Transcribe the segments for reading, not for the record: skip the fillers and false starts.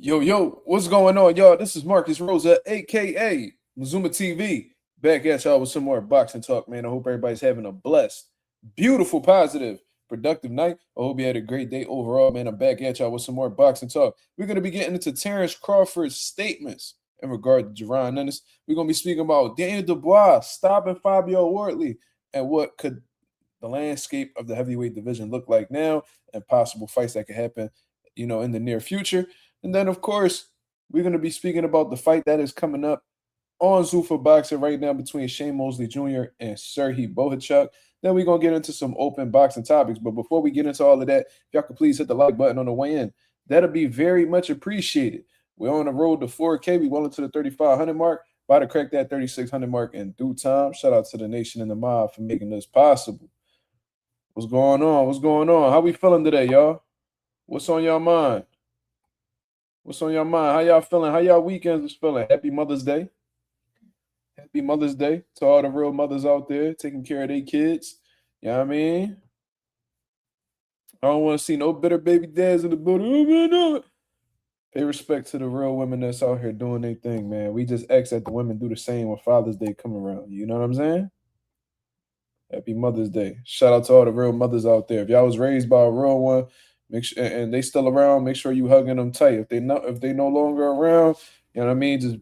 Yo, what's going on, y'all? This is Marcus Rosa, aka Mazuma TV, back at y'all with some more boxing talk, man. I hope everybody's having a blessed, beautiful, positive, productive night. I hope you had a great day overall, man. I'm back at y'all with some more boxing talk. We're going to be getting into Terence Crawford's statements in regard to Jaron Ennis. We're going to be speaking about Daniel Dubois stopping Fabio Wardley and what could the landscape of the heavyweight division look like now and possible fights that could happen, in the near future. And then, of course, we're going to be speaking about the fight that is coming up on Zuffa Boxing right now between Shane Mosley Jr. and Serhii Bohachuk. Then we're going to get into some open boxing topics. But before we get into all of that, if y'all could please hit the like button on the way in. That'll be very much appreciated. We're on the road to 4K. We're well into the 3,500 mark. About to crack that 3,600 mark in due time. Shout out to the nation and the mob for making this possible. What's going on? What's going on? How we feeling today, y'all? What's on your mind? What's on your mind? How y'all feeling? How y'all weekends is feeling? Happy Mother's Day. Happy Mother's Day to all the real mothers out there taking care of their kids. You know what I mean? I don't want to see no bitter baby dads in the building. Oh, man, no. Pay respect to the real women that's out here doing their thing, man. We just ask that the women do the same when Father's Day come around. You know what I'm saying? Happy Mother's Day. Shout out to all the real mothers out there. If y'all was raised by a real one, make sure, and they still around, make sure you hugging them tight. If they no longer around, you know what I mean? Just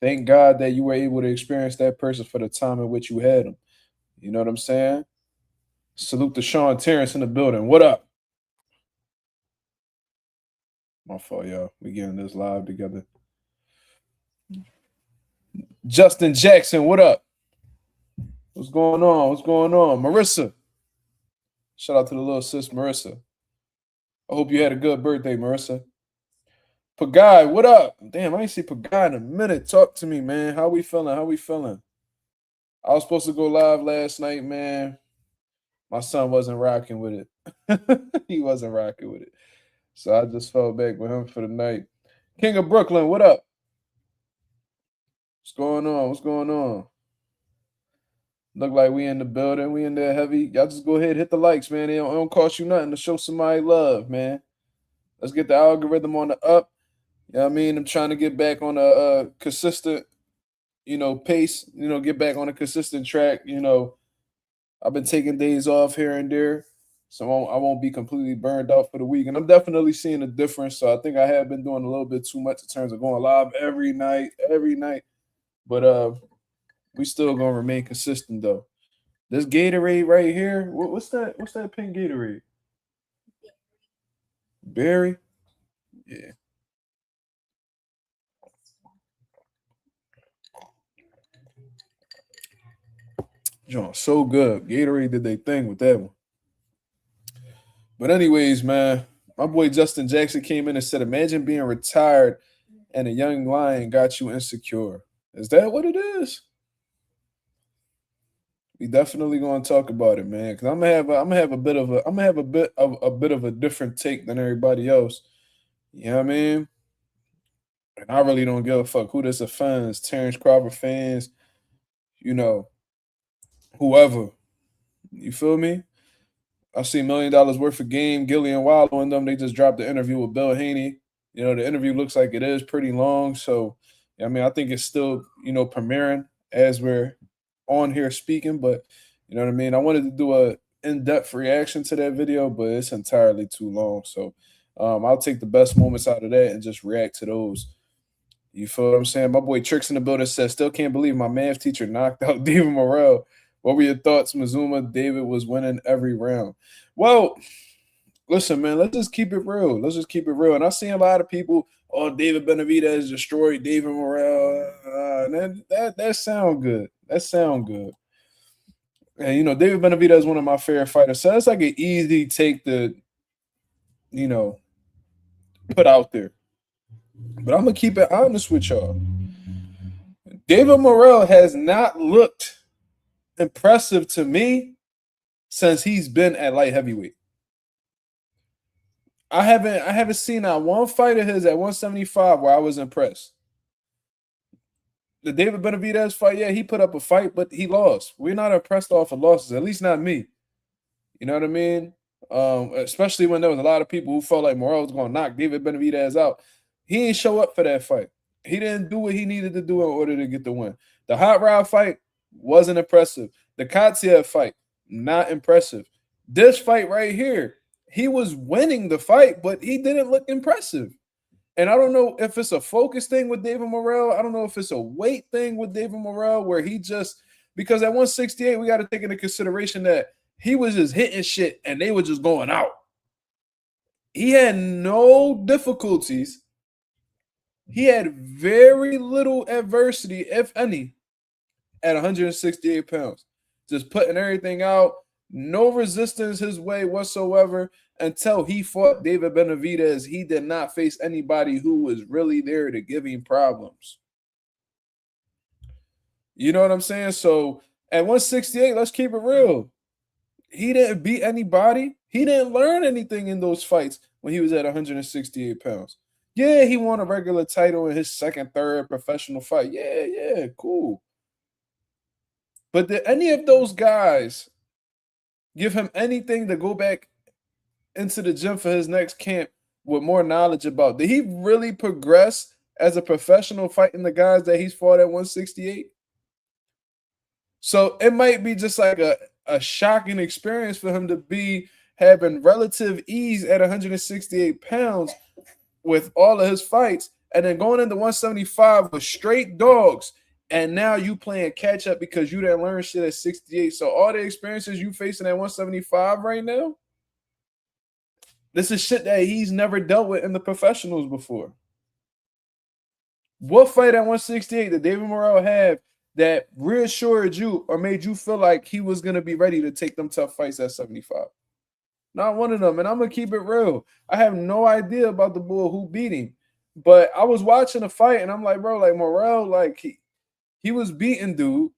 thank God that you were able to experience that person for the time in which you had them. You know what I'm saying? Salute to Sean Terrence in the building. What up? My fault, y'all. We getting this live together. Justin Jackson, what up? What's going on? What's going on? Marissa. Shout out to the little sis, Marissa. I hope you had a good birthday, Marissa. Pagai, what up? Damn, I ain't see Pagai in a minute. Talk to me, man. How we feeling? How we feeling? I was supposed to go live last night, man. My son wasn't rocking with it. He wasn't rocking with it. So I just fell back with him for the night. King of Brooklyn, what up? What's going on? What's going on? Look like we in the building. We in there heavy. Y'all just go ahead, hit the likes, man. It don't cost you nothing to show somebody love, man. Let's get the algorithm on the up. You know what I mean? I'm trying to get back on a consistent, pace, get back on a consistent track. I've been taking days off here and there, so I won't be completely burned out for the week. And I'm definitely seeing a difference. So I think I have been doing a little bit too much in terms of going live every night. But we still gonna remain consistent though. This Gatorade right here, what's that? What's that pink Gatorade? Berry? Yeah. John, so good. Gatorade did their thing with that one. But anyways, man, my boy Justin Jackson came in and said, "Imagine being retired and a young lion got you insecure." Is that what it is? We definitely gonna talk about it, man. Because I'm gonna have a bit of a different take than everybody else. You know what I mean? And I really don't give a fuck who this offends. Terence Crawford fans, you know, whoever. You feel me? I see $1 million worth of game. Gilly and Wallow and them, they just dropped the interview with Bill Haney. The interview looks like it is pretty long. So, I mean, I think it's still, premiering as we're on here speaking. But, you know what I mean? I wanted to do a in-depth reaction to that video, but it's entirely too long. So, I'll take the best moments out of that and just react to those. You feel what I'm saying? My boy Tricks in the building says, "Still can't believe my math teacher knocked out David Morrell. What were your thoughts, Mazuma? David was winning every round." Well, listen, man, let's just keep it real. Let's just keep it real. And I see a lot of people, "Oh, David Benavidez destroyed David Morrell." That sound good. That sound good. And, David Benavidez is one of my favorite fighters. So that's like an easy take to, put out there. But I'm going to keep it honest with y'all. David Morrell has not looked impressive to me since he's been at light heavyweight. I haven't seen that one fight of his at 175 where I was impressed. The David Benavidez fight, yeah, he put up a fight, but he lost. We're not impressed off of losses, at least not me. You know what I mean? Especially when there was a lot of people who felt like Morrell was going to knock David Benavidez out. He ain't show up for that fight. He didn't do what he needed to do in order to get the win. The Hot Rod fight wasn't impressive. The Katya fight, not impressive. This fight right here, he was winning the fight, but he didn't look impressive. And I don't know if it's a focus thing with David Morrell. I don't know if it's a weight thing with David Morrell where he just, because at 168, we got to take into consideration that he was just hitting shit and they were just going out. He had no difficulties. He had very little adversity, if any, at 168 pounds. Just putting everything out, no resistance his way whatsoever until he fought David Benavidez. He did not face anybody who was really there to give him problems. You know what I'm saying? So at 168, let's keep it real. He didn't beat anybody. He didn't learn anything in those fights when he was at 168 pounds. Yeah, he won a regular title in his second, third professional fight. Yeah, cool. But did any of those guys give him anything to go back into the gym for his next camp with more knowledge about? Did he really progress as a professional fighting the guys that he's fought at 168? So it might be just like a shocking experience for him to be having relative ease at 168 pounds with all of his fights, and then going into 175 with straight dogs, and now you playing catch up because you didn't learn shit at 68. So all the experiences you facing at 175 right now, this is shit that he's never dealt with in the professionals before. What fight at 168 did David Morrell have that reassured you or made you feel like he was going to be ready to take them tough fights at 75? Not one of them. And I'm going to keep it real. I have no idea about the bull who beat him. But I was watching the fight and I'm like, bro, like Morrell, like he was beating dude,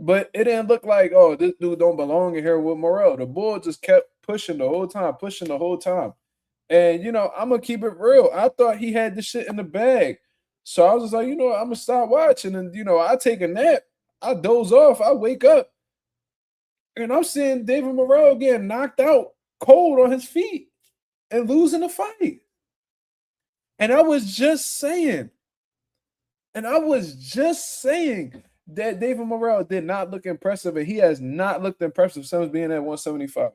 but it didn't look like, oh, this dude don't belong in here with Morrell. The bull just kept pushing the whole time. And, you know, I'm going to keep it real. I thought he had this shit in the bag. So I was just like, you know what, I'm going to stop watching. And, you know, I take a nap. I doze off. I wake up. And I'm seeing David Morrell getting knocked out cold on his feet and losing the fight. And I was just saying that David Morrell did not look impressive, and he has not looked impressive since being at 175.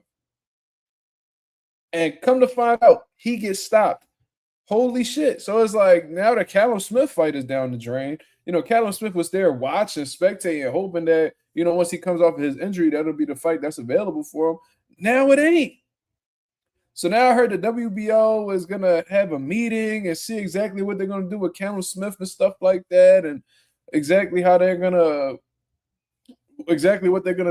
And come to find out, he gets stopped. Holy shit. So it's like now the Callum Smith fight is down the drain. You know, Callum Smith was there watching, spectating, hoping that, you know, once he comes off of his injury, that'll be the fight that's available for him. Now it ain't. So now I heard the WBO is going to have a meeting and see exactly what they're going to do with Callum Smith and stuff like that, and exactly what they're going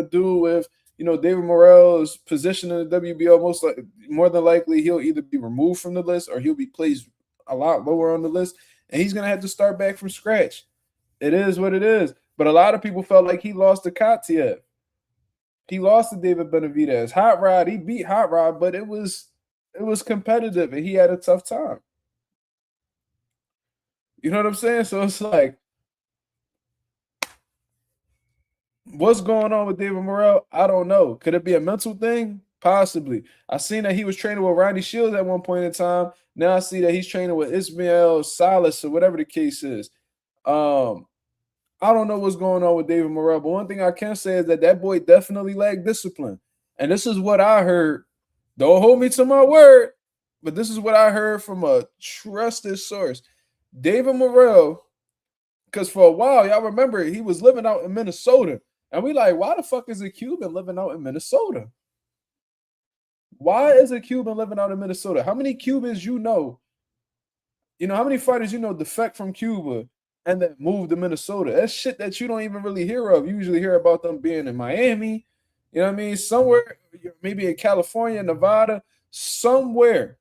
to do with, you know, David Morrell's position in the WBO. More than likely, he'll either be removed from the list or he'll be placed a lot lower on the list, and he's going to have to start back from scratch. It is what it is. But a lot of people felt like he lost to Katiev. He lost to David Benavidez. Hot Rod, he beat Hot Rod, but it was competitive, and he had a tough time. You know what I'm saying? So it's like, what's going on with David Morrell? I don't know. Could it be a mental thing? Possibly. I seen that he was training with Ronnie Shields at one point in time. Now I see that he's training with Ismael Salas or whatever the case is. I don't know what's going on with David Morrell, but one thing I can say is that boy definitely lacked discipline. And this is what I heard. Don't hold me to my word, but this is what I heard from a trusted source. David Morrell, because for a while, y'all remember, he was living out in Minnesota. And we like, why the fuck is a Cuban living out in Minnesota? Why is a Cuban living out in Minnesota? How many Cubans you know, how many fighters you know defect from Cuba and then move to Minnesota? That's shit that you don't even really hear of. You usually hear about them being in Miami, you know what I mean? Somewhere, maybe in California, Nevada, somewhere.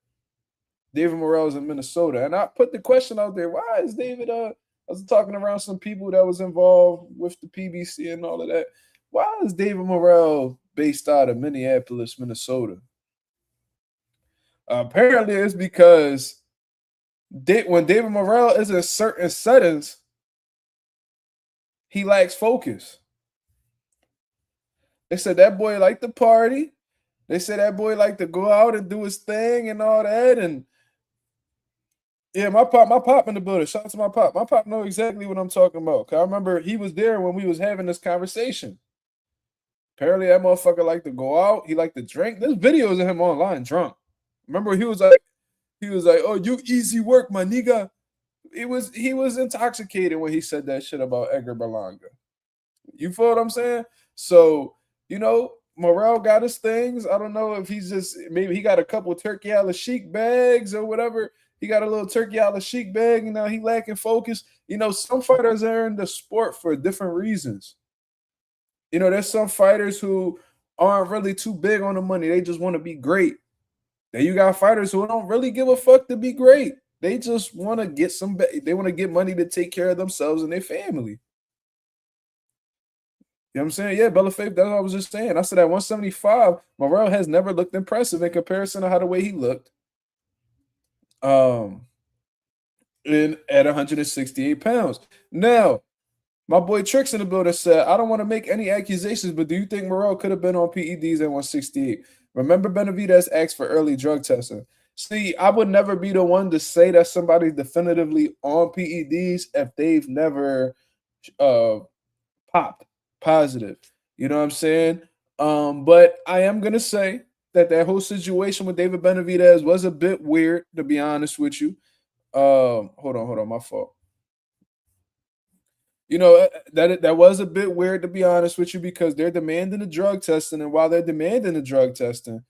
David Morrell's in Minnesota. And I put the question out there, why is David, I was talking around some people that was involved with the PBC and all of that. Why is David Morrell based out of Minneapolis, Minnesota? Apparently it's because when David Morrell is in certain settings, he lacks focus. They said that boy liked to party. They said that boy liked to go out and do his thing and all that. And Yeah, my pop in the building. Shout out to my pop. My pop know exactly what I'm talking about. 'Cause I remember he was there when we was having this conversation. Apparently, that motherfucker liked to go out. He liked to drink. There's videos of him online drunk. Remember, he was like, "Oh, you easy work, my nigga." He was intoxicated when he said that shit about Edgar Berlanga. You feel what I'm saying? So, Morel got his things. I don't know if he's just maybe he got a couple Turkey Al Sheik bags or whatever. He got a little Turkey Al Sheik bag, he lacking focus. Some fighters are in the sport for different reasons. There's some fighters who aren't really too big on the money. They just want to be great. Then you got fighters who don't really give a fuck to be great. They just want to get they want to get money to take care of themselves and their family. You know what I'm saying? Yeah, Bella Faith, that's what I was just saying. I said at 175, Morel has never looked impressive in comparison to how the way he looked. Um, at 168 pounds. Now, my boy Tricks in the building said, I don't want to make any accusations, but do you think Morel could have been on PEDs at 168? Remember Benavidez asked for early drug testing. See, I would never be the one to say that somebody's definitively on PEDs if they've never uh popped positive. You know what I'm saying? But I am gonna say that whole situation with David Benavidez was a bit weird, to be honest with you. Hold on, my fault. That was a bit weird, to be honest with you, because they're demanding the drug testing, and while they're demanding the drug testing,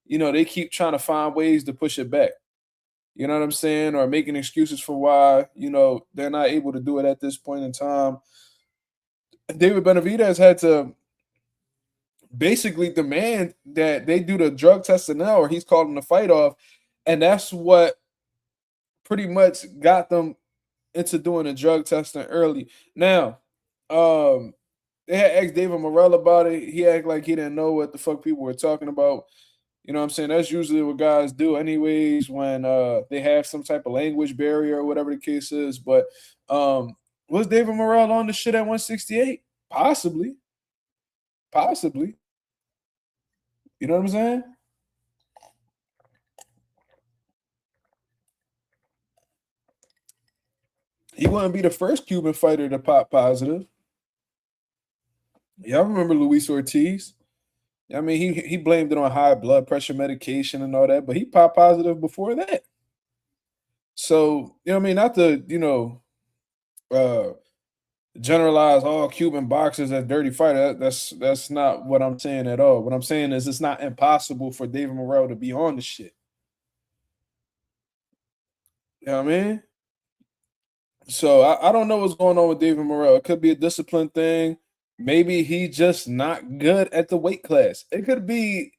they keep trying to find ways to push it back. You know what I'm saying? Or making excuses for why, they're not able to do it at this point in time. David Benavidez had to basically demand that they do the drug testing now, or he's calling the fight off. And that's what pretty much got them into doing the drug testing early. Now, they had asked David Morrell about it. He acted like he didn't know what the fuck people were talking about. You know what I'm saying? That's usually what guys do anyways when they have some type of language barrier or whatever the case is. But was David Morrell on the shit at 168? Possibly. Possibly. You know what I'm saying? He wouldn't be the first Cuban fighter to pop positive. Y'all remember Luis Ortiz? I mean, he blamed it on high blood pressure medication and all that, but he popped positive before that. So, what I mean? Not to, uh generalize all Cuban boxers as dirty fighter. That's not what I'm saying at all. What I'm saying is it's not impossible for David Morrell to be on the shit. You know what I mean? So I don't know what's going on with David Morrell. It could be a discipline thing. Maybe he just not good at the weight class. It could be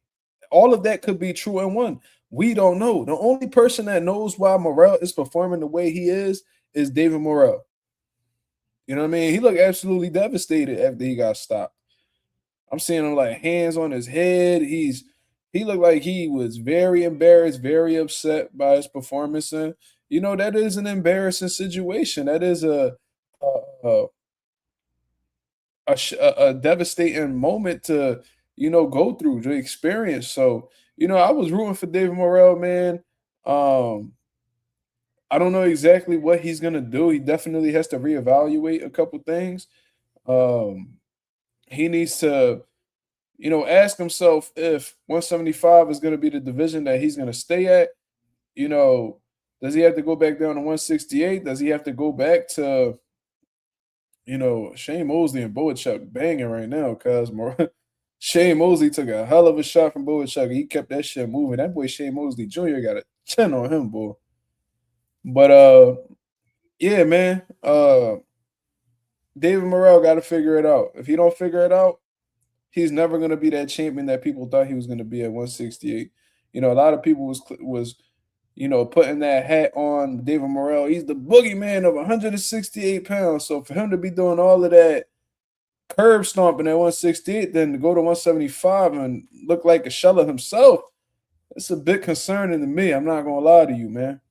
all of that could be true in one. We don't know. The only person that knows why Morrell is performing the way he is David Morrell. You know what I mean? He looked absolutely devastated after he got stopped. I'm seeing him like hands on his head. He looked like he was very embarrassed, very upset by his performance, and that is an embarrassing situation. That is a a devastating moment to go through to experience. So I was rooting for David Morrell, man. Um, I don't know exactly what he's gonna do. He definitely has to reevaluate a couple things. Um, he needs to ask himself if 175 is going to be the division that he's going to stay at. Does he have to go back down to 168? Does he have to go back to, Shane Mosley and Boachuk banging right now? Because Shane Mosley took a hell of a shot from Boachuk. He kept that shit moving. That boy Shane Mosley Jr. got a chin on him, boy. But yeah, man. David Morrell got to figure it out. If he don't figure it out, he's never going to be that champion that people thought he was going to be at 168. A lot of people was putting that hat on David Morrell. He's the boogeyman of 168 pounds. So for him to be doing all of that curb stomping at 168, then to go to 175 and look like a shell of himself, it's a bit concerning to me. I'm not going to lie to you, man.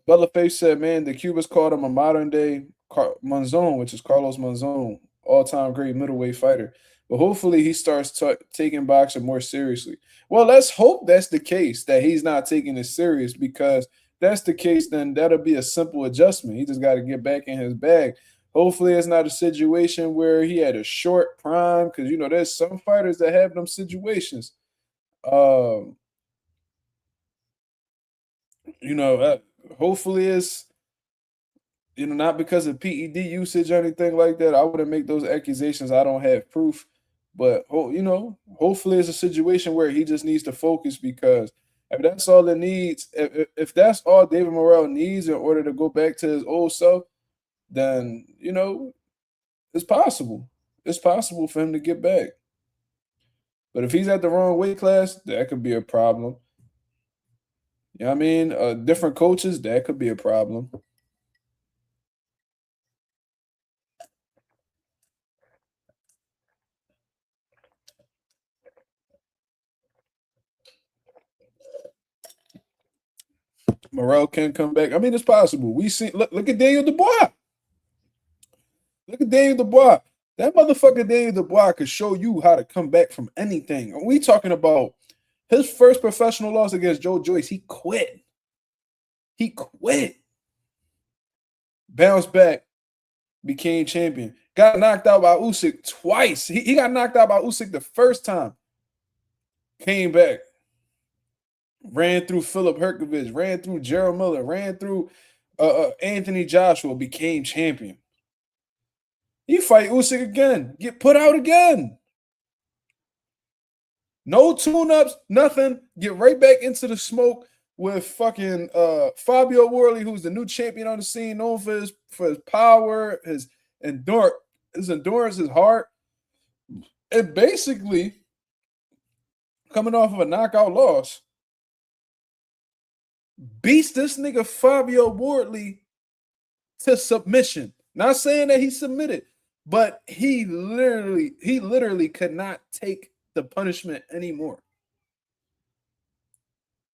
Bella Face said, man, the Cubans called him a modern day Monzon, which is Carlos Monzon. all-time great middleweight fighter. But hopefully he starts taking boxing more seriously. Well, let's hope that's the case, that he's not taking it serious, because if that's the case, then that'll be a simple adjustment. He just got to get back in his bag. Hopefully it's not a situation where he had a short prime, because there's some fighters that have them situations. Um, Hopefully it's not because of PED usage or anything like that. I wouldn't make those accusations. I don't have proof. But hopefully it's a situation where he just needs to focus, because if that's all it needs, if that's all David Morrell needs in order to go back to his old self, then it's possible. It's possible for him to get back. But if he's at the wrong weight class, that could be a problem. You know what I mean? Different coaches, that could be a problem. Morrell can come back. I mean, it's possible. We see. Look at Daniel Dubois. Look at Daniel Dubois. That motherfucker Daniel Dubois could show you how to come back from anything. We talking about his first professional loss against Joe Joyce. He quit. He quit. Bounced back. Became champion. Got knocked out by Usyk twice. He got knocked out by Usyk the first time. Came back. Ran through Philip Herkovich. Ran through Jaron Miller. Ran through Anthony Joshua. Became champion. He fight Usyk again. Get put out again. No tune-ups, nothing. Get right back into the smoke with fucking Fabio Wardley, who's the new champion on the scene, known for his power, his endurance, his heart. And basically, coming off of a knockout loss, beats this nigga Fabio Wardley to submission. Not saying that he submitted, but he literally could not take the punishment anymore.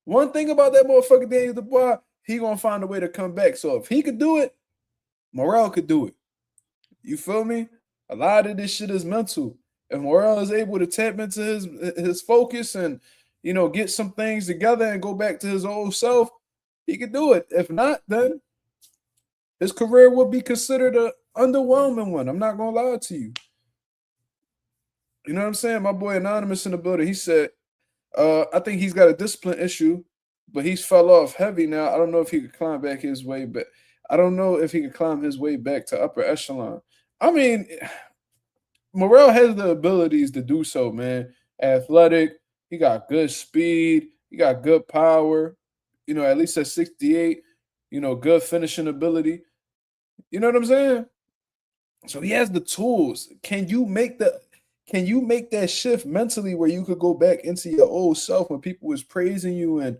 One thing about that motherfucker Daniel Dubois, he gonna find a way to come back. So if he could do it, Morrell could do it. You feel me? A lot of this shit is mental. If Morrell is able to tap into his focus and get some things together and go back to his old self, he could do it. If not, then his career would be considered an underwhelming one. I'm not gonna lie to you. You know what I'm saying? My boy Anonymous in the building, he said, I think he's got a discipline issue, but he's fell off heavy now. I don't know if he could climb back his way, but I don't know if he could climb his way back to upper echelon. I mean, Morrell has the abilities to do so, man. Athletic, he got good speed, he got good power, at least at 68, good finishing ability. You know what I'm saying? So he has the tools. Can you make that shift mentally where you could go back into your old self when people was praising you and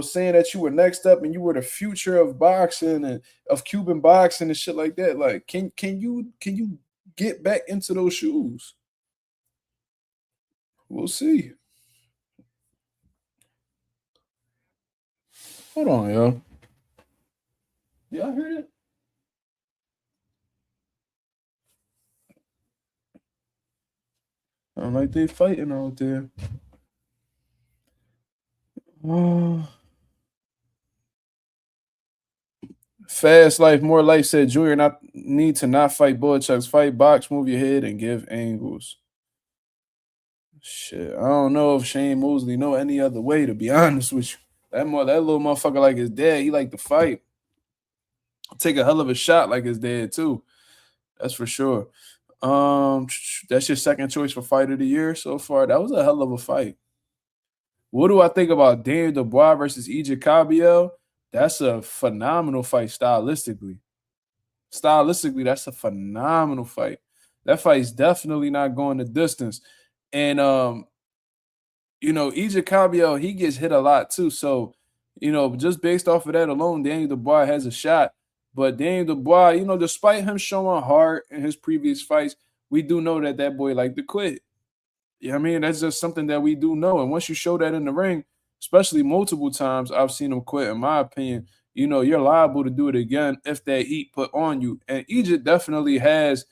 saying that you were next up and you were the future of boxing and of Cuban boxing and shit like that? Like, can you get back into those shoes? We'll see. Hold on, yo. Y'all heard it? I'm like they fighting out there. Fast Life, More Life said Junior not need to not fight bullet chucks, fight box, move your head, and give angles. Shit, I don't know if Shane Mosley know any other way, to be honest with you. That little motherfucker like his dad, he like to fight. Take a hell of a shot like his dad too. That's for sure. That's your second choice for fight of the year so far. That was a hell of a fight. What do I think about Daniel Dubois versus EJ Cabiel? That's a phenomenal fight stylistically. Stylistically, that's a phenomenal fight. That fight's definitely not going the distance. And EJ Cabiel, he gets hit a lot too. So, just based off of that alone, Daniel Dubois has a shot. But Daniel Dubois, despite him showing heart in his previous fights, we do know that boy like to quit. You know what I mean? That's just something that we do know. And once you show that in the ring, especially multiple times, I've seen him quit, in my opinion, you're liable to do it again if that heat put on you. And Egypt definitely has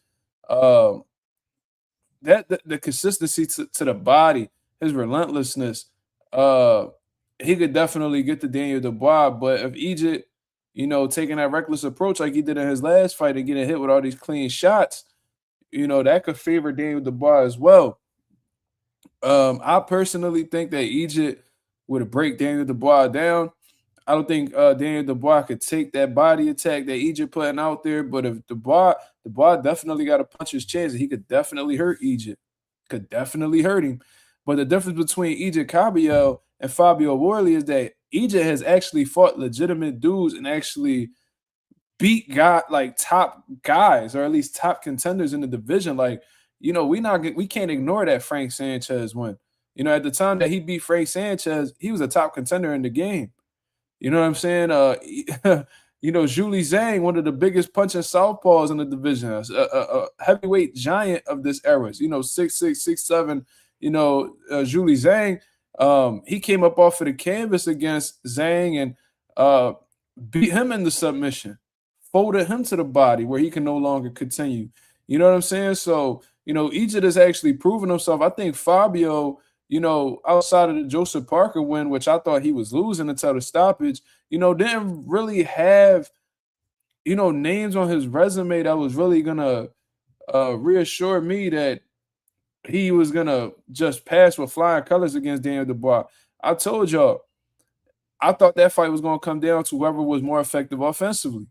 Um, that the consistency to the body, his relentlessness, uh, he could definitely get to Daniel Dubois. But if Egypt, taking that reckless approach like he did in his last fight and getting hit with all these clean shots, that could favor Daniel Dubois as well. I personally think that Egypt would break Daniel Dubois down. I don't think Daniel Dubois could take that body attack that Egypt putting out there. But if Dubois definitely got a puncher's chance, and he could definitely hurt Egypt. Could definitely hurt him. But the difference between Egypt Cabello and Fabio Wardley is that Egypt has actually fought legitimate dudes and actually beat like top guys or at least top contenders in the division. Like, we can't ignore that Frank Sanchez win. At the time that he beat Frank Sanchez, he was a top contender in the game. You know what I'm saying? Julie Zhang, one of the biggest punching southpaws in the division, a heavyweight giant of this era. 6'6", 6'7", Julie Zhang. He came up off of the canvas against Zhang and beat him in the submission, folded him to the body where he can no longer continue. You know what I'm saying? So, Egypt has actually proven himself. I think Fabio, outside of the Joseph Parker win, which I thought he was losing until the stoppage, didn't really have, names on his resume that was really going to reassure me that he was going to just pass with flying colors against Daniel Dubois. I told y'all, I thought that fight was going to come down to whoever was more effective offensively.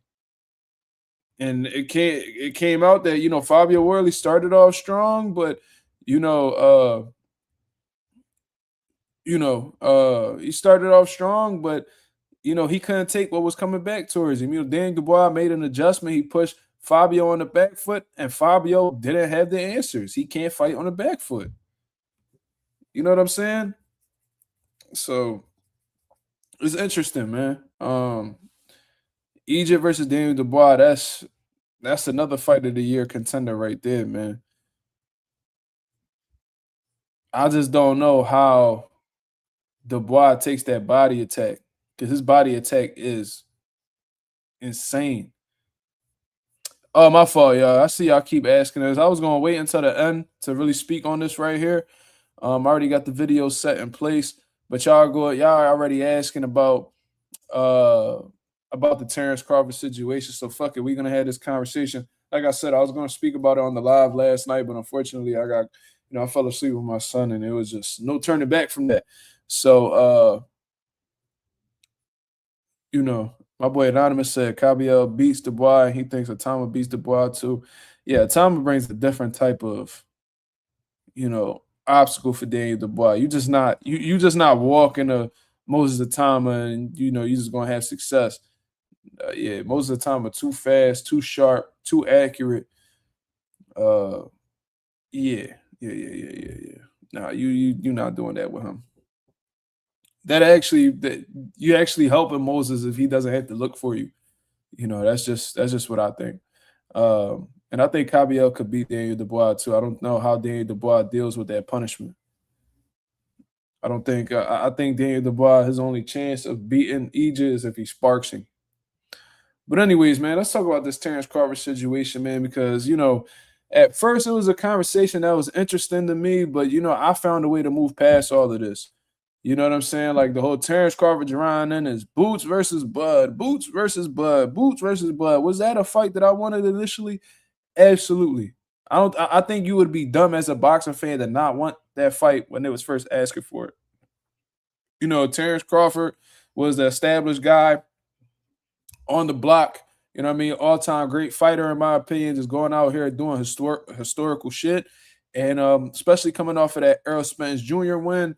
And it came out that, Fabio Wardley started off strong, but, he started off strong, but he couldn't take what was coming back towards him. Dan Dubois made an adjustment. He pushed Fabio on the back foot, and Fabio didn't have the answers. He can't fight on the back foot. You know what I'm saying? So it's interesting, man. Egypt versus Daniel Dubois, that's another fight of the year contender right there, man. I just don't know how Dubois takes that body attack because his body attack is insane. Oh, my fault, y'all. I see y'all keep asking us. I was gonna wait until the end to really speak on this right here. I already got the video set in place, but y'all already asking about the Terence Crawford situation. So fuck it, we're gonna have this conversation. Like I said, I was gonna speak about it on the live last night, but unfortunately, I fell asleep with my son, and it was just no turning back from that. So, my boy Anonymous said Cabello beats Dubois. He thinks Atama beats Dubois too. Yeah, Atama brings a different type of, obstacle for Daniel Dubois. You just not walking to Moses Atama and you just gonna have success. Yeah, Moses Atama too fast, too sharp, too accurate. Yeah. Nah, you're not doing that with him. That you actually helping Moses if he doesn't have to look for you. That's just what I think. And I think Cabello could beat Daniel Dubois too. I don't know how Daniel Dubois deals with that punishment. I don't think I think Daniel Dubois, his only chance of beating Egypt is if he sparks him. But anyways, man, let's talk about this Terence Crawford situation, man, because at first it was a conversation that was interesting to me, but I found a way to move past all of this. You know what I'm saying? Like the whole Terence Crawford, Jaron Ennis, Boots versus Bud, Boots versus Bud, Boots versus Bud. Was that a fight that I wanted initially? Absolutely. I think you would be dumb as a boxing fan to not want that fight when they was first asking for it. Terence Crawford was the established guy on the block. You know what I mean? All-time great fighter, in my opinion, just going out here doing historical shit. And especially coming off of that Errol Spence Jr. win,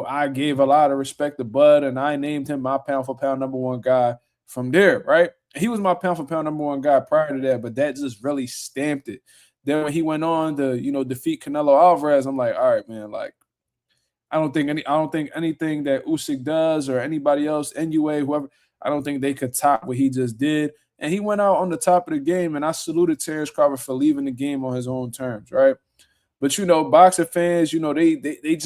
I gave a lot of respect to Bud, and I named him my pound-for-pound number one guy from there, right? He was my pound-for-pound number one guy prior to that, but that just really stamped it. Then when he went on to, defeat Canelo Alvarez, I'm like, all right, man, like, I don't think anything that Usyk does or anybody else, NUA, whoever, I don't think they could top what he just did. And he went out on the top of the game, and I saluted Terence Crawford for leaving the game on his own terms, right? But boxing fans, they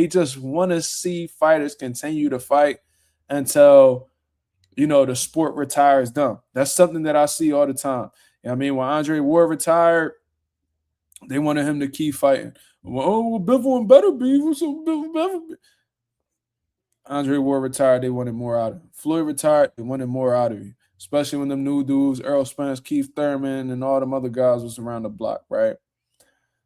just want to see fighters continue to fight until the sport retires them. That's something that I see all the time. I mean, when Andre Ward retired, they wanted him to keep fighting. Well, oh, Bivol better be. Bivol better be. Andre Ward retired, they wanted more out of him. Floyd retired, they wanted more out of you. Especially when them new dudes, Errol Spence, Keith Thurman, and all them other guys was around the block, right?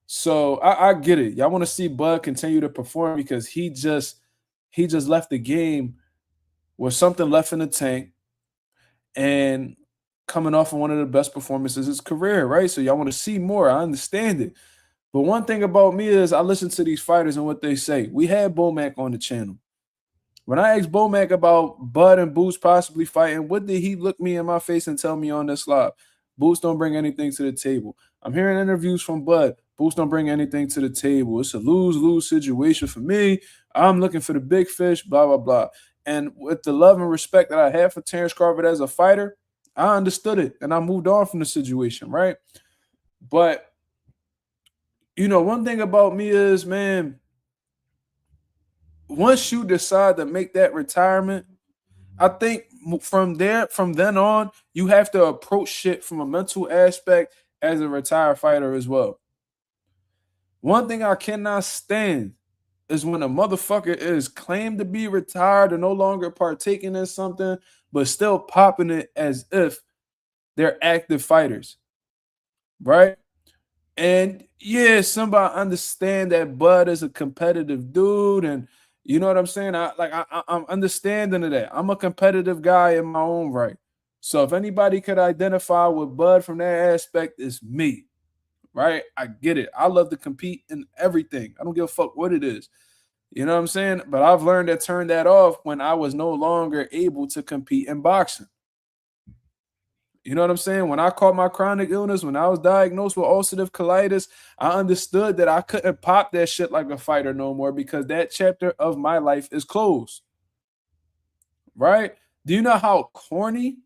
So I get it. Y'all want to see Bud continue to perform because he just left the game with something left in the tank and coming off of one of the best performances of his career, right? So y'all want to see more. I understand it. But one thing about me is I listen to these fighters and what they say. We had Bomac on the channel. When I asked Bomac about Bud and Boots possibly fighting, what did he look me in my face and tell me on this live? Boots don't bring anything to the table. I'm hearing interviews from Bud. Boots don't bring anything to the table. It's a lose-lose situation for me. I'm looking for the big fish, blah, blah, blah. And with the love and respect that I have for Terence Crawford as a fighter, I understood it, and I moved on from the situation, right? But, one thing about me is, man, once you decide to make that retirement, I think from then on, you have to approach shit from a mental aspect as a retired fighter as well. One thing I cannot stand is when a motherfucker is claimed to be retired or no longer partaking in something, but still popping it as if they're active fighters, right? And yeah, somebody understand that Bud is a competitive dude, and you know what I'm saying? I'm understanding of that. I'm a competitive guy in my own right. So if anybody could identify with Bud from that aspect, it's me, right? I get it. I love to compete in everything. I don't give a fuck what it is. You know what I'm saying? But I've learned to turn that off when I was no longer able to compete in boxing. You know what I'm saying? When I caught my chronic illness, when I was diagnosed with ulcerative colitis, I understood that I couldn't pop that shit like a fighter no more because that chapter of my life is closed. Right? Do you know how corny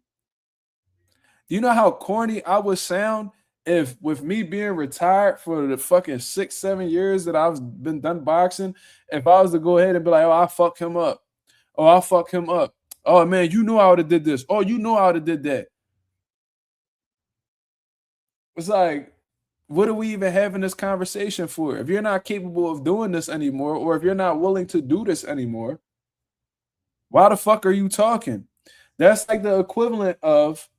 I would sound if with me being retired for the fucking 6-7 years that I've been done boxing, if I was to go ahead and be like, oh, I fuck him up. Oh, I'll fuck him up. Oh man, you know I would have did this. Oh, you know I would have did that. It's like, what are we even having this conversation for? If you're not capable of doing this anymore, or if you're not willing to do this anymore, why the fuck are you talking? That's like the equivalent of,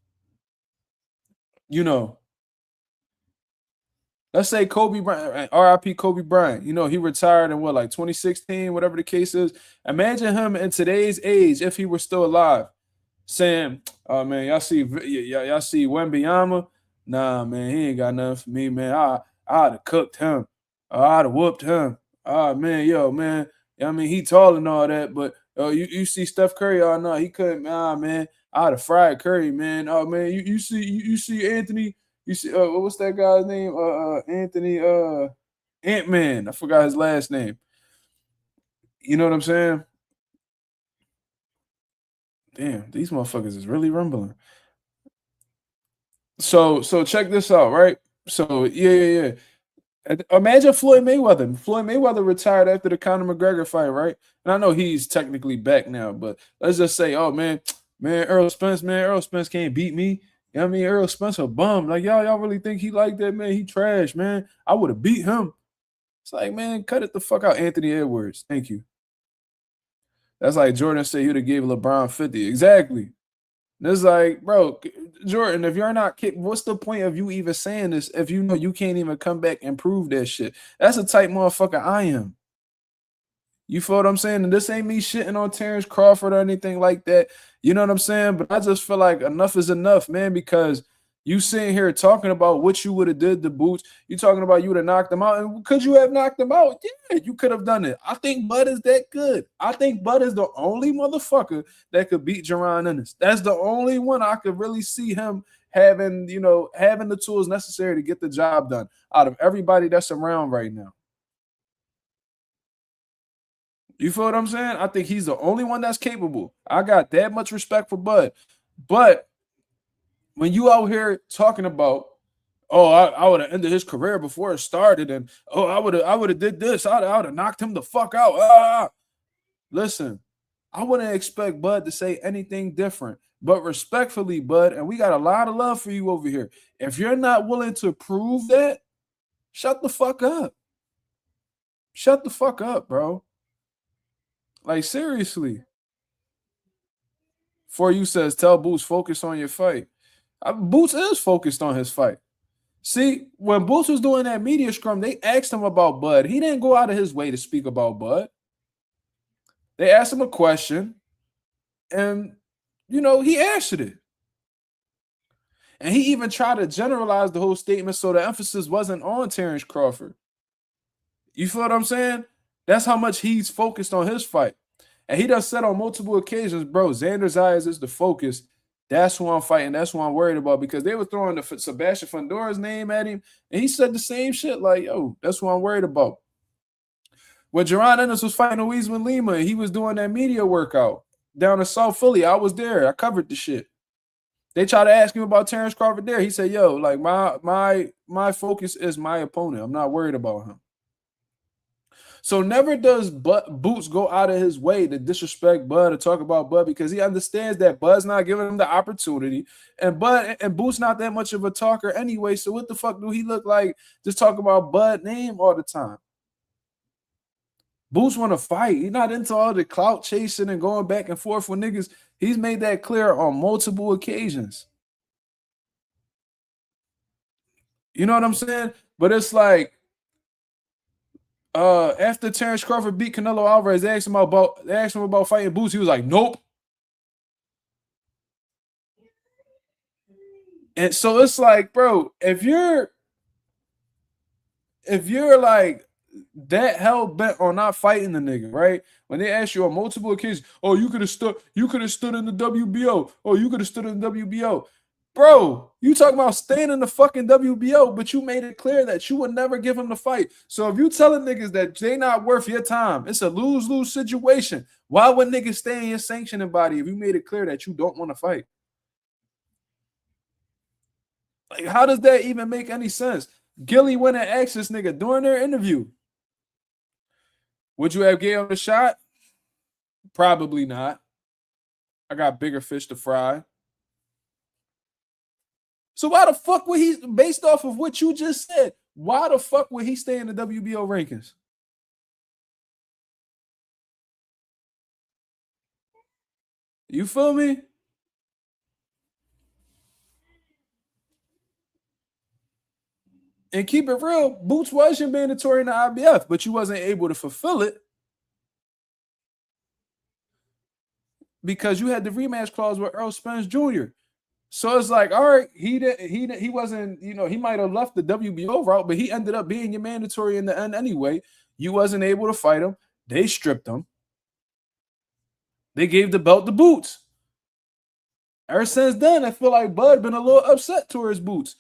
let's say Kobe Bryant, RIP Kobe Bryant, he retired in like 2016, whatever the case is. Imagine him in today's age, if he were still alive, saying, oh man, y'all see Wembanyama? Nah, man, he ain't got nothing for me, man. I'd have cooked him. I'd have whooped him. Man, man. I mean, he tall and all that, but you see Steph Curry? Oh no, he couldn't. Man, I'd have fried Curry, man. Oh man, you see Anthony? You see what's that guy's name? Anthony Ant-Man. I forgot his last name. You know what I'm saying? Damn, these motherfuckers is really rumbling. So check this out, right? So yeah. Imagine Floyd Mayweather. Floyd Mayweather retired after the Conor McGregor fight, right? And I know he's technically back now, but let's just say, oh man, Errol Spence can't beat me. You know what I mean? Errol Spence a bum. Like y'all really think he like that, man? He trash, man. I would have beat him. It's like, man, cut it the fuck out, Anthony Edwards. Thank you. That's like Jordan said he would have gave LeBron 50. Exactly. And it's like, bro, Jordan, if you're not kidding, what's the point of you even saying this if you know you can't even come back and prove that shit? That's the type motherfucker I am. You feel what I'm saying? And this ain't me shitting on Terence Crawford or anything like that. You know what I'm saying? But I just feel like enough is enough, man, because you sitting here talking about what you would have did to Boots. You talking about you would have knocked him out. And could you have knocked him out? Yeah, you could have done it. I think Bud is that good. I think Bud is the only motherfucker that could beat Jaron Ennis. That's the only one I could really see him having the tools necessary to get the job done out of everybody that's around right now. You feel what I'm saying? I think he's the only one that's capable. I got that much respect for Bud. But when you out here talking about, oh, I would have ended his career before it started, and oh, I would have did this, I would have knocked him the fuck out. Listen, I wouldn't expect Bud to say anything different But respectfully, bud, and we got a lot of love for you over here. If you're not willing to prove that, shut the fuck up. Shut the fuck up, bro. Like, seriously. For you says, tell Boots, focus on your fight. Boots is focused on his fight. See, when Boots was doing that media scrum, they asked him about Bud. He didn't go out of his way to speak about Bud. They asked him a question, and, he answered it. And he even tried to generalize the whole statement so the emphasis wasn't on Terence Crawford. You feel what I'm saying? That's how much he's focused on his fight. And he done said on multiple occasions, bro, Xander Zayas is the focus. That's who I'm fighting. That's who I'm worried about, because they were throwing the Sebastian Fundora's name at him, and he said the same shit like, yo, that's who I'm worried about. When Jaron Ennis was fighting Luisman Lima, and he was doing that media workout down in South Philly, I was there. I covered the shit. They tried to ask him about Terence Crawford there. He said, yo, like my focus is my opponent. I'm not worried about him. So never does Boots go out of his way to disrespect Bud or talk about Bud, because he understands that Bud's not giving him the opportunity, and Boots not that much of a talker anyway. So what the fuck do he look like just talking about Bud name all the time? Boots want to fight. He's not into all the clout chasing and going back and forth with niggas. He's made that clear on multiple occasions. You know what I'm saying? But it's like, after Terence Crawford beat Canelo Alvarez, they asked him about fighting Boots. He was like, nope. And so it's like, bro, if you're like that hell bent on not fighting the nigga, right? When they ask you on multiple occasions, oh, you could have stood in the WBO. Oh, you could have stood in the WBO. Bro, you talking about staying in the fucking WBO, but you made it clear that you would never give him the fight. So if you telling niggas that they not worth your time, it's a lose-lose situation. Why would niggas stay in your sanctioning body if you made it clear that you don't want to fight? Like, how does that even make any sense? Gilly went and asked this nigga during their interview, would you have gave him a shot? Probably not. I got bigger fish to fry. So why the fuck would he, based off of what you just said, why the fuck would he stay in the WBO rankings? You feel me? And keep it real, Boots was your mandatory in the IBF, but you wasn't able to fulfill it because you had the rematch clause with Earl Spence Jr. So it's like, all right, he wasn't, he might have left the WBO route, but he ended up being your mandatory in the end anyway. You wasn't able to fight him. They stripped him. They gave the belt to Boots. Ever since then, I feel like Bud been a little upset towards Boots.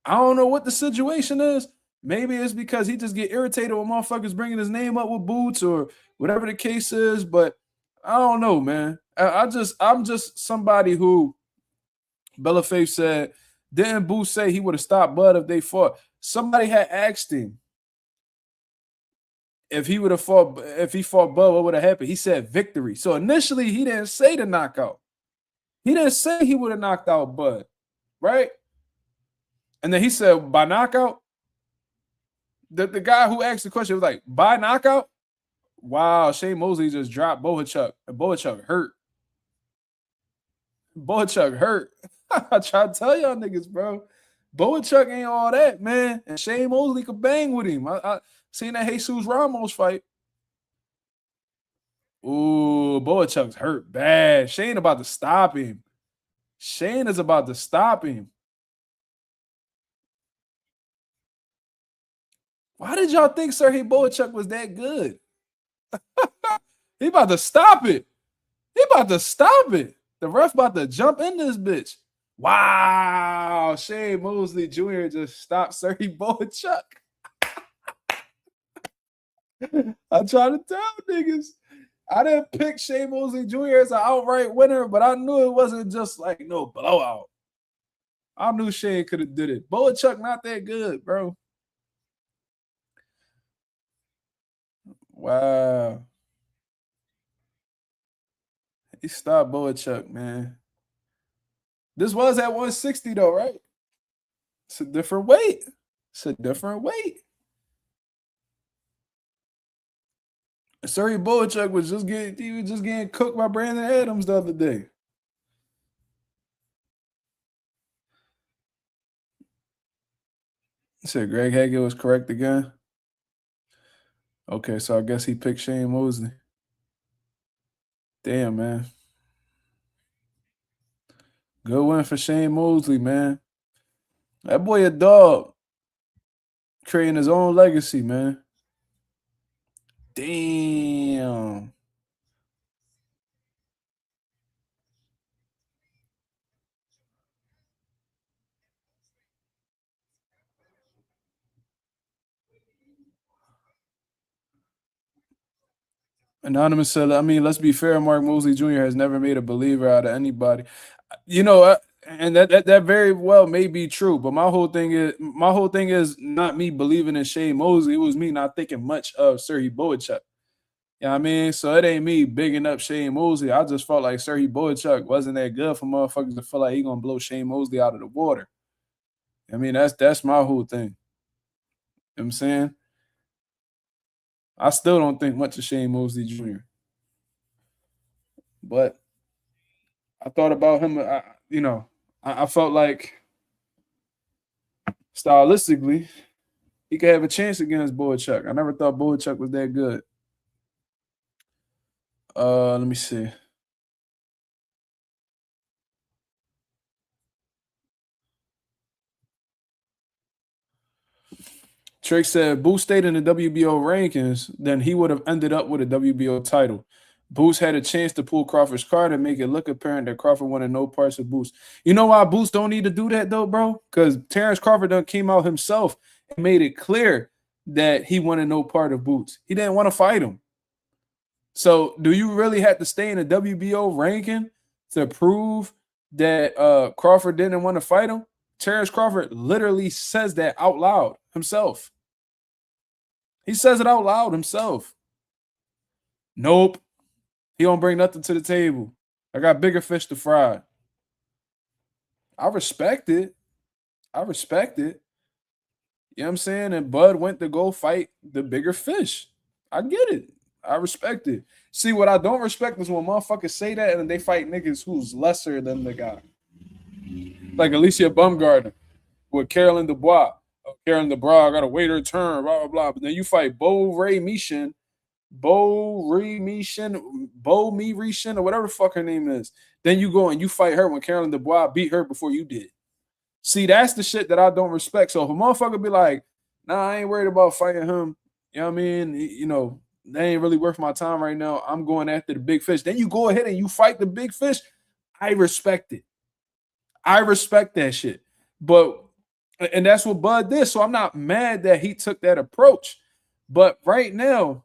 I don't know what the situation is. Maybe it's because he just get irritated when motherfuckers bringing his name up with Boots or whatever the case is. But I don't know, man. I'm just somebody who, Bella Faith said, didn't Boots say he would have stopped Bud if they fought? Somebody had asked him if he fought Bud, what would have happened? He said victory. So initially he didn't say the knockout. He didn't say he would have knocked out Bud, right? And then he said, by knockout? The guy who asked the question was like, by knockout? Wow, Shane Mosley just dropped Bohachuk. And Bohachuk hurt. Bohachuk hurt. I try to tell y'all niggas, bro. Bohachuk ain't all that, man. And Shane Mosley could bang with him. I seen that Jesus Ramos fight. Ooh, Bohachuk's hurt bad. Shane about to stop him. Shane is about to stop him. Why did y'all think Sergey Bohachuk was that good? He about to stop it. He about to stop it. The ref about to jump in this bitch. Wow. Shane Mosley Jr. just stopped Sergey Bohachuk. I try to tell niggas. I didn't pick Shane Mosley Jr. as an outright winner, but I knew it wasn't just like no blowout. I knew Shane could have did it. Bohachuk not that good, bro. Wow. He stopped Bohachuk, man. This was at 160 though, right? It's a different weight. It's a different weight. Surrey Boachuk was just getting cooked by Brandon Adams the other day. Said Greg Hackett was correct again. Okay, so I guess he picked Shane Mosley. Damn, man. Good win for Shane Mosley, man. That boy a dog. Creating his own legacy, man. Damn. Anonymous said, I mean, let's be fair, Mark Mosley Jr. has never made a believer out of anybody. You know, and that very well may be true, but my whole thing is not me believing in Shane Mosley. It was me not thinking much of Serhii Boachuk. You know what I mean? So it ain't me bigging up Shane Mosley. I just felt like Serhii Boachuk wasn't that good for motherfuckers to feel like he gonna blow Shane Mosley out of the water. I mean, that's my whole thing. You know what I'm saying? I still don't think much of Shane Mosley Jr. But I thought about him. I felt like stylistically he could have a chance against Boachuk. I never thought Boachuk was that good. Let me see. Trick said Boost stayed in the WBO rankings, then he would have ended up with a WBO title. Boost had a chance to pull Crawford's card and make it look apparent that Crawford wanted no parts of Boost. You know why Boost don't need to do that though, bro? Because Terence Crawford done came out himself and made it clear that he wanted no part of Boost. He didn't want to fight him. So do you really have to stay in the WBO ranking to prove that Crawford didn't want to fight him? Terence Crawford literally says that out loud himself. He says it out loud himself. Nope. He don't bring nothing to the table. I got bigger fish to fry. I respect it. You know what I'm saying? And Bud went to go fight the bigger fish. I get it. I respect it. See, what I don't respect is when motherfuckers say that and they fight niggas who's lesser than the guy. Like Alicia Bumgarner with Carolyn Dubois. Oh, Carolyn Dubois, I gotta wait her turn, blah, blah, blah. But then you fight Bo Mishin, or whatever the fuck her name is. Then you go and you fight her when Carolyn Dubois beat her before you did. See, that's the shit that I don't respect. So if a motherfucker be like, nah, I ain't worried about fighting him, you know what I mean? You know, that ain't really worth my time right now. I'm going after the big fish. Then you go ahead and you fight the big fish. I respect it. I respect that shit. And that's what Bud did. So I'm not mad that he took that approach. But right now,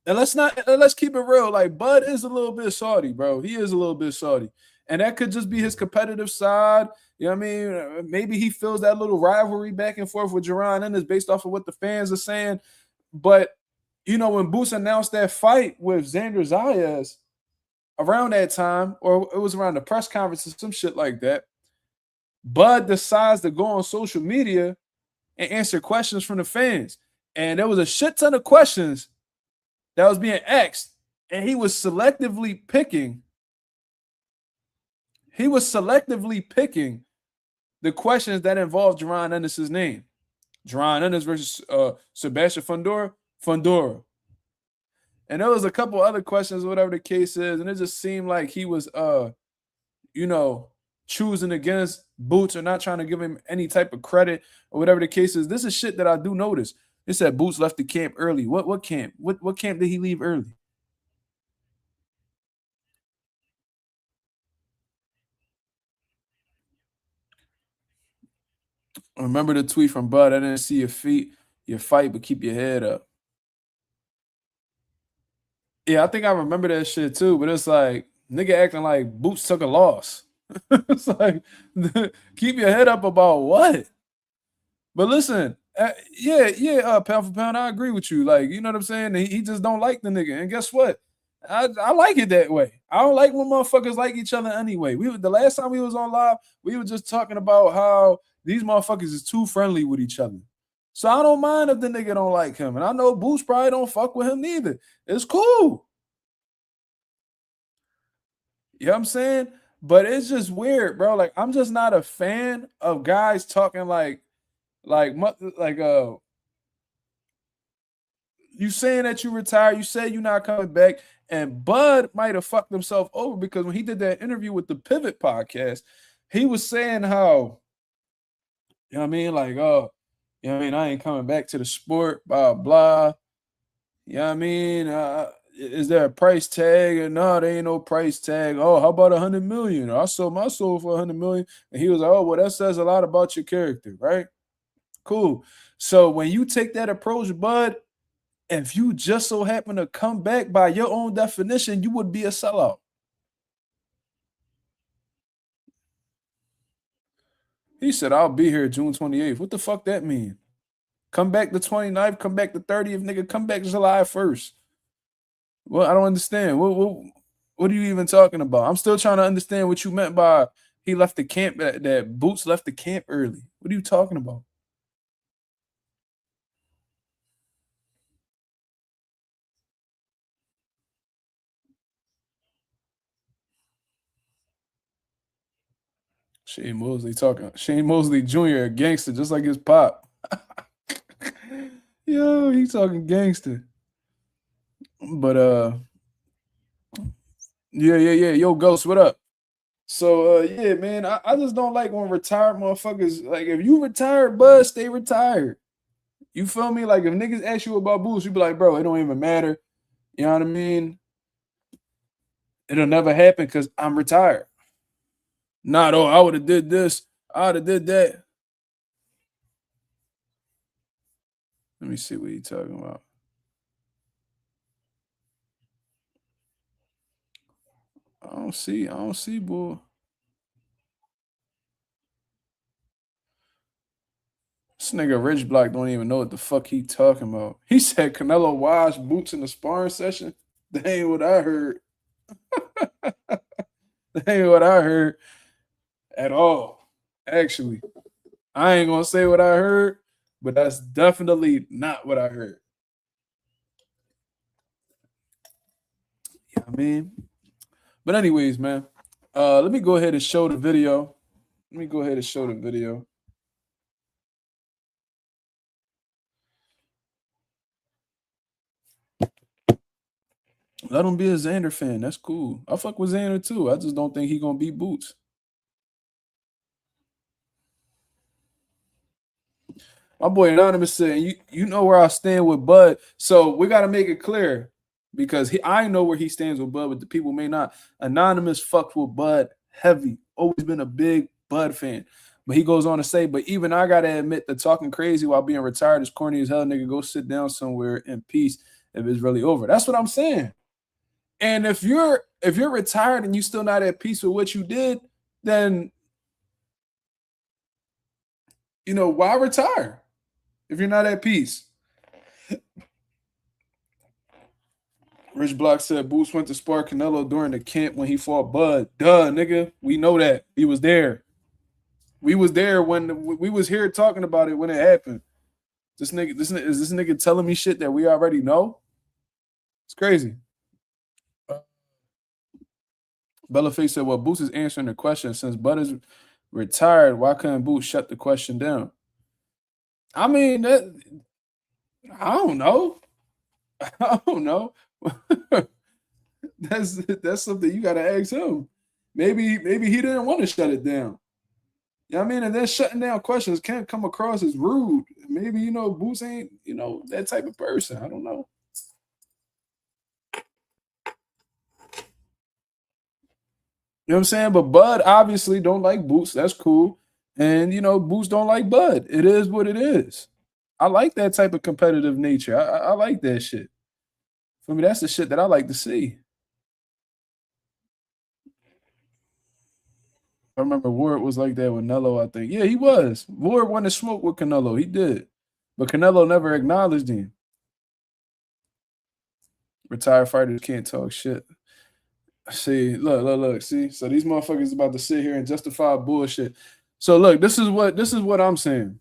and let's keep it real. Like Bud is a little bit salty, bro. He is a little bit salty. And that could just be his competitive side. You know what I mean? Maybe he feels that little rivalry back and forth with Jaron Ennis based off of what the fans are saying. But, you know, when Boots announced that fight with Xander Zayas around that time, or it was around the press conference or some shit like that, Bud decides to go on social media and answer questions from the fans. And there was a shit ton of questions that was being asked, and he was selectively picking the questions that involved Jaron Ennis' name. Jaron Ennis versus Sebastian Fundora. And there was a couple other questions, whatever the case is, and it just seemed like he was, choosing against Boots or not trying to give him any type of credit or whatever the case is. This is shit that I do notice. It said Boots left the camp early. What camp? What camp did he leave early? Remember the tweet from Bud? I didn't see your fight, but keep your head up. Yeah, I think I remember that shit too. But it's like nigga acting like Boots took a loss. It's like keep your head up about what? But listen, pound for pound, I agree with you. Like, you know what I'm saying? He just don't like the nigga. And guess what? I like it that way. I don't like when motherfuckers like each other anyway. The last time we was on live, we were just talking about how these motherfuckers is too friendly with each other. So I don't mind if the nigga don't like him. And I know Boost probably don't fuck with him neither. It's cool. You know what I'm saying? But it's just weird, bro. Like, I'm just not a fan of guys talking like you saying that you retired, you say you're not coming back, and Bud might have fucked himself over because when he did that interview with the Pivot podcast, he was saying how, you know what I mean, like, oh, you know what I mean, I ain't coming back to the sport, blah blah. You know what I mean? Is there a price tag? Or no, there ain't no price tag. Oh, how about 100 million? I sold my soul for 100 million. And he was like, oh, well, that says a lot about your character, right? Cool. So when you take that approach, Bud, if you just so happen to come back by your own definition, you would be a sellout. He said, I'll be here June 28th. What the fuck that mean? Come back the 29th, come back the 30th, nigga, come back July 1st. Well, I don't understand. What are you even talking about? I'm still trying to understand what you meant by he left the camp, that Boots left the camp early. What are you talking about? Shane Mosley talking. Shane Mosley Jr., a gangster, just like his pop. Yo, he talking gangster. But yeah. Yo, Ghost, what up? So yeah, man, I just don't like when retired motherfuckers, like, if you retired, bud, stay retired. You feel me? Like, if niggas ask you about Boost, you be like, bro, it don't even matter. You know what I mean? It'll never happen because I'm retired. Not, oh, I would have did this, I would have did that. Let me see what he talking about. I don't see, boy. This nigga Rich Block don't even know what the fuck he talking about. He said Canelo washed Boots in the sparring session. That ain't what I heard. That ain't what I heard at all. Actually, I ain't gonna say what I heard, but that's definitely not what I heard. Yeah, I mean, but anyways, man, let me go ahead and show the video. Let me go ahead and show the video. Let him be a Xander fan. That's cool. I fuck with Xander too. I just don't think he gonna beat Boots. My boy Anonymous said, you know where I stand with Bud. So we got to make it clear because I know where he stands with Bud, but the people may not. Anonymous fucked with Bud heavy. Always been a big Bud fan. But he goes on to say, but even I got to admit that talking crazy while being retired is corny as hell, nigga. Go sit down somewhere in peace if it's really over. That's what I'm saying. And if you're retired and you still not at peace with what you did, then, why retire if you're not at peace? Rich Block said Boots went to spar Canelo during the camp when he fought Bud. Duh, nigga. We know that. He was there. We was there when we was here talking about it when it happened. This nigga telling me shit that we already know? It's crazy. Bellaface said, well, Boots is answering the question. Since Bud is retired, why couldn't Boots shut the question down? I mean, I don't know. I don't know. That's something you gotta ask him. Maybe he didn't want to shut it down. You know what I mean? And then shutting down questions can't come across as rude. Maybe, Boots ain't, that type of person. I don't know. You know what I'm saying? But Bud obviously don't like Boots. That's cool. And, Boots don't like Bud. It is what it is. I like that type of competitive nature. I like that shit. For me, that's the shit that I like to see. I remember Ward was like that with Canelo, I think. Yeah, he was. Ward wanted to smoke with Canelo. He did. But Canelo never acknowledged him. Retired fighters can't talk shit. See, look. See, so these motherfuckers about to sit here and justify bullshit. So look, this is what I'm saying.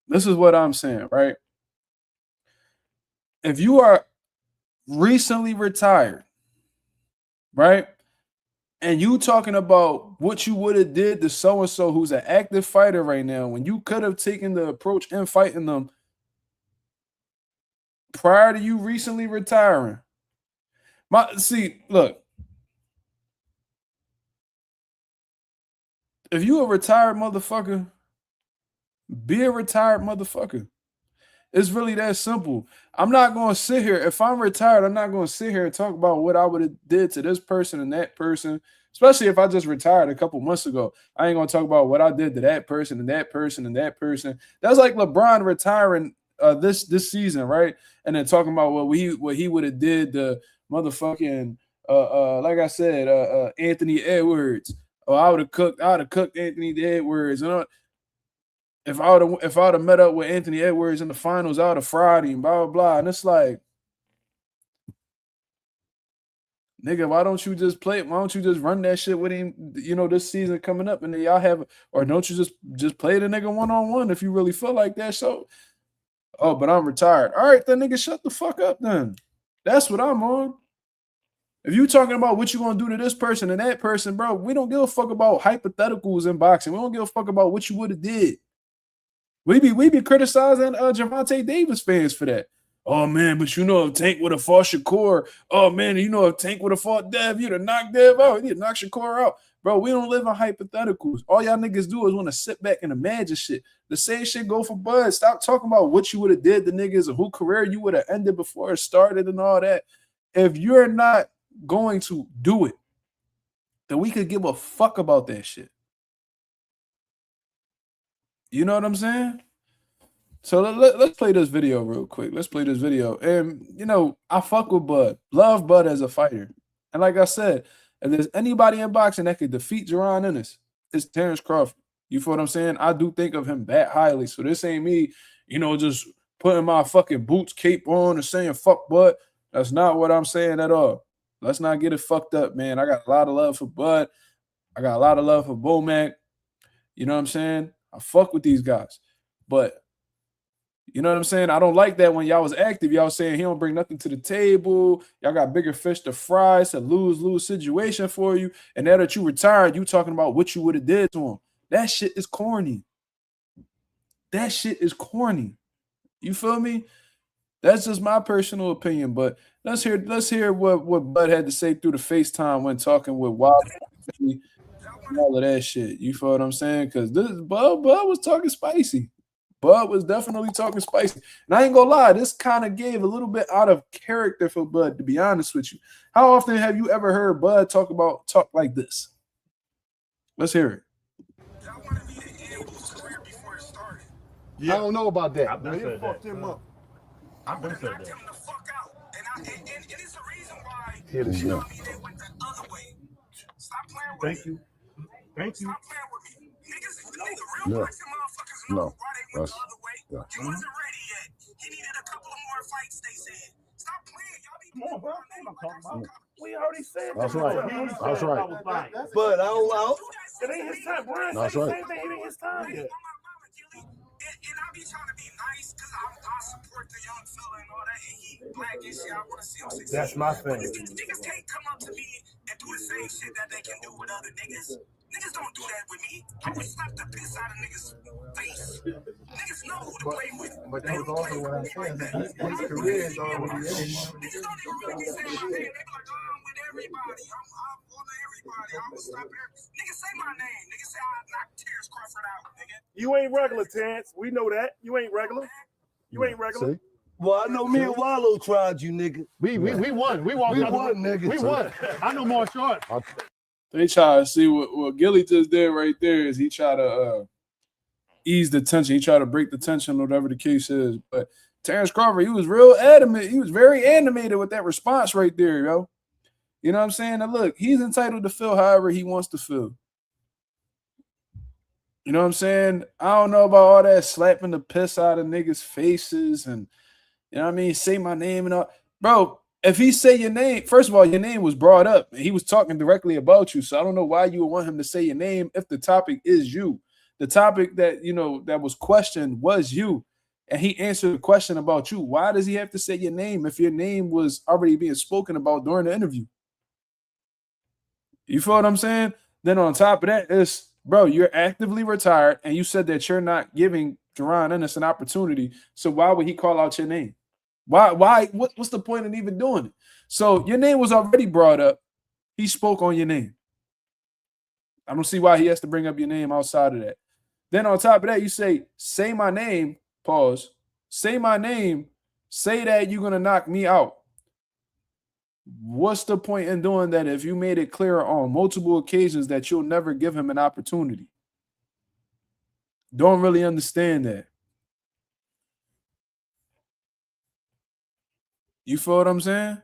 This is what I'm saying, right? If you are recently retired, right? And you talking about what you would have did to so-and-so who's an active fighter right now, when you could have taken the approach in fighting them prior to you recently retiring. Look, if you a retired motherfucker, be a retired motherfucker. It's really that simple. I'm not going to sit here. If I'm retired, I'm not going to sit here and talk about what I would have did to this person and that person, especially if I just retired a couple months ago. I ain't going to talk about what I did to that person and that person and that person. That's like LeBron retiring this season, right? And then talking about what he would have did to motherfucking like I said, Anthony Edwards. Oh, I would have cooked Anthony Edwards. You know, if I would have met up with Anthony Edwards in the finals, I would have fried him, blah, blah, blah. And it's like, nigga, why don't you just run that shit with him, you know, this season coming up, and then y'all have, or don't you just play the nigga one-on-one if you really feel like that? So, oh, but I'm retired. All right, then nigga, shut the fuck up then. That's what I'm on. If you talking about what you gonna do to this person and that person, bro, we don't give a fuck about hypotheticals in boxing. We don't give a fuck about what you would have did. We be criticizing Gervonta Davis fans for that. Oh man, but you know if Tank would have fought Shakur, oh man, you know if Tank would have fought Dev, you'd have knocked Dev out. You'd knock Shakur out. Bro, we don't live in hypotheticals. All y'all niggas do is want to sit back and imagine shit. The same shit go for Bud. Stop talking about what you would have did to niggas and who career you would have ended before it started and all that. If you're not going to do it, then we could give a fuck about that shit. You know what I'm saying? So let's play this video real quick. Let's play this video. And, you know, I fuck with Bud. Love Bud as a fighter. And like I said, if there's anybody in boxing that could defeat Jaron Ennis, it's Terence Crawford. You feel what I'm saying? I do think of him that highly. So this ain't me, you know, just putting my fucking boots cape on and saying fuck Bud. That's not what I'm saying at all. Let's not get it fucked up, man. I got a lot of love for Bud. I got a lot of love for Bomac. You know what I'm saying? I fuck with these guys. But you know what I'm saying? I don't like that when y'all was active. Y'all saying he don't bring nothing to the table. Y'all got bigger fish to fry. It's a lose-lose situation for you. And now that you retired, you talking about what you would have did to him. That shit is corny. That shit is corny. You feel me? That's just my personal opinion. But let's hear what Bud had to say through the FaceTime when talking with Wildly and all of that shit. You feel what I'm saying? Because Bud was talking spicy. Bud was definitely talking spicy. And I ain't gonna lie, this kind of gave a little bit out of character for Bud, to be honest with you. How often have you ever heard Bud talk like this? Let's hear it. Yeah. I don't know about that. I've been said fucked him up. I've been said that. Him the fuck out. And it's the reason why Here it is. they went the other way. Stop playing with Thank me. you. Thank you. Stop playing with me. Niggas, the real boxing motherfuckers know why they went the other way. Yeah. He wasn't ready yet. He needed a couple of more fights, they said. Stop playing. Y'all be Come on, bro. What am I talking about? We already said That's that. right. He That's said right. I was fine. But I don't. It ain't his time. Brian That's said the right. same thing. It ain't his time yet. And I be trying to be nice because I support the young fella and all that. And he black and shit. I want to see him succeed. That's my thing. Niggas can't come up to me and do the same shit that they can do with other niggas. Niggas don't do that with me. I would slap the piss out of niggas' face. Niggas know who to play with. But that was also what I said. His career is already in. Niggas don't even really be saying my name. They be like, oh, I'm with everybody. I'm on everybody. I will stop everybody. Niggas say my name. Niggas say I knocked Terence Crawford out, nigga. You ain't regular, Terence. We know that. You ain't regular. You ain't regular. See? Well, I know me and Wallow tried you, nigga. We won. We won, nigga. We won. I know martial arts. They try to see what Gilly just did right there is he tried to ease the tension. He tried to break the tension, whatever the case is. But Terence Crawford, he was real adamant. He was very animated with that response right there, yo. You know what I'm saying? Now, look, he's entitled to feel however he wants to feel. You know what I'm saying? I don't know about all that slapping the piss out of niggas' faces and, you know what I mean, say my name and all. Bro, if he say your name, first of all, your name was brought up. He was talking directly about you. So I don't know why you would want him to say your name if the topic is you. The topic that, you know, that was questioned was you. And he answered the question about you. Why does he have to say your name if your name was already being spoken about during the interview? You feel what I'm saying? Then on top of that is, bro, you're actively retired, and you said that you're not giving Jaron Ennis an opportunity. So why would he call out your name? Why? What's the point in even doing it? So your name was already brought up. He spoke on your name. I don't see why he has to bring up your name outside of that. Then on top of that, you say my name, pause, say my name, say that you're going to knock me out. What's the point in doing that if you made it clear on multiple occasions that you'll never give him an opportunity? Don't really understand that. You feel what I'm saying?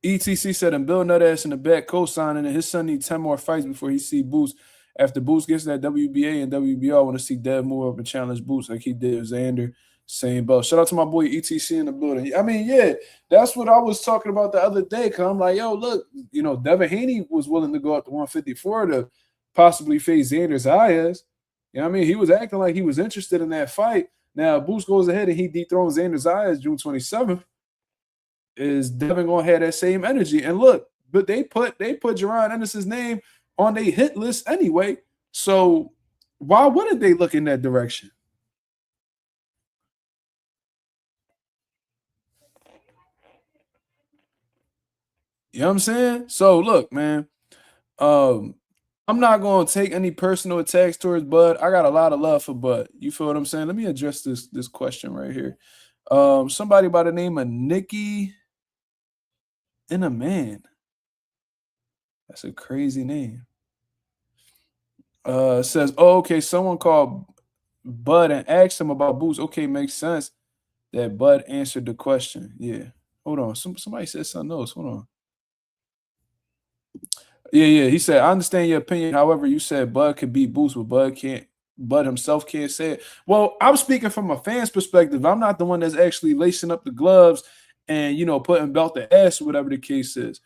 ETC said, and Bill Nuttass in the back co-signing, and his son needs 10 more fights before he see Boots. After Boots gets that WBA and WBO, I want to see Dev move up and challenge Boots like he did with Xander. Same belt. Shout out to my boy ETC in the building. I mean, yeah, that's what I was talking about the other day. Cause I'm like, yo, look, you know, Devin Haney was willing to go up to 154 to possibly face Xander Zayas. You know what I mean? He was acting like he was interested in that fight. Now, Boots goes ahead and he dethrones Xander Zayas June 27th. Is Devin gonna have that same energy? And look, but they put Jaron Ennis' name on their hit list anyway. So why wouldn't they look in that direction? You know what I'm saying? So look, man, I'm not gonna take any personal attacks towards Bud. I got a lot of love for Bud. You feel what I'm saying? Let me address this question right here. Somebody by the name of Nikki and a man. That's a crazy name. Says, oh, okay, someone called Bud and asked him about Boots. Okay, makes sense that Bud answered the question. Yeah. Hold on. Somebody said something else. Hold on. Yeah. He said, I understand your opinion. However, you said Bud could beat Boots, but Bud himself can't say it. Well, I'm speaking from a fan's perspective. I'm not the one that's actually lacing up the gloves and, you know, putting belt to ass, whatever the case is.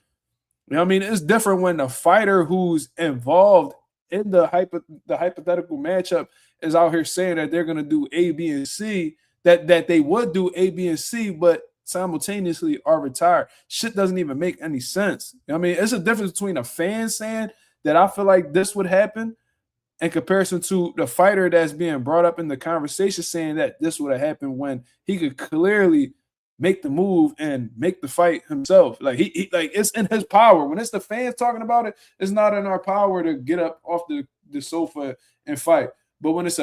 You know what I mean? It's different when the fighter who's involved in the hypothetical matchup is out here saying that they're going to do A, B, and C, that they would do A, B, and C, but simultaneously are retired. Shit doesn't even make any sense. You know what I mean? It's a difference between a fan saying that I feel like this would happen in comparison to the fighter that's being brought up in the conversation saying that this would have happened when he could clearly make the move and make the fight himself. Like he like it's in his power. When it's the fans talking about it, it's not in our power to get up off the sofa and fight. But when it's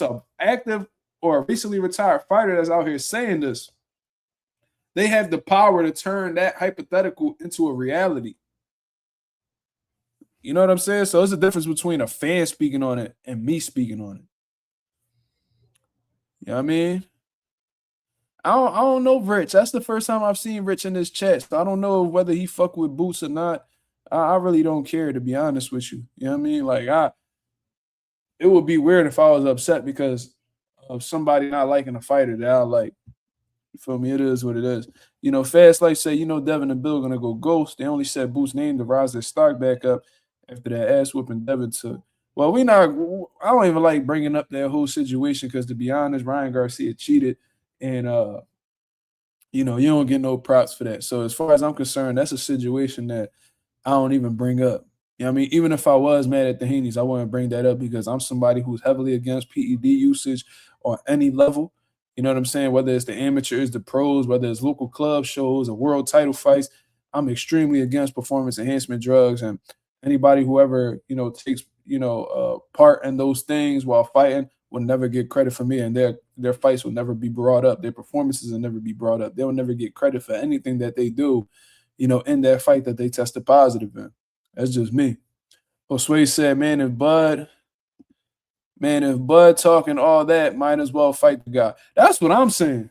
a active or a recently retired fighter that's out here saying this, they have the power to turn that hypothetical into a reality. You know what I'm saying? So there's a difference between a fan speaking on it and me speaking on it. You know what I mean? I don't know Rich. That's the first time I've seen Rich in this chat. So I don't know whether he fuck with Boots or not. I really don't care, to be honest with you. You know what I mean? Like it would be weird if I was upset because of somebody not liking a fighter that I like. You feel me? It is what it is. You know, Fast Life say, you know, Devin and Bill gonna go ghost. They only said Boots' name to rise their stock back up after that ass whooping Devin took. Well, I don't even like bringing up that whole situation because, to be honest, Ryan Garcia cheated. And, you know, you don't get no props for that. So as far as I'm concerned, that's a situation that I don't even bring up. You know what I mean? Even if I was mad at the Heenies, I wouldn't bring that up because I'm somebody who's heavily against PED usage on any level. You know what I'm saying? Whether it's the amateurs, the pros, whether it's local club shows or world title fights, I'm extremely against performance enhancement drugs. And anybody who ever, you know, takes, you know, part in those things while fighting will never get credit from me, and their fights will never be brought up. Their performances will never be brought up. They will never get credit for anything that they do, you know, in that fight that they tested positive in. That's just me. Josue said, man, if Bud talking all that, might as well fight the guy. That's what I'm saying.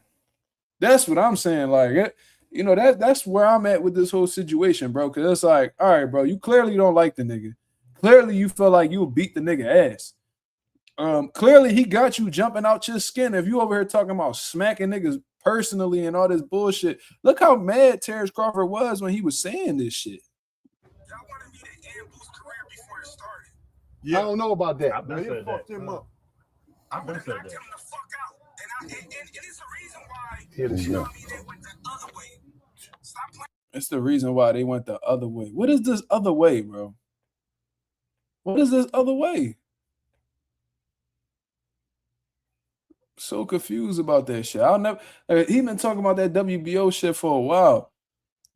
That's what I'm saying. Like, you know, that's where I'm at with this whole situation, bro. Because it's like, all right, bro, you clearly don't like the nigga. Clearly you feel like you'll beat the nigga ass. Clearly he got you jumping out your skin. If you over here talking about smacking niggas personally and all this bullshit. Look how mad Terence Crawford was when he was saying this shit. Y'all wanted me to end Boo's career before it started. Yeah. I don't know about that. I've been said that. Him up. I've been said Knocked that. him the fuck out. And it's the reason why Here the you know shit. what I mean, they went the other way. Stop playing. It's the reason why they went the other way. What is this other way, bro? What is this other way? So confused about that shit. I'll never. He been talking about that WBO shit for a while,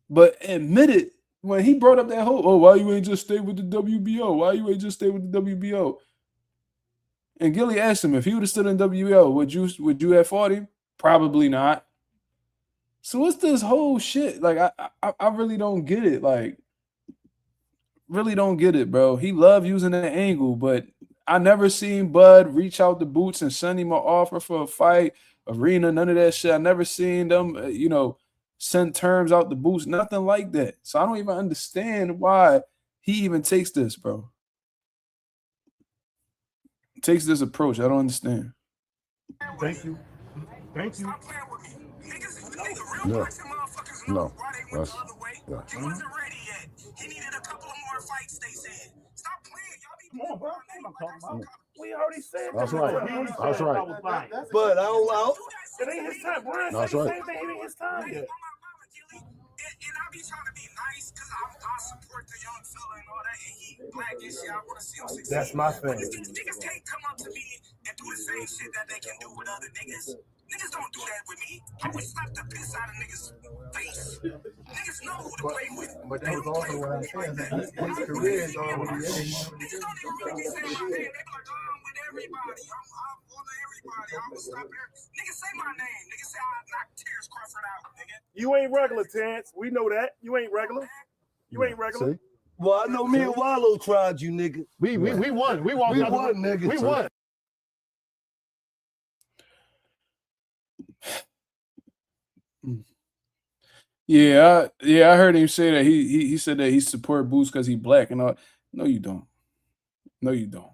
but admitted when he brought up that whole, oh, why you ain't just stay with the WBO? Why you ain't just stay with the WBO? And Gilly asked him if he would have stood in WBO, would you have fought him? Probably not. So what's this whole shit? Like I really don't get it. Like really don't get it, bro. He loved using that angle, but I never seen Bud reach out to Boots and send him an offer for a fight, arena, none of that shit. I never seen them, send terms out to Boots, nothing like that. So I don't even understand why he even takes this, bro. Takes this approach. I don't understand. Thank you. Thank you. Stop playing with me. Nigga, real boxing motherfuckers know why they went the other way. He wasn't ready yet. He needed a couple of more fights, they said. Stop playing. Y'all be Come on, bro. What I'm talking about? We already said That's that. right. That's right. But I don't. It ain't his time. Brian That's said the right. same thing. It ain't his time yet. And I be trying to be nice because I support the young fella and all that. And he black and shit. I want to see him succeed. That's my thing. But niggas can't come up to me and do the same shit that they can do with other niggas. Niggas don't do that with me. I would slap the piss out of niggas' face. Niggas know who to play with. But that was also what I said. His career is already ended. Niggas don't even really be saying my name. They be like, oh, I'm with everybody. I'm for everybody. I will stop there. Niggas say my name. Niggas say I knocked Terence Crawford out, nigga. You ain't regular, Terence. We know that. You ain't regular. You ain't regular. See? Well, I know me and Wallow tried you, nigga. We won. We won. We won, nigga. We won. Yeah, I heard him say that he said that he support Boots because he black and all. No, you don't. No, you don't.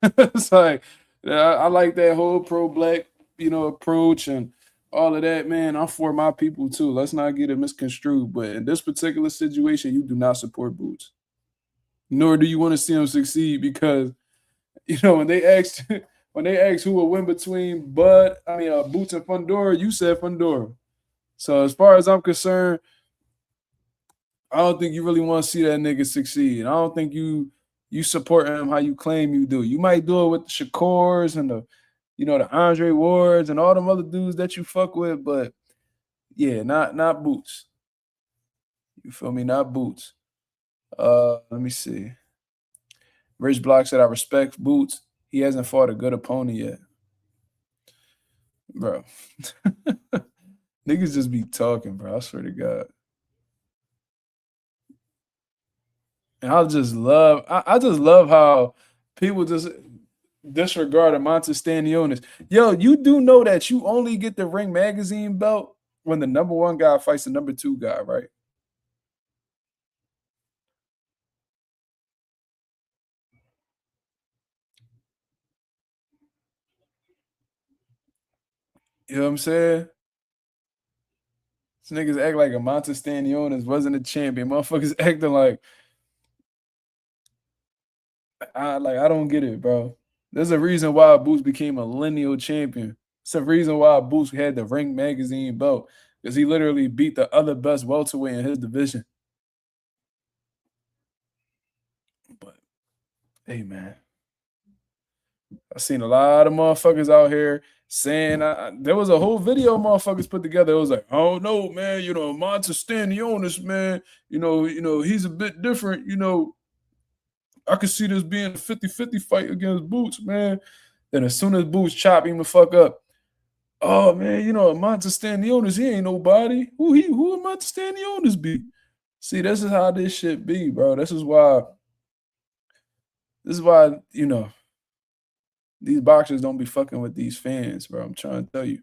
It's like I like that whole pro-black, approach and all of that, man. I'm for my people too. Let's not get it misconstrued. But in this particular situation, you do not support Boots, nor do you want to see him succeed because when they asked who will win between Boots and Fundora, you said Fundora. So as far as I'm concerned, I don't think you really want to see that nigga succeed. I don't think you support him how you claim you do. You might do it with the Shakurs and the Andre Wards and all them other dudes that you fuck with, but yeah, not Boots. You feel me? Not Boots. Let me see. Rich Block said I respect Boots. He hasn't fought a good opponent yet. Bro. Niggas just be talking, bro. I swear to God. And I just love how people just disregard Amante Stanionis. Yo, you do know that you only get the Ring Magazine belt when the number one guy fights the number two guy, right? You know what I'm saying? These niggas act like Amante Stanionis wasn't a champion. Motherfuckers acting like I don't get it, bro. There's a reason why Boots became a lineal champion. It's a reason why Boots had the Ring Magazine belt because he literally beat the other best welterweight in his division. But hey, man, I seen a lot of motherfuckers out here saying there was a whole video motherfuckers put together. It was like, oh no, man, Amante Stanionis, man, he's a bit different, I could see this being a 50-50 fight against Boots, man. Then as soon as Boots chop him the fuck up, oh man, Amante Stanionis, he ain't nobody. Who Amante Stanionis be? See, this is how this shit be, bro. This is why, these boxers don't be fucking with these fans, bro. I'm trying to tell you.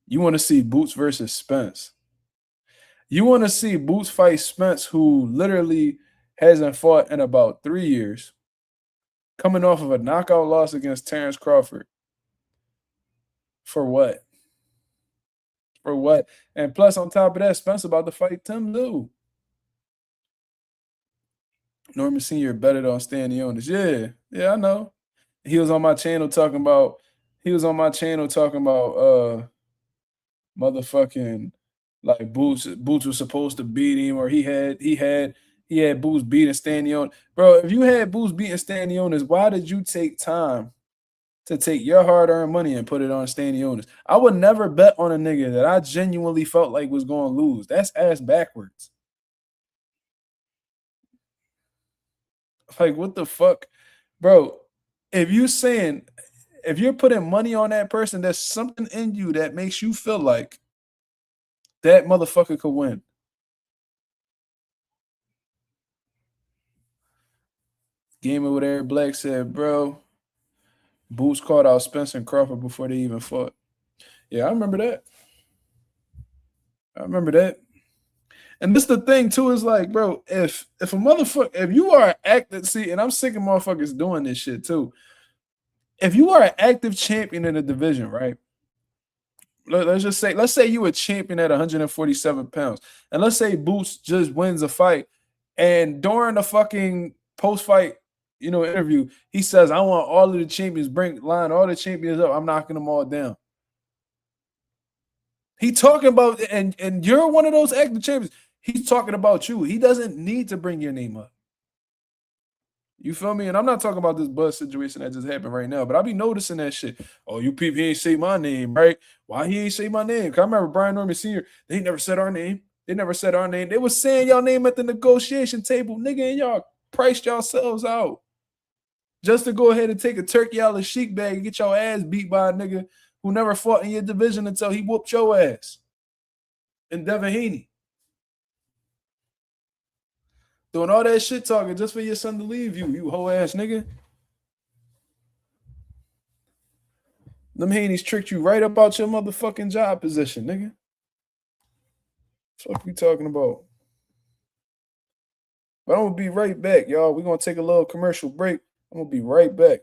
You want to see Boots versus Spence. You want to see Boots fight Spence, who literally hasn't fought in about 3 years, coming off of a knockout loss against Terence Crawford. For what? For what? And plus, on top of that, Spence about to fight Tim Lou. Norman Sr. betted on Stanionis. Yeah, I know. He was on my channel talking about. Motherfucking like Boots was supposed to beat him, or he had Boots beating Stanionis. Bro, if you had Boots beating Stanionis, why did you take time to take your hard-earned money and put it on Stanionis? I would never bet on a nigga that I genuinely felt like was going to lose. That's ass backwards. Like, what the fuck? Bro, if you're putting money on that person, there's something in you that makes you feel like that motherfucker could win. Gamer with Eric Black said, bro, Boots called out Spencer and Crawford before they even fought. Yeah, I remember that. And this the thing too, is like, bro, if a motherfucker, if you are an active, see, and I'm sick of motherfuckers doing this shit too. If you are an active champion in a division, right? Let's say you a champion at 147 pounds, and let's say Boots just wins a fight, and during the fucking post-fight, interview, he says, "I want all of the champions, line all the champions up. I'm knocking them all down." He talking about, and you're one of those active champions. He's talking about you. He doesn't need to bring your name up. You feel me? And I'm not talking about this buzz situation that just happened right now, but I be noticing that shit. Oh, you people, he ain't say my name, right? Why he ain't say my name? Because I remember Brian Norman Sr., they never said our name. They was saying y'all name at the negotiation table, nigga, and y'all priced yourselves out just to go ahead and take a turkey out of the chic bag and get your ass beat by a nigga who never fought in your division until he whooped your ass. And Devin Haney. Doing all that shit talking just for your son to leave you, you hoe ass nigga. Them Haney's tricked you right up out your motherfucking job position, nigga. What we talking about? But I'm gonna be right back, y'all. We're gonna take a little commercial break. I'm gonna be right back.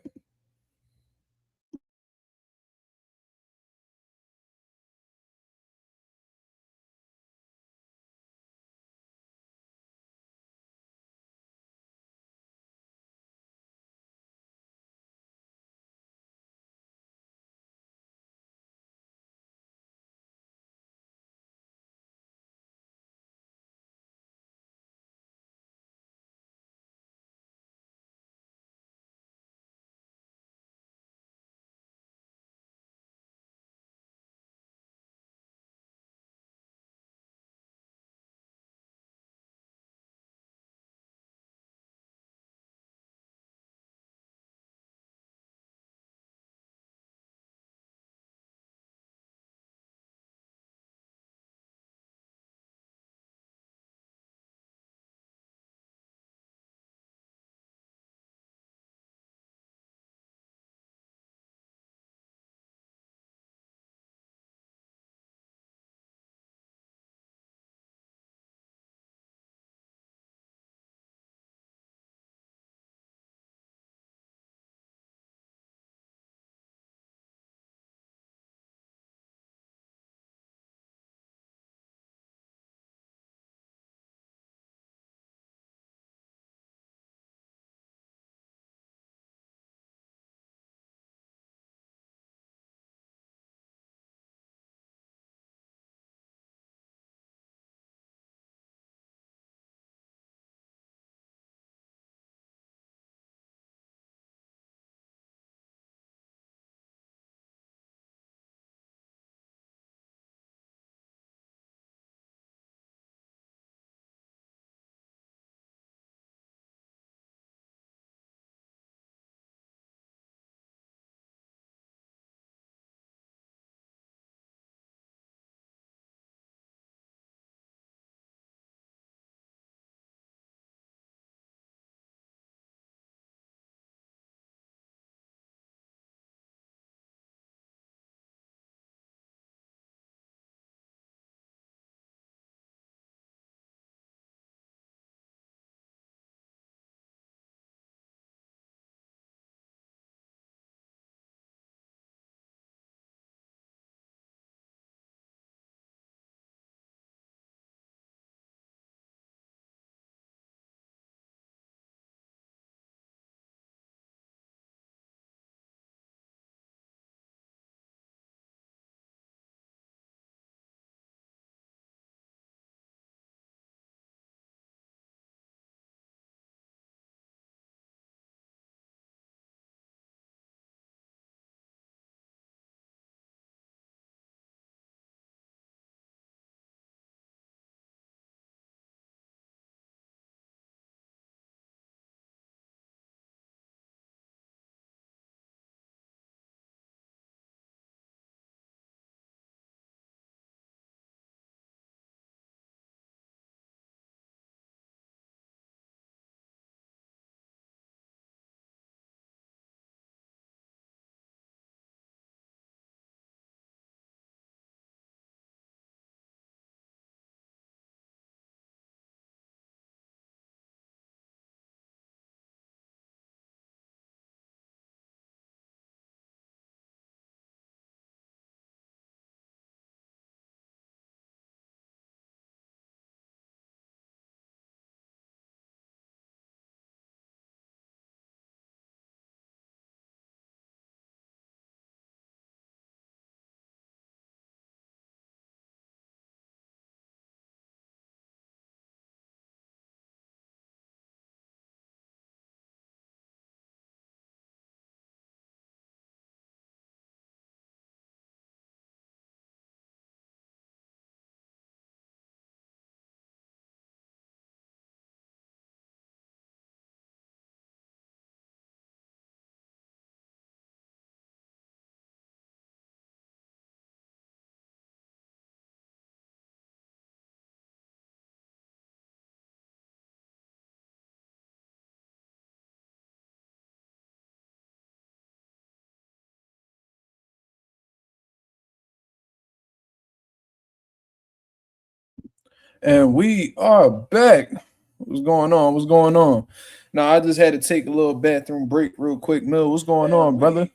And we are back. What's going on? What's going on? Now, I just had to take a little bathroom break real quick. Mill, what's going on, brother?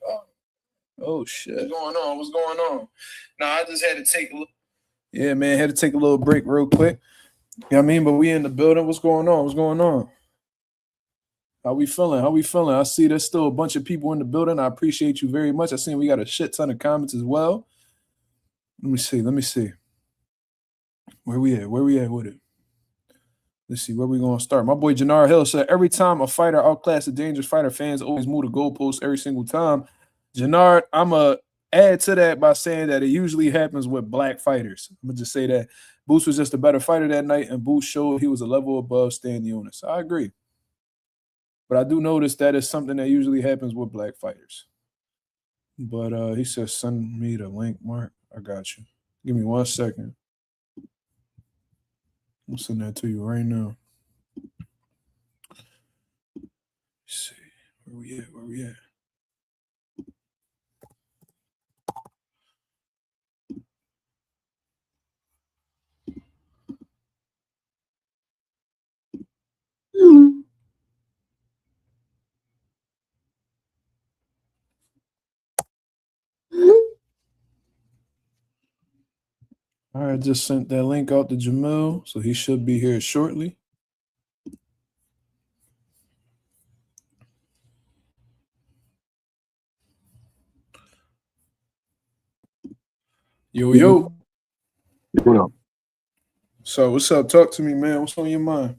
Oh, shit. What's going on? What's going on? Now, I just had to take a little... Yeah, man, had to take a little break real quick. You know what I mean? But we in the building. What's going on? What's going on? How we feeling? How we feeling? I see there's still a bunch of people in the building. I appreciate you very much. I seen we got a shit ton of comments as well. Let me see. Let me see. Where we at? Where we at with it? Let's see. Where we going to start? My boy Janar Hill said, every time a fighter outclassed a dangerous fighter, fans always move the goalposts every single time. Janar, I'm going to add to that by saying that it usually happens with black fighters. I'm going to just say that Boots was just a better fighter that night, and Boots showed he was a level above Stan Eunice. I agree. But I do notice that is something that usually happens with black fighters. But he says, send me the link, Mark. I got you. Give me 1 second. I'll send that to you right now. Let's see. Where we at? Where we at? All right, just sent that link out to Jamil, so he should be here shortly. Yo, yo. What up? So, what's up? Talk to me, man. What's on your mind?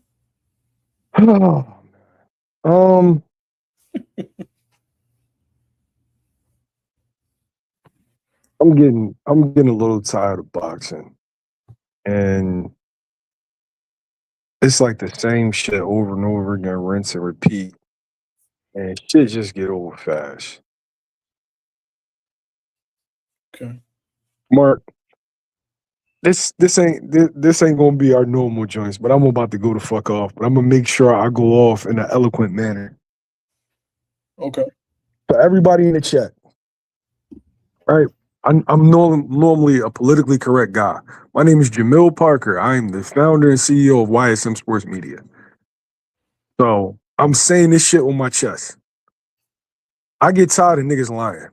I'm getting a little tired of boxing, and it's like the same shit over and over again, rinse and repeat, and shit just get old fast. Okay. Mark, this ain't gonna be our normal joints, but I'm about to go the fuck off. But I'm gonna make sure I go off in an eloquent manner. Okay. For everybody in the chat, right? I'm normally a politically correct guy. My name is Jamil Parker. I am the founder and CEO of YSM Sports Media. So I'm saying this shit on my chest. I get tired of niggas lying.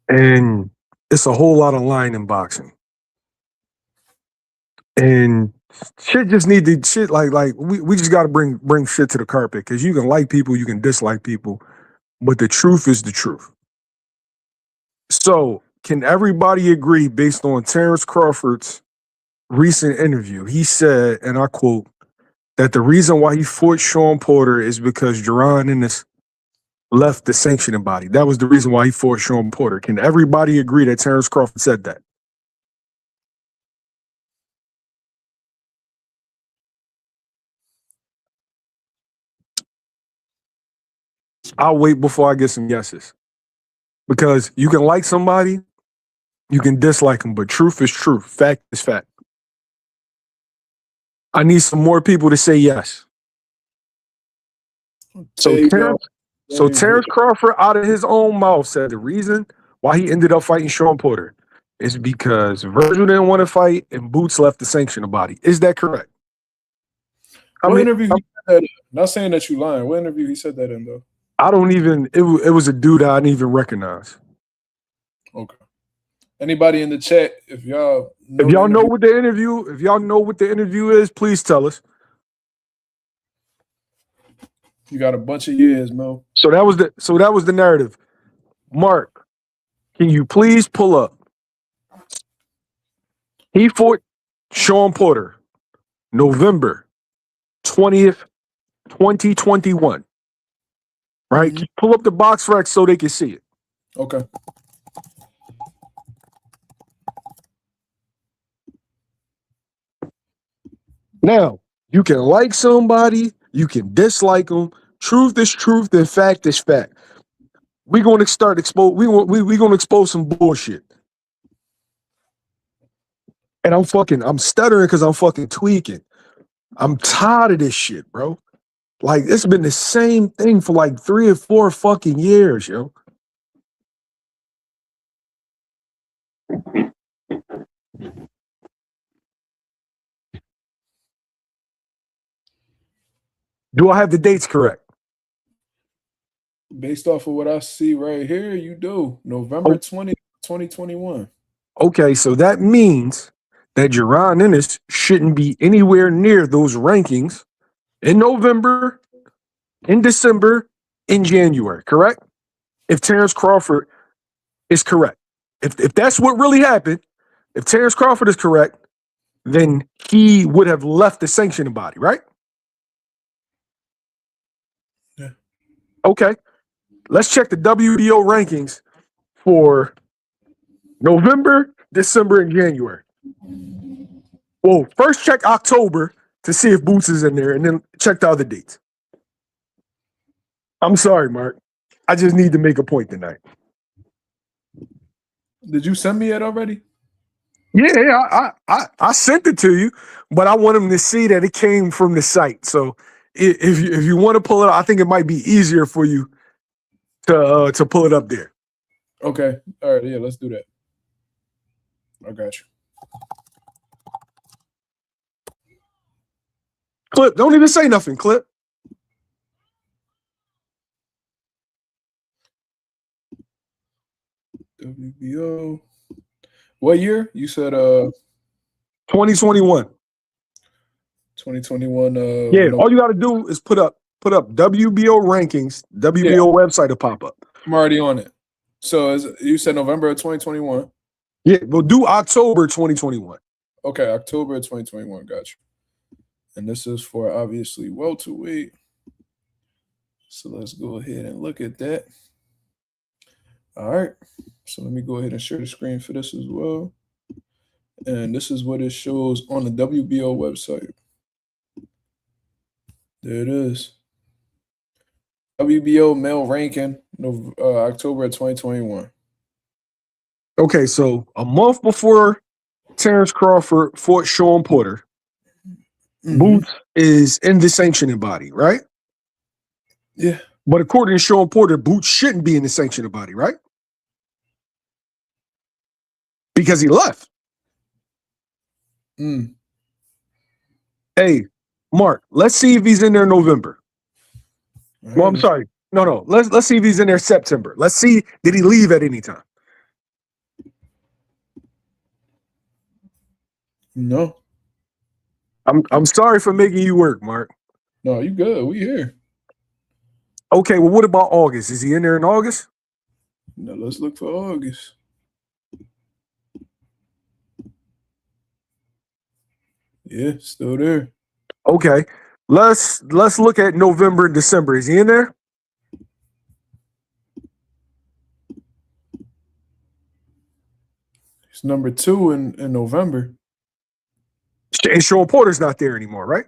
And it's a whole lot of lying in boxing. And shit just need to shit like we just gotta bring shit to the carpet, because you can like people, you can dislike people, but the truth is the truth. So, can everybody agree, based on Terence Crawford's recent interview, he said, and I quote, that the reason why he fought Sean Porter is because Jaron and Ennis left the sanctioning body. That was the reason why he fought Sean Porter. Can everybody agree that Terence Crawford said that? I'll wait before I get some yeses. Because you can like somebody, you can dislike them, but truth is truth. Fact is fact. I need some more people to say yes. So Terence Crawford, out of his own mouth, said the reason why he ended up fighting Sean Porter is because Virgil didn't want to fight and Boots left the sanctioning body. Is that correct? What interview he said that in? Not saying that you lying. What interview he said that in, though? I don't even, it was a dude I didn't even recognize. Okay. Anybody in the chat, if y'all know what the interview is, please tell us. You got a bunch of years, Mo. So that was the narrative. Mark, can you please pull up? He fought Sean Porter, November 20th, 2021. Right? Mm-hmm. Pull up the box rec so they can see it. Okay. Now, you can like somebody, you can dislike them. Truth is truth, and fact is fact. We're gonna start we're gonna expose some bullshit. And I'm stuttering because I'm fucking tweaking. I'm tired of this shit, bro. Like, it's been the same thing for like 3 or 4 fucking years, yo. Do I have the dates correct? Based off of what I see right here, you do. November 20, 2021. Okay, so that means that Jaron Ennis shouldn't be anywhere near those rankings in November, in December, in January, correct? If Terence Crawford is correct. If that's what really happened, if Terence Crawford is correct, then he would have left the sanctioning body, right? Yeah. Okay. Let's check the WBO rankings for November, December, and January. Well, first check October to see if Boots is in there, and then check the other dates. I'm sorry, Mark. I just need to make a point tonight. Did you send me it already? Yeah, I sent it to you, but I want him to see that it came from the site. So if you want to pull it up, I think it might be easier for you to pull it up there. Okay. All right. Yeah, let's do that. I got you. Clip, don't even say nothing, Clip. WBO. What year? You said 2021. 2021. Yeah, all you got to do is put up WBO rankings. WBO website will pop up. I'm already on it. So you said November of 2021. Yeah, we'll do October 2021. Okay, October 2021. Got you. And this is for obviously welterweight. So let's go ahead and look at that. All right. So let me go ahead and share the screen for this as well. And this is what it shows on the WBO website. There it is. WBO male ranking, October 2021. Okay, so a month before Terence Crawford fought Sean Porter, Boots is in the sanctioning body, right? Yeah. But according to Sean Porter, Boots shouldn't be in the sanctioning body, right? Because he left. Hey, Mark, let's see if he's in there in November. Well, I'm sorry. No. Let's see if he's in there September. Let's see, did he leave at any time? No. I'm sorry for making you work, Mark. No, you good. We here. Okay, well, what about August? Is he in there in August? No, let's look for August. Yeah, still there. Okay. Let's look at November and December. Is he in there? He's number 2 in November. And Sean Porter's not there anymore, right?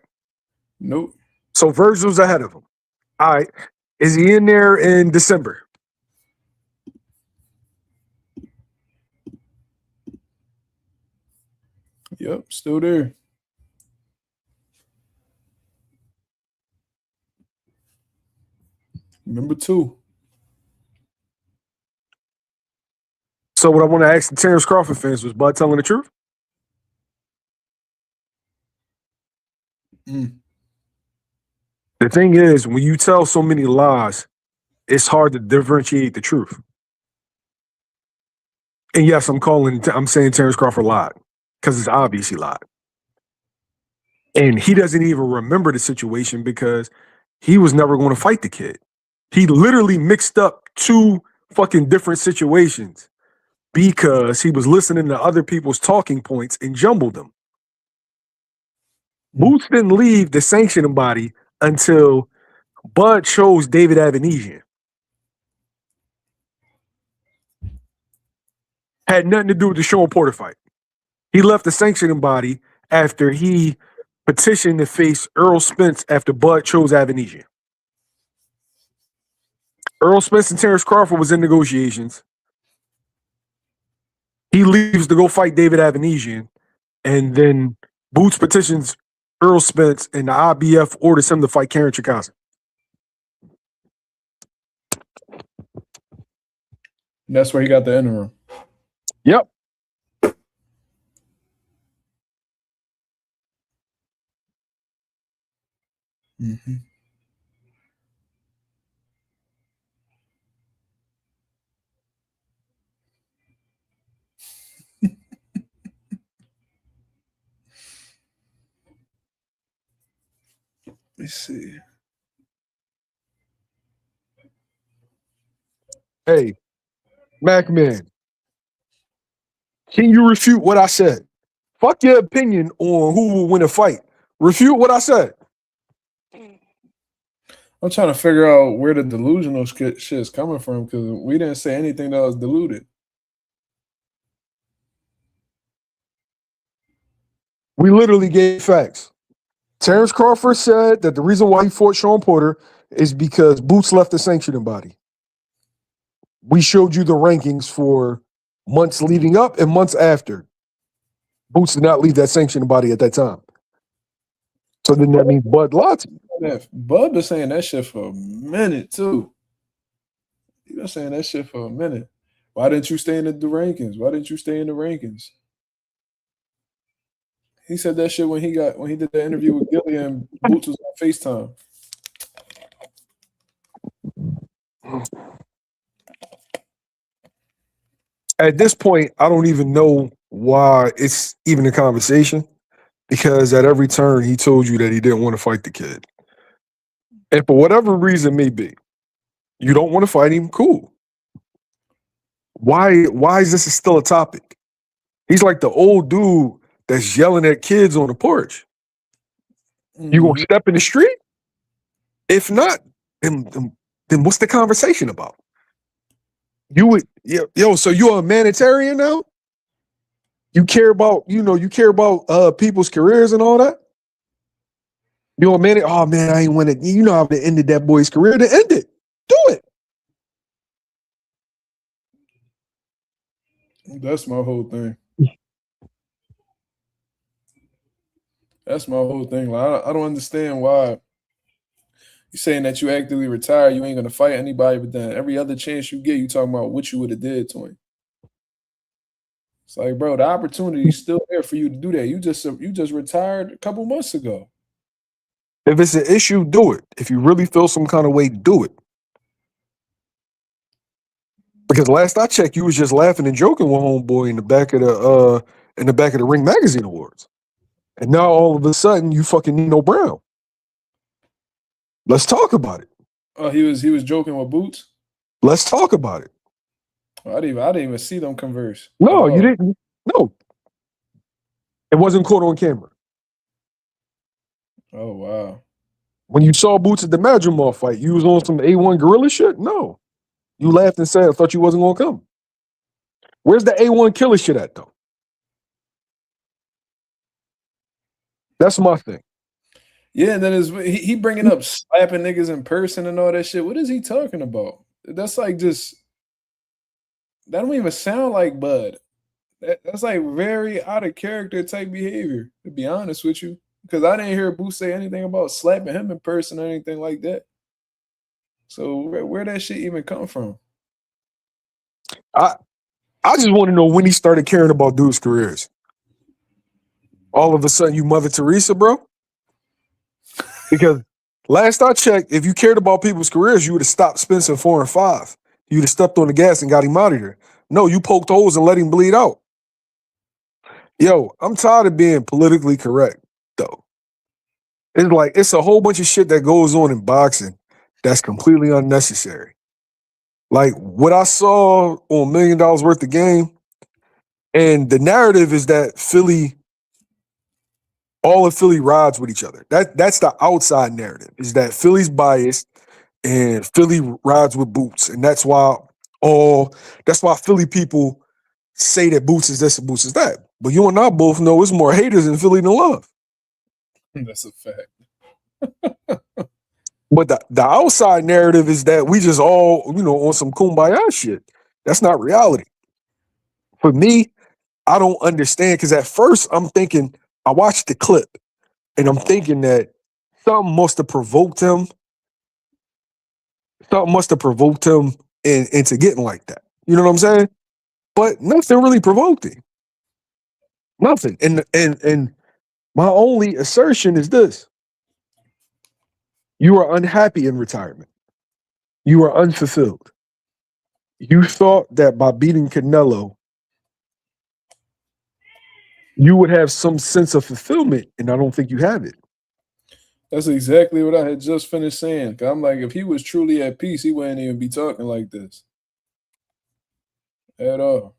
Nope. So Virgil's ahead of him. All right. Is he in there in December? Yep, still there. Number 2. So what I want to ask the Terence Crawford fans, was Bud telling the truth? The thing is, when you tell so many lies, it's hard to differentiate the truth. And yes, I'm saying Terence Crawford lied because it's obvious he lied. And he doesn't even remember the situation because he was never going to fight the kid. He literally mixed up 2 fucking different situations because he was listening to other people's talking points and jumbled them. Boots didn't leave the sanctioning body until Bud chose David Avanesian. Had nothing to do with the Sean Porter fight. He left the sanctioning body after he petitioned to face Earl Spence after Bud chose Avanesian. Earl Spence and Terence Crawford was in negotiations. He leaves to go fight David Avanesian, and then Boots petitions Earl Spence, and the IBF orders him to fight Karen Chikasa. And that's where he got the interim. Yep. me see. Hey, MacMan, can you refute what I said? Fuck your opinion on who will win a fight. Refute what I said. I'm trying to figure out where the delusional shit is coming from because we didn't say anything that was deluded. We literally gave facts. Terence Crawford said that the reason why he fought Sean Porter is because Boots left the sanctioning body. We showed you the rankings for months leading up and months after. Boots did not leave that sanctioning body at that time. So then that means Bud Lottie. Bud been saying that shit for a minute too. He been saying that shit for a minute. Why didn't you stay in the rankings? Why didn't you stay in the rankings? He said that shit when he did the interview with Gilly and Boots was on FaceTime. At this point, I don't even know why it's even a conversation because at every turn he told you that he didn't want to fight the kid. And for whatever reason may be, you don't want to fight him, cool. Why is this still a topic? He's like the old dude that's yelling at kids on the porch. You gonna step in the street? If not, then what's the conversation about? You would so you're a humanitarian now? You care about people's careers and all that? You know, man, oh man, I ain't want to, you know how to ended that boy's career, to end it. Do it. That's my whole thing. That's my whole thing. Like, I don't understand why you're saying that you actively retire, you ain't gonna fight anybody, but then every other chance you get, you talking about what you would have did to him. It's like, bro, the opportunity is still there for you to do that. You just retired a couple months ago. If it's an issue, do it. If you really feel some kind of way, do it. Because last I checked, you was just laughing and joking with homeboy in the back of the Ring Magazine Awards. And now all of a sudden you fucking Nino Brown. Let's talk about it. Oh, he was joking with Boots? Let's talk about it. I didn't even see them converse. No, you didn't. No. It wasn't caught on camera. Oh, wow. When you saw Boots at the Madrimov fight, you was on some A1 gorilla shit? No. You laughed and said, I thought you wasn't going to come. Where's the A1 killer shit at, though? That's my thing. Yeah, and then he bringing up slapping niggas in person and all that shit. What is he talking about? That's like that don't even sound like Bud. That's like very out of character type behavior, to be honest with you. Because I didn't hear Boots say anything about slapping him in person or anything like that. So where that shit even come from? I just want to know when he started caring about dudes' careers. All of a sudden, you Mother Teresa, bro? Because last I checked, if you cared about people's careers, you would have stopped Spencer 4 and 5. You'd have stepped on the gas and got him out of there. No, you poked holes and let him bleed out. Yo, I'm tired of being politically correct, though. It's like, it's a whole bunch of shit that goes on in boxing that's completely unnecessary. Like what I saw on $1 Million Worth of Game, and the narrative is that all of Philly rides with each other. That's the outside narrative, is that Philly's biased and Philly rides with Boots. And that's why Philly people say that Boots is this and Boots is that. But you and I both know it's more haters in Philly than love. That's a fact. But the outside narrative is that we just all, on some kumbaya shit. That's not reality. For me, I don't understand, because at first I'm thinking, I watched the clip and I'm thinking that something must have provoked him. Something must have provoked him into getting like that. You know what I'm saying? But nothing really provoked him. Nothing. And my only assertion is this. You are unhappy in retirement. You are unfulfilled. You thought that by beating Canelo, you would have some sense of fulfillment, and I don't think you have it. That's exactly what I had just finished saying. 'Cause I'm like, if he was truly at peace, he wouldn't even be talking like this at all.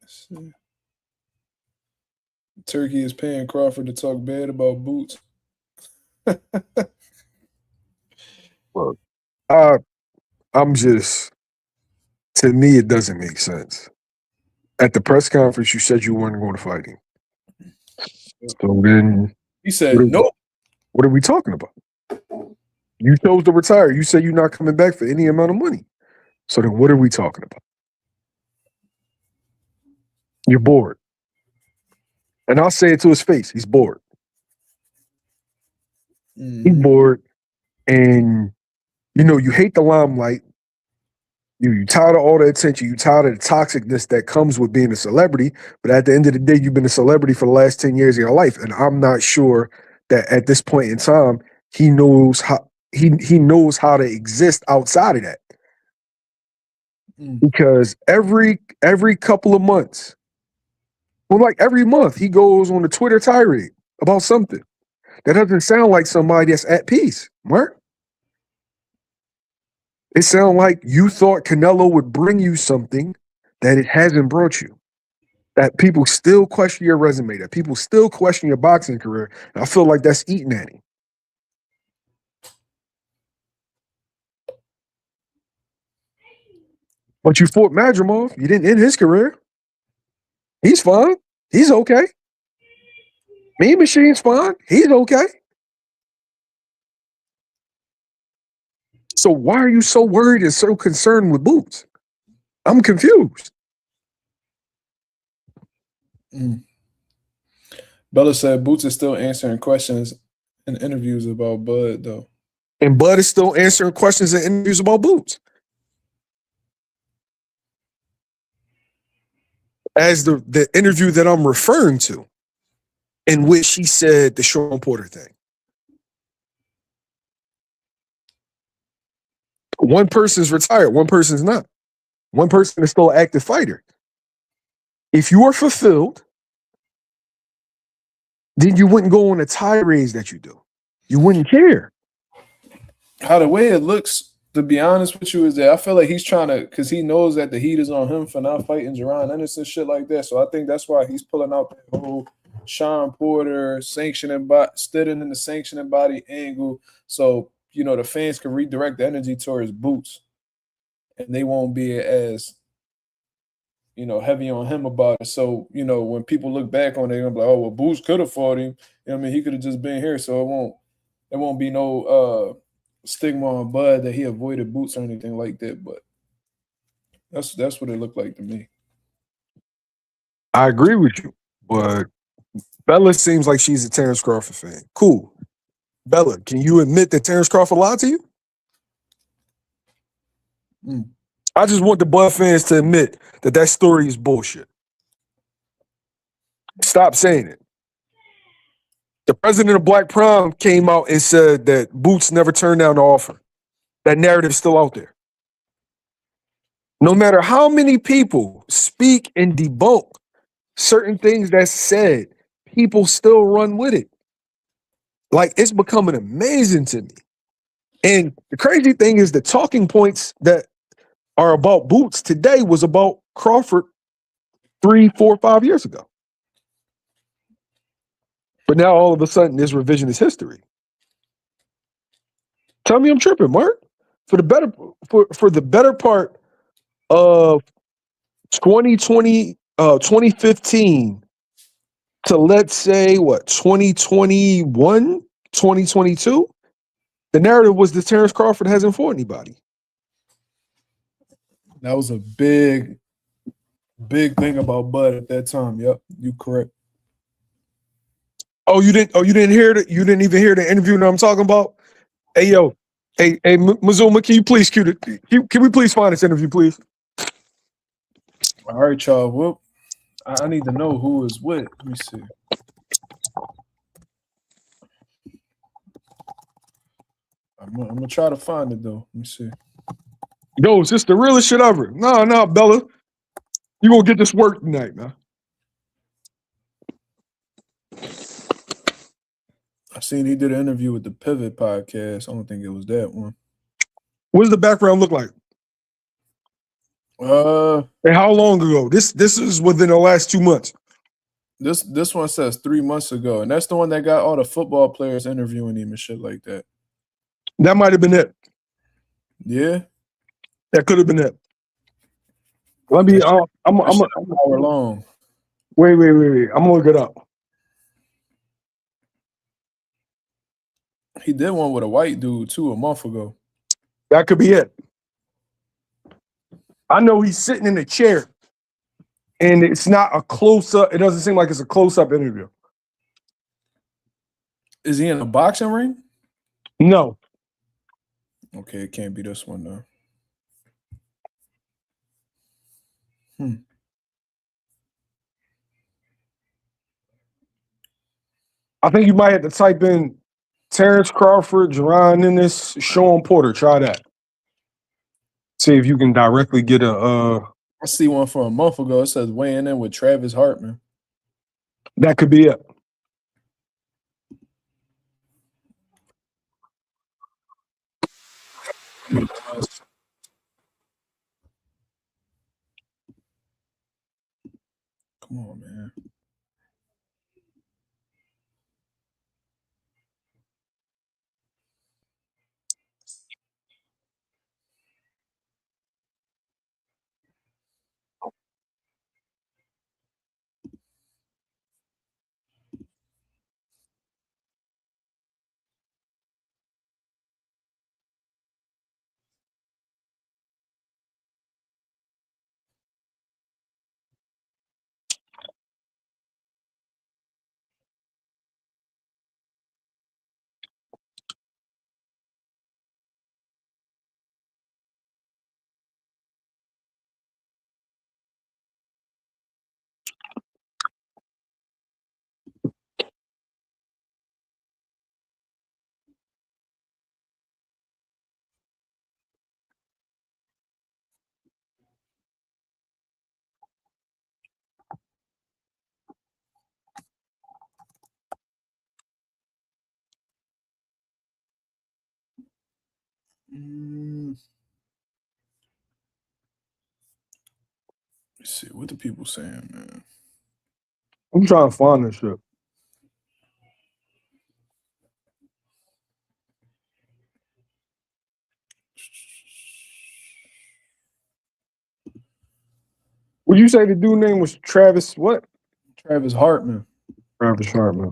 Let's see. Turkey is paying Crawford to talk bad about Boots. Look, I'm just, to me, it doesn't make sense. At the press conference, you said you weren't going to fight him. So then, He said, nope. What are we talking about? You chose to retire. You said you're not coming back for any amount of money. So then what are we talking about? You're bored. And I'll say it to his face. He's bored. He's bored. And, you hate the limelight. You tired of all the attention. You tired of the toxicness that comes with being a celebrity. But at the end of the day, you've been a celebrity for the last 10 years of your life. And I'm not sure that at this point in time, he knows how he knows how to exist outside of that. Because every couple of months, well, like every month, he goes on a Twitter tirade about something. That doesn't sound like somebody that's at peace, Mark. It sounds like you thought Canelo would bring you something that it hasn't brought you. That people still question your resume, that people still question your boxing career. And I feel like that's eating at him. But you fought Madrimov. You didn't end his career. He's fine. He's okay. Mean Machine's fine. He's okay. So why are you so worried and so concerned with Boots? I'm confused. Bella said Boots is still answering questions in interviews about Bud, though. And Bud is still answering questions in interviews about Boots. As the interview that I'm referring to, in which he said the Sean Porter thing. One person's retired, one person's not. One person is still an active fighter. If you are fulfilled, then you wouldn't go on the tirades that you do. You wouldn't care. How the way it looks, to be honest with you, is that I feel like he's trying to, because he knows that the heat is on him for not fighting Jaron Ennis and shit like that. So I think that's why he's pulling out that whole Sean Porter sanctioning stooding in the sanctioning body angle. So, the fans can redirect the energy towards Boots. And they won't be as, heavy on him about it. So, when people look back on it, they're gonna be like, oh, well, Boots could have fought him. He could have just been here. So it won't be no stigma on Bud that he avoided Boots or anything like that. But that's what it looked like to me. I agree with you, but Bella seems like she's a Terence Crawford fan. Cool. Bella, can you admit that Terence Crawford lied to you? I just want the Bud fans to admit that story is bullshit. Stop saying it. The president of Black Prom came out and said that Boots never turned down the offer. That narrative's still out there. No matter how many people speak and debunk certain things that's said, people still run with it. Like, it's becoming amazing to me. And the crazy thing is the talking points that are about Boots today was about Crawford 3, 4, 5 years ago. But now all of a sudden there's revisionist history. Tell me I'm tripping, Mark. For the better part of 2020, 2015 to, let's say, 2021, 2022, the narrative was that Terence Crawford hasn't fought anybody. That was a big thing about Bud at that time. Yep, you correct. Oh, you didn't hear it? You didn't even hear the interview that I'm talking about? Hey, yo. Hey, Mazuma, can you please cue it? Can we please find this interview, please? All right, y'all. Well, I need to know who is what. Let me see. I'm gonna try to find it though. Let me see. Yo, is this the realest shit ever? No, Bella. You gonna get this work tonight, man. I seen he did an interview with the Pivot podcast. I don't think it was that one. What does the background look like? And how long ago? This is within the last 2 months. This one says 3 months ago, and that's the one that got all the football players interviewing him and shit like that. That might have been it. Yeah, That could have been it. Let me. I'm an hour long. Wait. I'm gonna look it up. He did one with a white dude too a month ago. That could be it. I know he's sitting in a chair, and it's not a close up. It doesn't seem like it's a close up interview. Is he in a boxing ring? No. Okay, it can't be this one though. I think you might have to type in Terence Crawford, Jaron, Ennis, Sean Porter. Try that. See if you can directly get a. I see one from a month ago. It says weighing in with Travis Hartman. That could be it. Come on, man. Let's see what the people saying, man. I'm trying to find this shit. Would you say the dude name was Travis? What? Travis Hartman. Travis Hartman.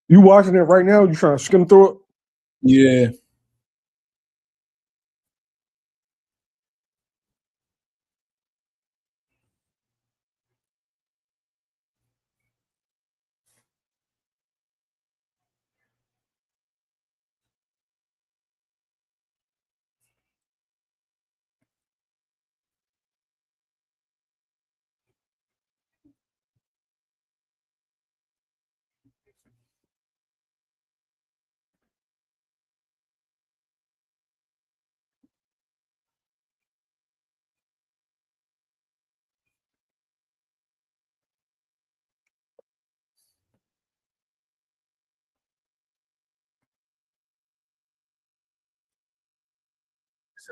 You watching it right now? You trying to skim through it? Yeah.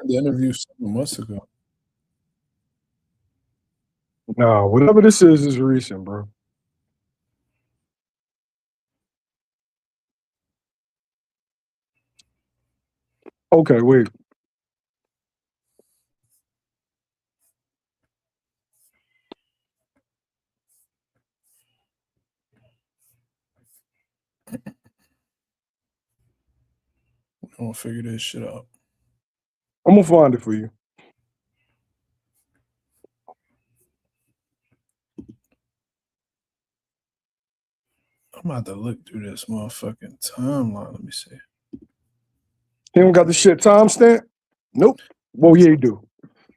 The interview 7 months ago. No, whatever this is recent, bro. Okay, wait. I'm gonna figure this shit out. I'm gonna find it for you. I'm about to look through this motherfucking timeline. Let me see. He don't got the shit timestamp? Nope. Well, yeah, he do.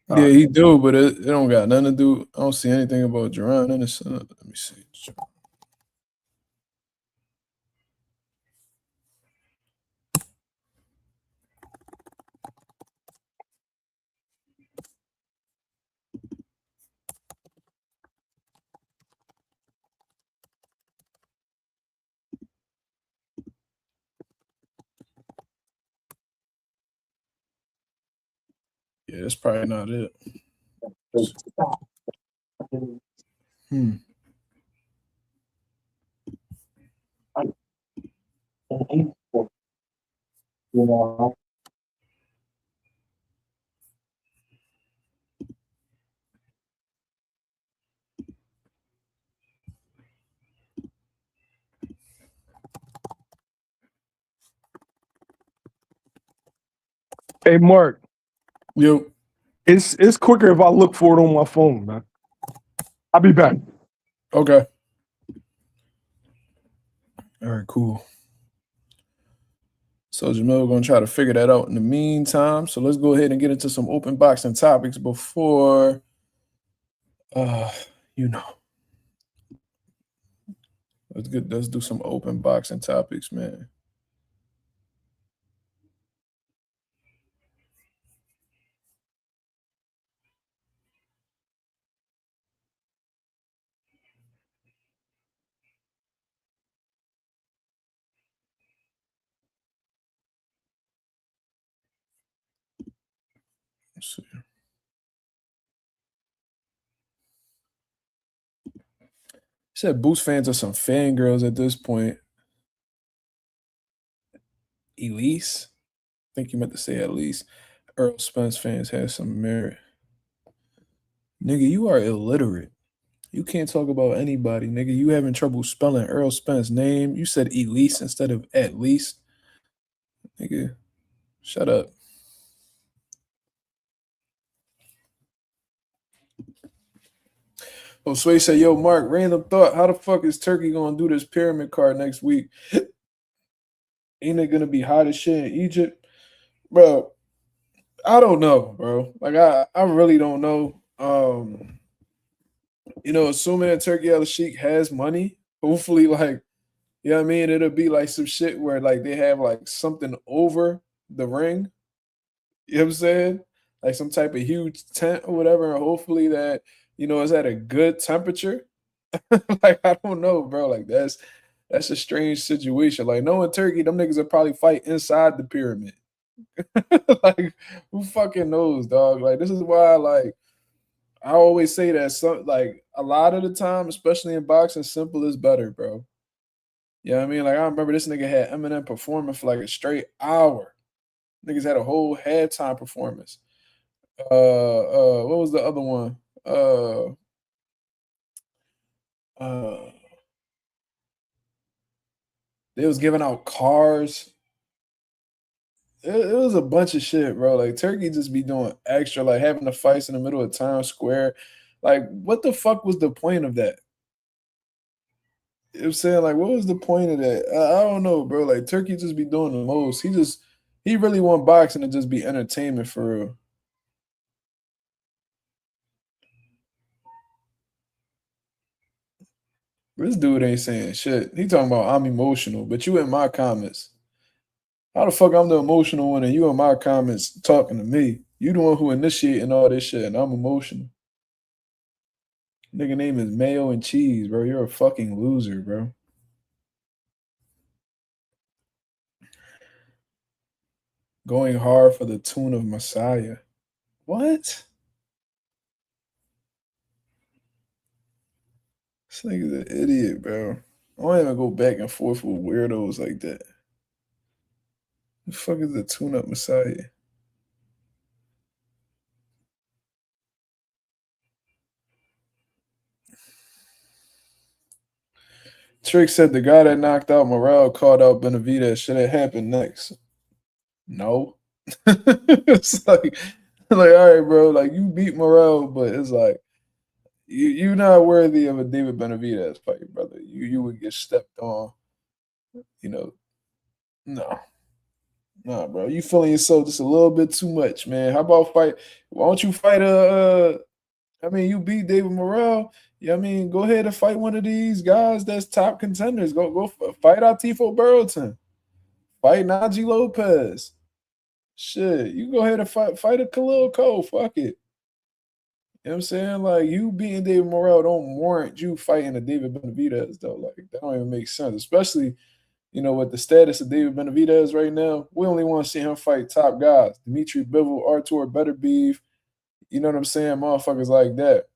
Yeah, he do, but it don't got nothing to do. I don't see anything about Jaron Ennis. Let me see. Yeah, that's probably not it. Hey, Mark. Yo. It's quicker if I look for it on my phone, man. I'll be back. Okay. All right, cool. So Jamil gonna try to figure that out in the meantime. So let's go ahead and get into some open boxing topics before you know. Let's do some open boxing topics, man. Let's see. Said Boost fans are some fangirls at this point. Elise? I think you meant to say at least. Earl Spence fans have some merit. Nigga, you are illiterate. You can't talk about anybody, nigga. You having trouble spelling Earl Spence's name. You said Elise instead of at least. Nigga, shut up. Oh, Sway said, yo, Mark, random thought. How the fuck is Turkey gonna do this pyramid card next week? Ain't it gonna be hot as shit in Egypt? Bro, I don't know, bro. Like I really don't know. Assuming that Turkey Al-Sheikh has money, hopefully, like, you know what I mean? It'll be like some shit where like they have like something over the ring. You know what I'm saying? Like some type of huge tent or whatever, and hopefully that, it's at a good temperature. Like, I don't know, bro. Like that's a strange situation. Like, knowing Turkey, them niggas will probably fight inside the pyramid. Like, who fucking knows, dog? Like, this is why, like, I always say that like a lot of the time, especially in boxing, simple is better, bro. You know what I mean? Like, I remember this nigga had Eminem performing for like a straight hour. Niggas had a whole halftime performance. What was the other one? They was giving out cars. It was a bunch of shit, bro. Like, Turkey just be doing extra, like having the fights in the middle of Times Square. Like, what the fuck was the point of that? You know what I'm saying? Like, what was the point of that? I don't know, bro. Like, Turkey just be doing the most. He really want boxing to just be entertainment for real. This dude ain't saying shit. He talking about I'm emotional, but you in my comments. How the fuck I'm the emotional one and you in my comments talking to me? You the one who initiating all this shit and I'm emotional. Nigga name is Mayo and Cheese, bro. You're a fucking loser, bro. Going hard for the tune of Messiah. What? This nigga's an idiot, bro. I don't even go back and forth with weirdos like that. The fuck is the tune-up Messiah? Trick said the guy that knocked out Morrell called out Benavidez. Should it happen next? No. It's like, all right, bro. Like, you beat Morrell, but it's like, You're not worthy of a David Benavidez fight, brother. You would get stepped on. You know, no. Nah, bro. You feeling yourself just a little bit too much, man. How about fight? Why don't you fight I mean, you beat David Morrell. Yeah, I mean, go ahead and fight one of these guys that's top contenders. Go fight Atifo Burlington. Fight Najee Lopez. Shit, you go ahead and fight a Khalil Cole. Fuck it. You know what I'm saying? Like, you beating David Morrell don't warrant you fighting a David Benavidez, though. Like, that don't even make sense. Especially, with the status of David Benavidez right now, we only want to see him fight top guys. Dimitri Bivol, Artur Beterbiev, you know what I'm saying? Motherfuckers like that.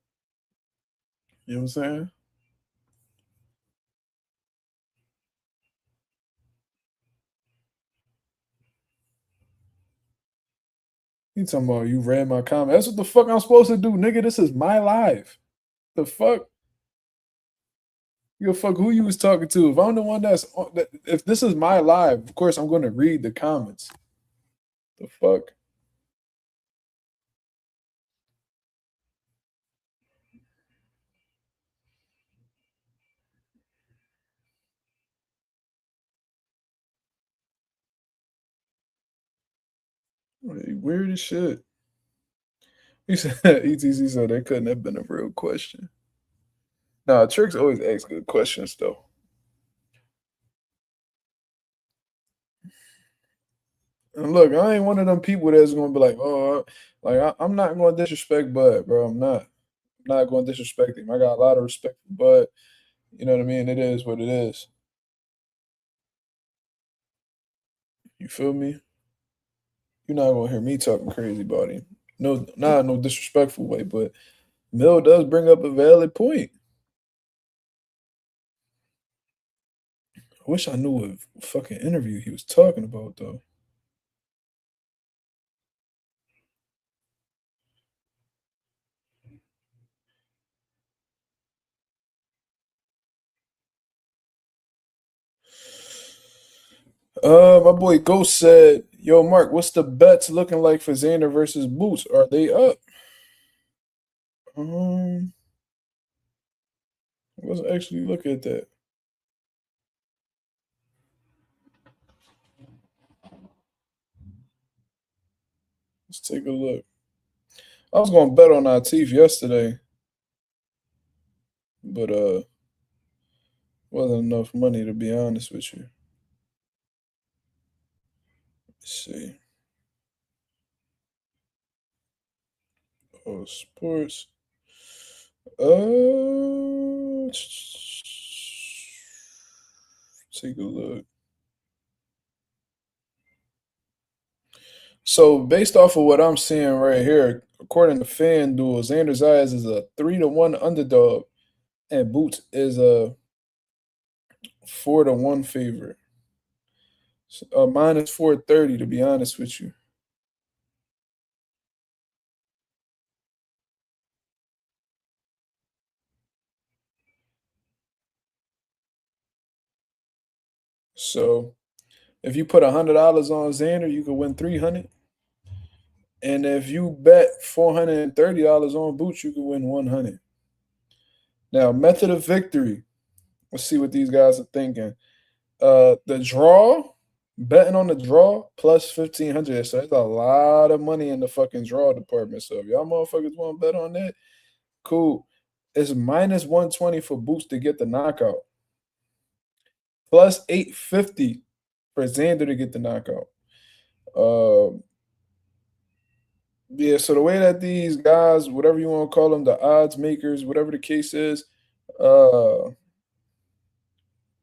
You know what I'm saying? You talking about you read my comment. That's what the fuck I'm supposed to do, nigga. This is my life. The fuck? You go fuck who you was talking to. If I'm the one if this is my live, of course I'm going to read the comments. The fuck? Weird as shit. He said ETC said that couldn't have been a real question. Nah, Tricks always asks good questions though. And look, I ain't one of them people that's gonna be like, oh, like I'm not going to disrespect Bud, bro. I'm not going to disrespect him. I got a lot of respect for Bud. You know what I mean? It is what it is. You feel me? You're not gonna hear me talking crazy about him. No, not no disrespectful way, but Mill does bring up a valid point. I wish I knew what fucking interview he was talking about though. My boy Ghost said, "Yo, Mark, what's the bets looking like for Xander versus Boots? Are they up?" Let's actually look at that. Let's take a look. I was gonna bet on Atif yesterday, but wasn't enough money to be honest with you. Let's see. Oh, sports. Take a look. So based off of what I'm seeing right here, according to FanDuel, Xander Zayas is a 3-1 underdog, and Boots is a 4-1 favorite. Minus 430 to be honest with you. So if you put $100 on Xander, you could win 300. And if you bet $430 on Boots, you could win 100. Now, method of victory. Let's see what these guys are thinking. The draw, betting on the draw plus 1,500. So there's a lot of money in the fucking draw department. So if y'all motherfuckers want to bet on that, cool. It's minus 120 for Boots to get the knockout. Plus 850 for Xander to get the knockout. Yeah, so the way that these guys, whatever you want to call them, the odds makers, whatever the case is,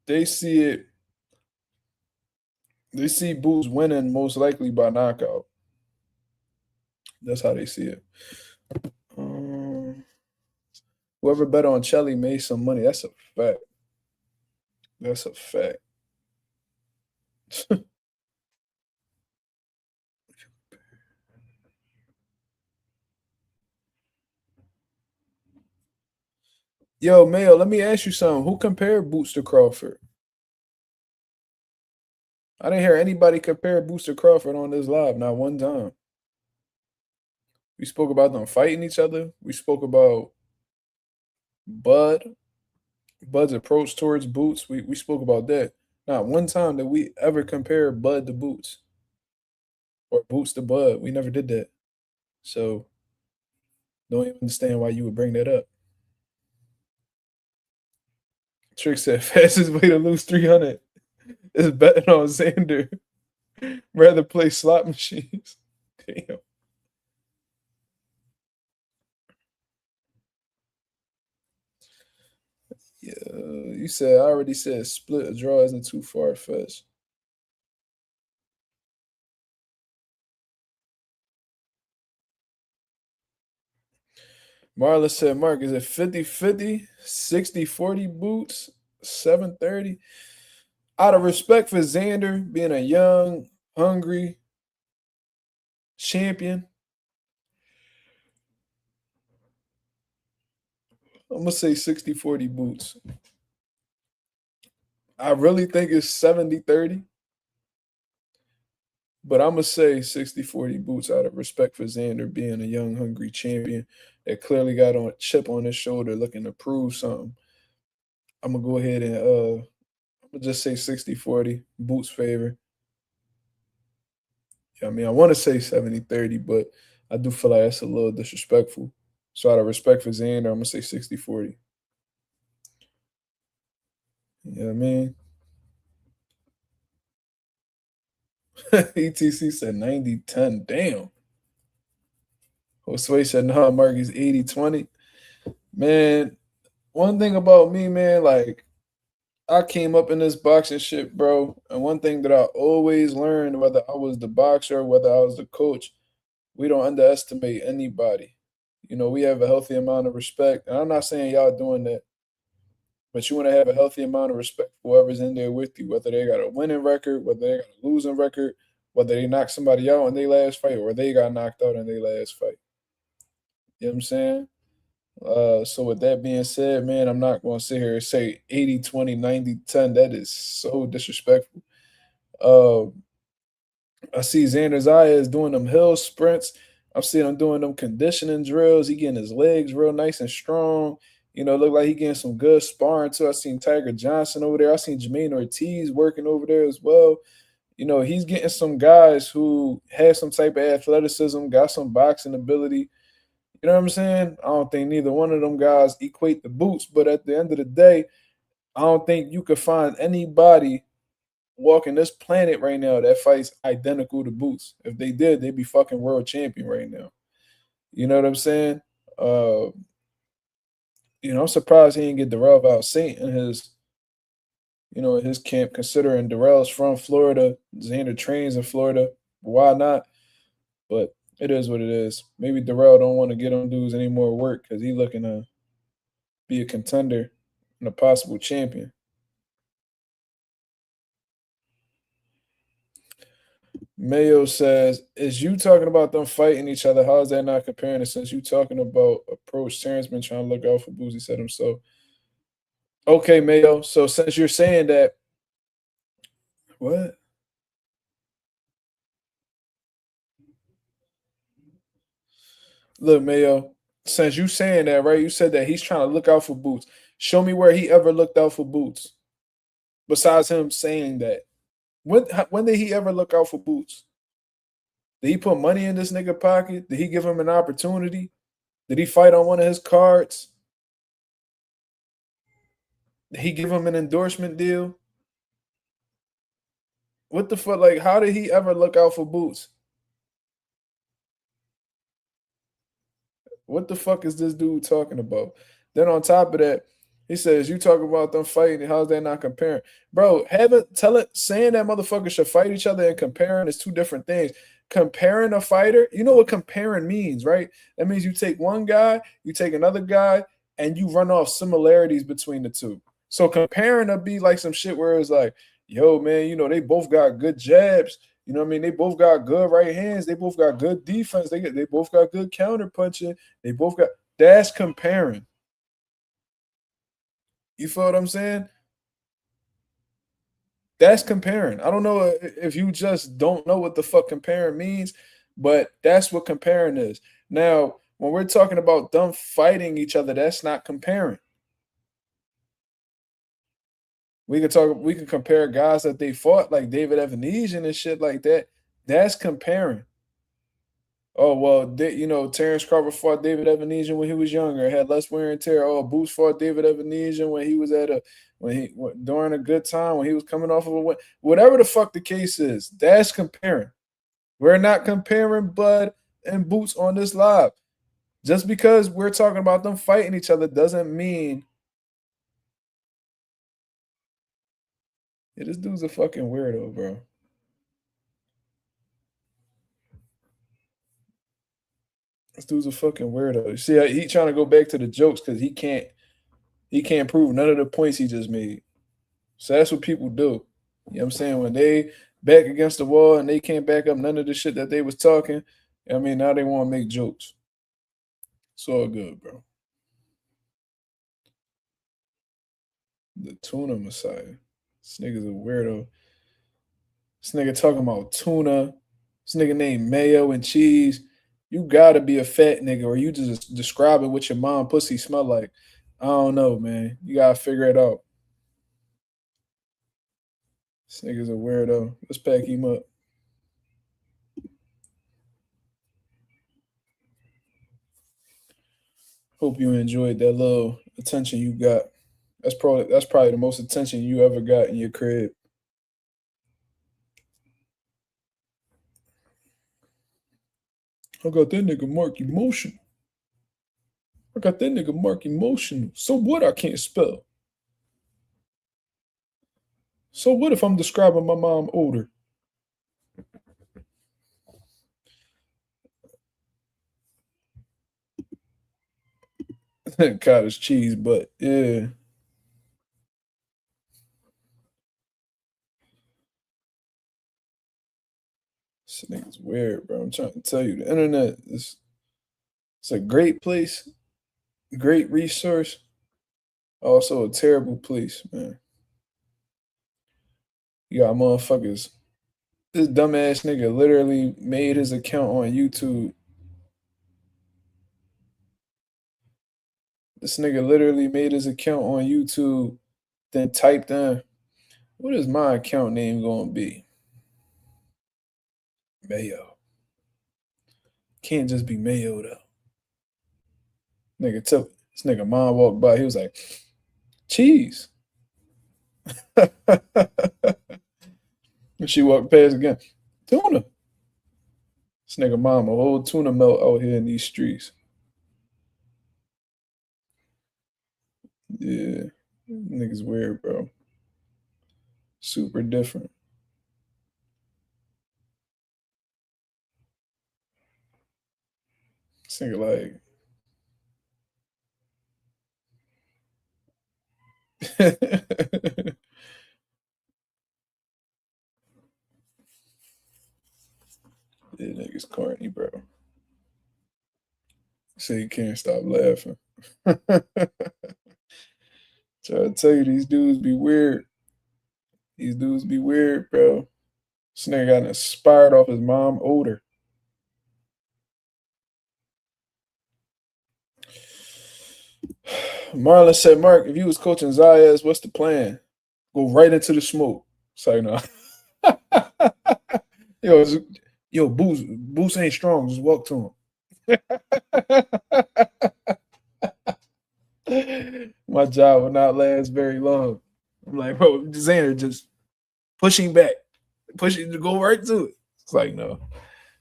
they see it. They see Boots winning most likely by knockout. That's how they see it. Whoever bet on Chelly made some money. That's a fact. That's a fact. Yo, Mayo, let me ask you something. Who compared Boots to Crawford? I didn't hear anybody compare Boots to Crawford on this live, not one time. We spoke about them fighting each other. We spoke about Bud's approach towards Boots, we spoke about that. Not one time did we ever compare Bud to Boots or Boots to Bud. We never did that. So don't even understand why you would bring that up. Trick said fastest way to lose 300 is betting on Xander. Rather play slot machines. Damn. Yeah, you said I already said split a draw isn't too far fetched. Marla said, Mark, is it 50-50, 60-40 Boots, 730? Out of respect for Xander being a young, hungry champion, I'm going to say 60-40 Boots. I really think it's 70-30. But I'm going to say 60-40 Boots out of respect for Xander being a young, hungry champion that clearly got on a chip on his shoulder looking to prove something. I'm going to go ahead and I'm going to just say 60-40, Boots' favor. Yeah, I mean, I want to say 70-30, but I do feel like that's a little disrespectful. So out of respect for Xander, I'm going to say 60-40. You know what I mean? ETC said 90-10. Damn. Josue said, no, Mark is 80-20. Man, one thing about me, man, like, I came up in this boxing shit, bro. And one thing that I always learned, whether I was the boxer, whether I was the coach, we don't underestimate anybody. You know, we have a healthy amount of respect. And I'm not saying y'all doing that, but you want to have a healthy amount of respect for whoever's in there with you, whether they got a winning record, whether they got a losing record, whether they knock somebody out in their last fight or they got knocked out in their last fight. You know what I'm saying? So with that being said, man, I'm not going to sit here and say 80-20, 90-10. That is so disrespectful. I see Xander Zayas doing them hill sprints. I'm seeing him doing them conditioning drills. He getting his legs real nice and strong. You know, look like he getting some good sparring too. I seen Tiger Johnson over there. I seen Jermaine Ortiz working over there as well. You know, he's getting some guys who have some type of athleticism, got some boxing ability. You know what I'm saying? I don't think neither one of them guys equate the Boots, but at the end of the day, I don't think you could find anybody walking this planet right now that fights identical to Boots. If they did, they'd be fucking world champion right now. You know what I'm saying? You know, I'm surprised he didn't get Darrell Val Saint in his, you know, in his camp, considering Darrell's from Florida, Xander trains in Florida. Why not? But it is what it is. Maybe Darrell don't want to get on dudes any more work because he's looking to be a contender and a possible champion. Mayo says, is you talking about them fighting each other? How is that not comparing it since you talking about approach? Terence been trying to look out for Boozy, said himself. Okay, Mayo. So since you're saying that, what? Look, Mayo, since you saying that, right? You said that he's trying to look out for Boots. Show me where he ever looked out for Boots. Besides him saying that. When did he ever look out for Boots? Did he put money in this nigga pocket? Did he give him an opportunity? Did he fight on one of his cards? Did he give him an endorsement deal? What the fuck? Like, how did he ever look out for Boots? What the fuck is this dude talking about? Then on top of that, he says, you talk about them fighting, how's that not comparing? Bro, saying that motherfuckers should fight each other and comparing is two different things. Comparing a fighter, you know what comparing means, right? That means you take one guy, you take another guy, and you run off similarities between the two. So comparing to be like some shit where it's like, yo, man, you know, they both got good jabs. You know what I mean? They both got good right hands. They both got good defense. They both got good counter punching. They both got – that's comparing. You feel what I'm saying? That's comparing. I don't know if you just don't know what the fuck comparing means, but that's what comparing is. Now, when we're talking about them fighting each other, that's not comparing. We can compare guys that they fought like David Evanesian and shit like that. That's comparing. Oh, well, Terence Crawford fought David Evanesian when he was younger, had less wear and tear. Oh, Boots fought David Evanesian when he was during a good time, when he was coming off of a win. Whatever the fuck the case is, that's comparing. We're not comparing Bud and Boots on this live. Just because we're talking about them fighting each other doesn't mean. Yeah, this dude's a fucking weirdo, bro. This dude's a fucking weirdo. You see, he trying to go back to the jokes because he can't prove none of the points he just made. So that's what people do. You know what I'm saying? When they back against the wall and they can't back up none of the shit that they was talking, I mean, now they want to make jokes. It's all good, bro. The tuna messiah. This nigga's a weirdo. This nigga talking about tuna. This nigga named Mayo and Cheese. You gotta be a fat nigga, or you just describing what your mom pussy smell like. I don't know, man. You gotta figure it out. This nigga's a weirdo. Let's pack him up. Hope you enjoyed that little attention you got. That's probably the most attention you ever got in your crib. I got that nigga Mark emotional. So what? I can't spell. So what if I'm describing my mom older? Cottage cheese, but yeah. This nigga's weird, bro. I'm trying to tell you, the internet it's a great place, great resource, also a terrible place, man. You got motherfuckers. This dumbass nigga literally made his account on YouTube. This nigga literally made his account on YouTube, then typed in, what is my account name gonna be? Mayo. Can't just be Mayo though. This nigga mom walked by, he was like, cheese. And she walked past again, tuna. This nigga mom a whole tuna melt out here in these streets. Yeah, niggas weird, bro. Super different. This nigga like. Yeah, niggas corny, bro. Say you can't stop laughing. Try to tell you, these dudes be weird. These dudes be weird, bro. This nigga got inspired off his mom older. Marlon said, Mark, if you was coaching Zayas, what's the plan? Go right into the smoke. So, no. Yo, Boost ain't strong. Just walk to him. My job will not last very long. I'm like, bro, Xander just pushing back, pushing to go right to it. It's like, no,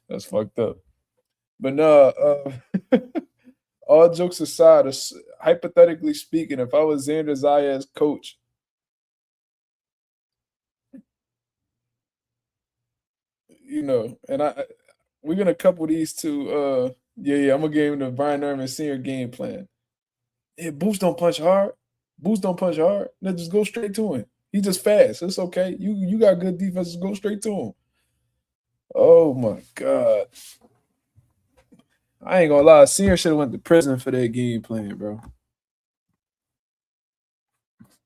that's fucked up. But no, all jokes aside, hypothetically speaking, if I was Xander Zayas' coach, and we're gonna couple these two. I'm gonna give him the Brian Nerman senior game plan. Yeah, Boost don't punch hard. Now just go straight to him. He just fast. It's okay. You got good defense. Just go straight to him. Oh my God. I ain't gonna lie. Senior should have went to prison for that game plan, bro.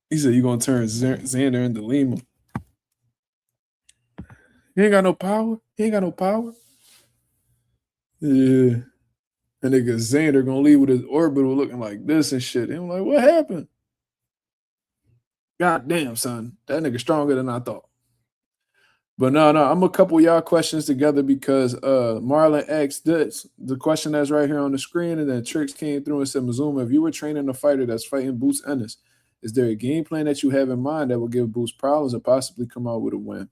He said you gonna turn Xander into Lima. He ain't got no power. Yeah. And nigga Xander gonna leave with his orbital looking like this and shit. And I'm like, what happened? God damn, son. That nigga stronger than I thought. But no, I'm a couple of y'all questions together because Marlon asked this, the question that's right here on the screen, and then Trix came through and said, Mazuma, if you were training a fighter that's fighting Boots Ennis, is there a game plan that you have in mind that will give Boots problems and possibly come out with a win?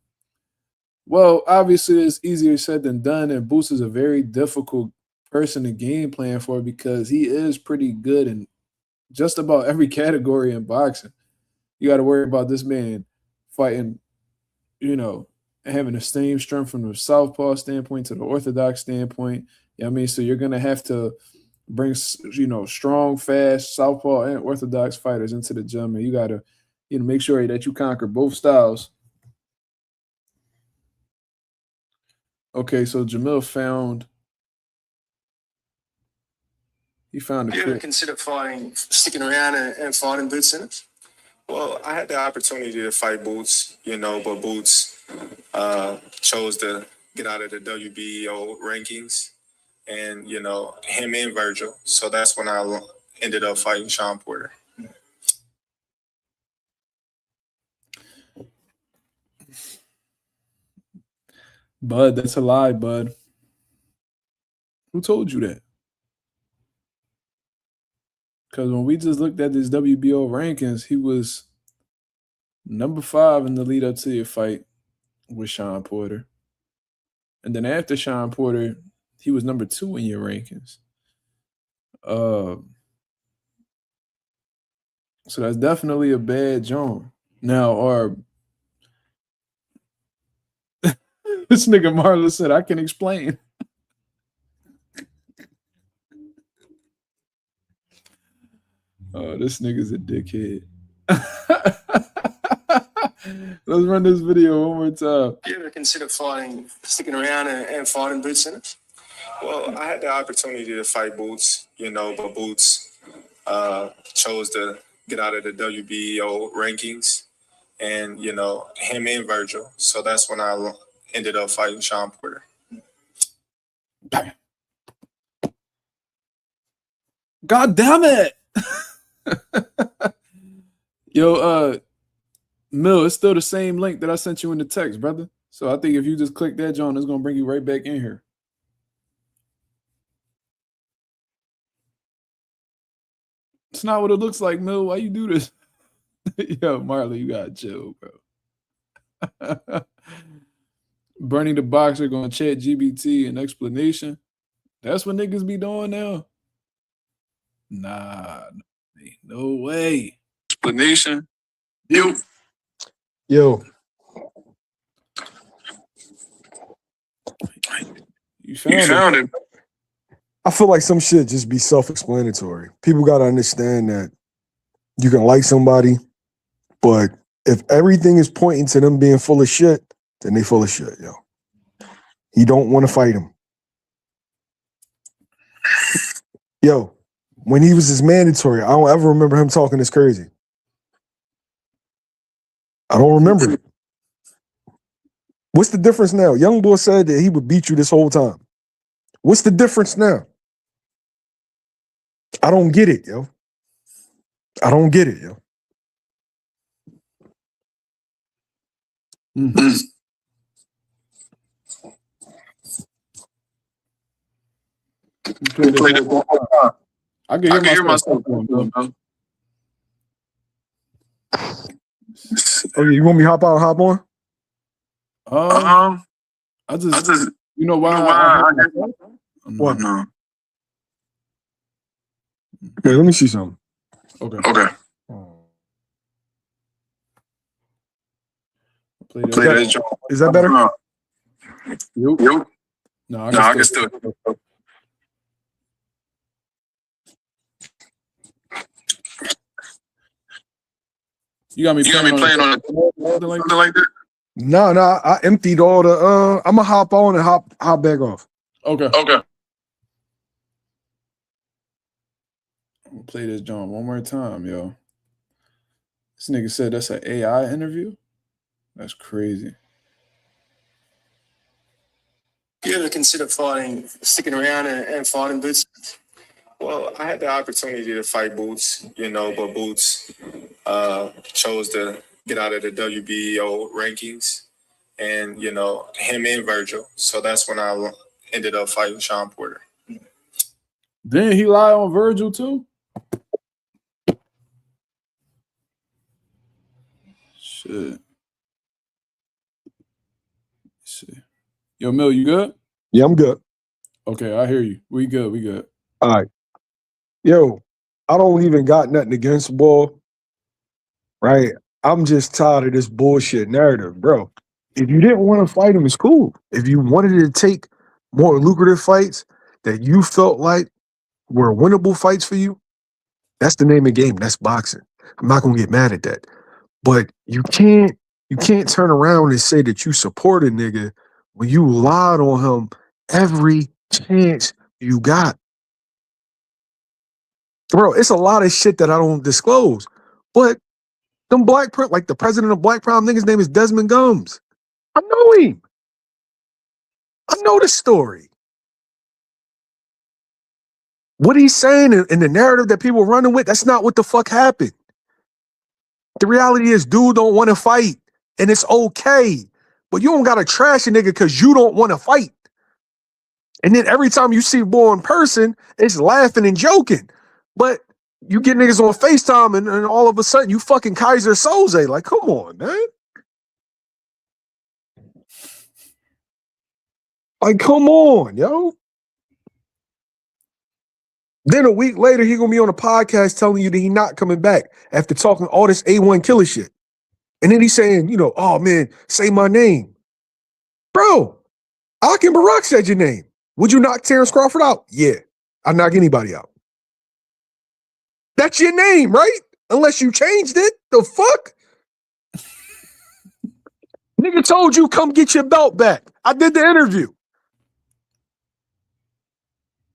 Well, obviously, it's easier said than done, and Boots is a very difficult person to game plan for because he is pretty good in just about every category in boxing. You got to worry about this man fighting, having the same strength from the southpaw standpoint to the orthodox standpoint. You know what I mean? So you're going to have to bring, strong, fast southpaw and orthodox fighters into the gym, and you got to, make sure that you conquer both styles. Okay, so Jamil found a Have you ever considered sticking around and fighting Boots Ennis? Well, I had the opportunity to fight Boots, but Boots chose to get out of the WBO rankings and, him and Virgil. So that's when I ended up fighting Sean Porter. Bud, that's a lie, Bud. Who told you that? Because when we just looked at his WBO rankings, he was number 5 in the lead up to your fight with Sean Porter. And then after Sean Porter, he was number 2 in your rankings. So that's definitely a bad joint. Now, this nigga Marla said, I can explain. Oh, this nigga's a dickhead. Let's run this video one more time. Have you ever considered sticking around and fighting Boots Ennis? Well, I had the opportunity to fight Boots, but Boots chose to get out of the WBO rankings and, him and Virgil. So that's when I ended up fighting Sean Porter. God damn it. Yo, Mill, it's still the same link that I sent you in the text, brother. So I think if you just click that, John, it's going to bring you right back in here. It's not what it looks like, Mill. Why you do this? Yo, Marley, you got to chill, bro. Bernie the Boxer going to chat GBT an explanation. That's what niggas be doing now. Nah, no way. Explanation. Yo. You found it. I feel like some shit just be self-explanatory. People got to understand that you can like somebody, but if everything is pointing to them being full of shit, then they full of shit, yo. You don't want to fight him. Yo, when he was his mandatory, I don't ever remember him talking this crazy. I don't remember it. What's the difference now? Young boy said that he would beat you this whole time. What's the difference now? I don't get it, yo. I don't get it, yo. Mm-hmm. I can hear myself. Okay, you want me to hop out and hop on? I just you know why? What? No. Okay, let me see something. Okay. Play that. Is that better? Yep. No, I can still. You got me playing on something like that? No, I emptied all the I'm gonna hop on and hop back off. Okay. I'm gonna play this John one more time, yo. This nigga said that's an AI interview? That's crazy. You ever considered sticking around and fighting Boots? Well, I had the opportunity to fight Boots, but Boots chose to get out of the WBO rankings, and him and Virgil. So that's when I ended up fighting Sean Porter. Didn't he lie on Virgil too? Shit. Let's see. Yo, Mill, you good? Yeah, I'm good. Okay, I hear you. We good. We good. All right. Yo, I don't even got nothing against Bull, right? I'm just tired of this bullshit narrative, bro. If you didn't want to fight him, it's cool. If you wanted to take more lucrative fights that you felt like were winnable fights for you, that's the name of the game. That's boxing. I'm not gonna get mad at that. But you can't turn around and say that you support a nigga when you lied on him every chance you got. Bro, it's a lot of shit that I don't disclose. But them like the president of Black Prime nigga's name is Desmond Gums. I know him. I know the story. What he's saying in the narrative that people are running with, that's not what the fuck happened. The reality is, dude don't want to fight, and it's okay. But you don't gotta trash a nigga because you don't want to fight. And then every time you see Bull in person, it's laughing and joking. But you get niggas on FaceTime and all of a sudden you fucking Kaiser Soze. Like, come on, man. Like, come on, yo. Then a week later, he gonna be on a podcast telling you that he not coming back after talking all this A1 killer shit. And then he's saying, oh man, say my name. Bro, Akin Barak said your name. Would you knock Terence Crawford out? Yeah, I'd knock anybody out. That's your name, right? Unless you changed it. The fuck? Nigga told you come get your belt back. I did the interview.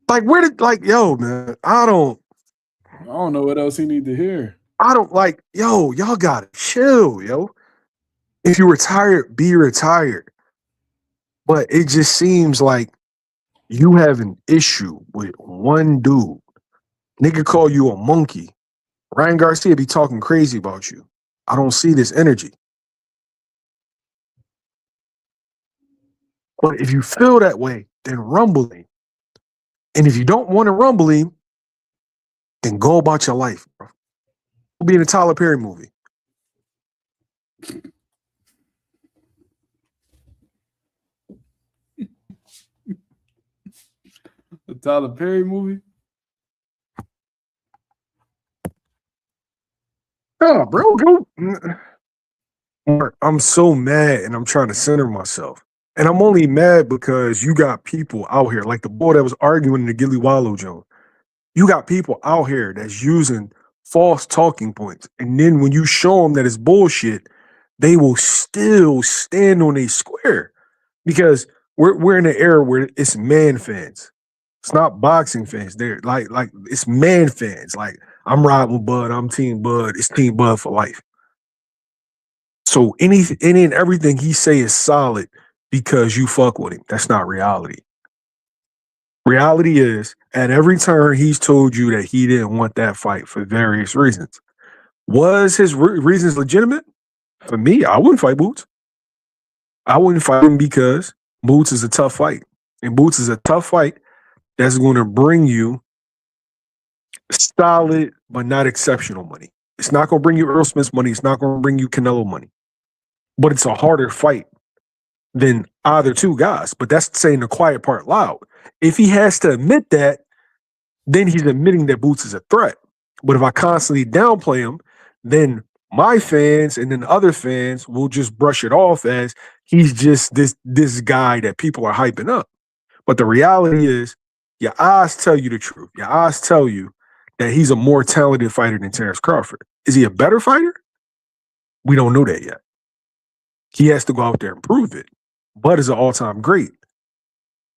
Like, yo, man, I don't know what else he need to hear. Y'all gotta chill, yo. If you're retired, be retired. But it just seems like you have an issue with one dude. Nigga call you a monkey. Ryan Garcia be talking crazy about you. I don't see this energy. But if you feel that way, then rumble him. And if you don't want to rumble him, then go about your life, bro. We'll be in a Tyler Perry movie. The Tyler Perry movie? Oh, bro, go. I'm so mad and I'm trying to center myself. And I'm only mad because you got people out here, like the boy that was arguing in the Gilly Wallow Jones. You got people out here that's using false talking points. And then when you show them that it's bullshit, they will still stand on a square. Because we're in an era where it's man fans. It's not boxing fans. They're like it's man fans. Like, I'm riding with Bud, I'm Team Bud, it's Team Bud for life. So any and everything he say is solid because you fuck with him. That's not reality. Reality is, at every turn, he's told you that he didn't want that fight for various reasons. Was his reasons legitimate? For me, I wouldn't fight Boots. I wouldn't fight him because Boots is a tough fight. And Boots is a tough fight that's going to bring you solid but not exceptional money. It's not going to bring you Earl Smith's money. It's not going to bring you Canelo money. But it's a harder fight than either two guys. But that's saying the quiet part loud. If he has to admit that, then he's admitting that Boots is a threat. But if I constantly downplay him, then my fans and then other fans will just brush it off as he's just this guy that people are hyping up. But the reality is, your eyes tell you the truth. Your eyes tell you that he's a more talented fighter than Terence Crawford. Is he a better fighter? We don't know that yet. He has to go out there and prove it. Bud is an all-time great.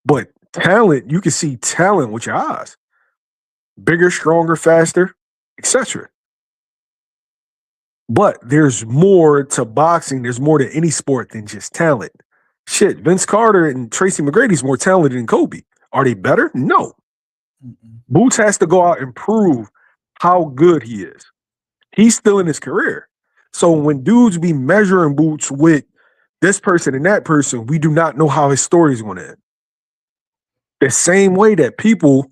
But talent, you can see talent with your eyes. Bigger, stronger, faster, etc. But there's more to boxing. There's more to any sport than just talent. Shit, Vince Carter and Tracy McGrady's more talented than Kobe. Are they better? No. Boots has to go out and prove how good he is. He's still in his career. So when dudes be measuring Boots with this person and that person, we do not know how his story is going to end. The same way that people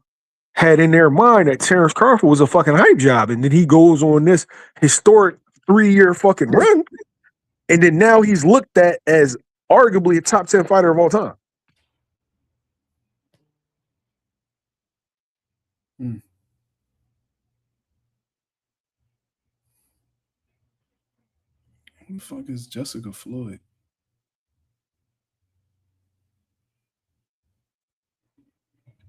had in their mind that Terence Crawford was a fucking hype job, and then he goes on this historic 3-year fucking run, and then now he's looked at as arguably a top 10 fighter of all time. Who the fuck is Jessica Floyd?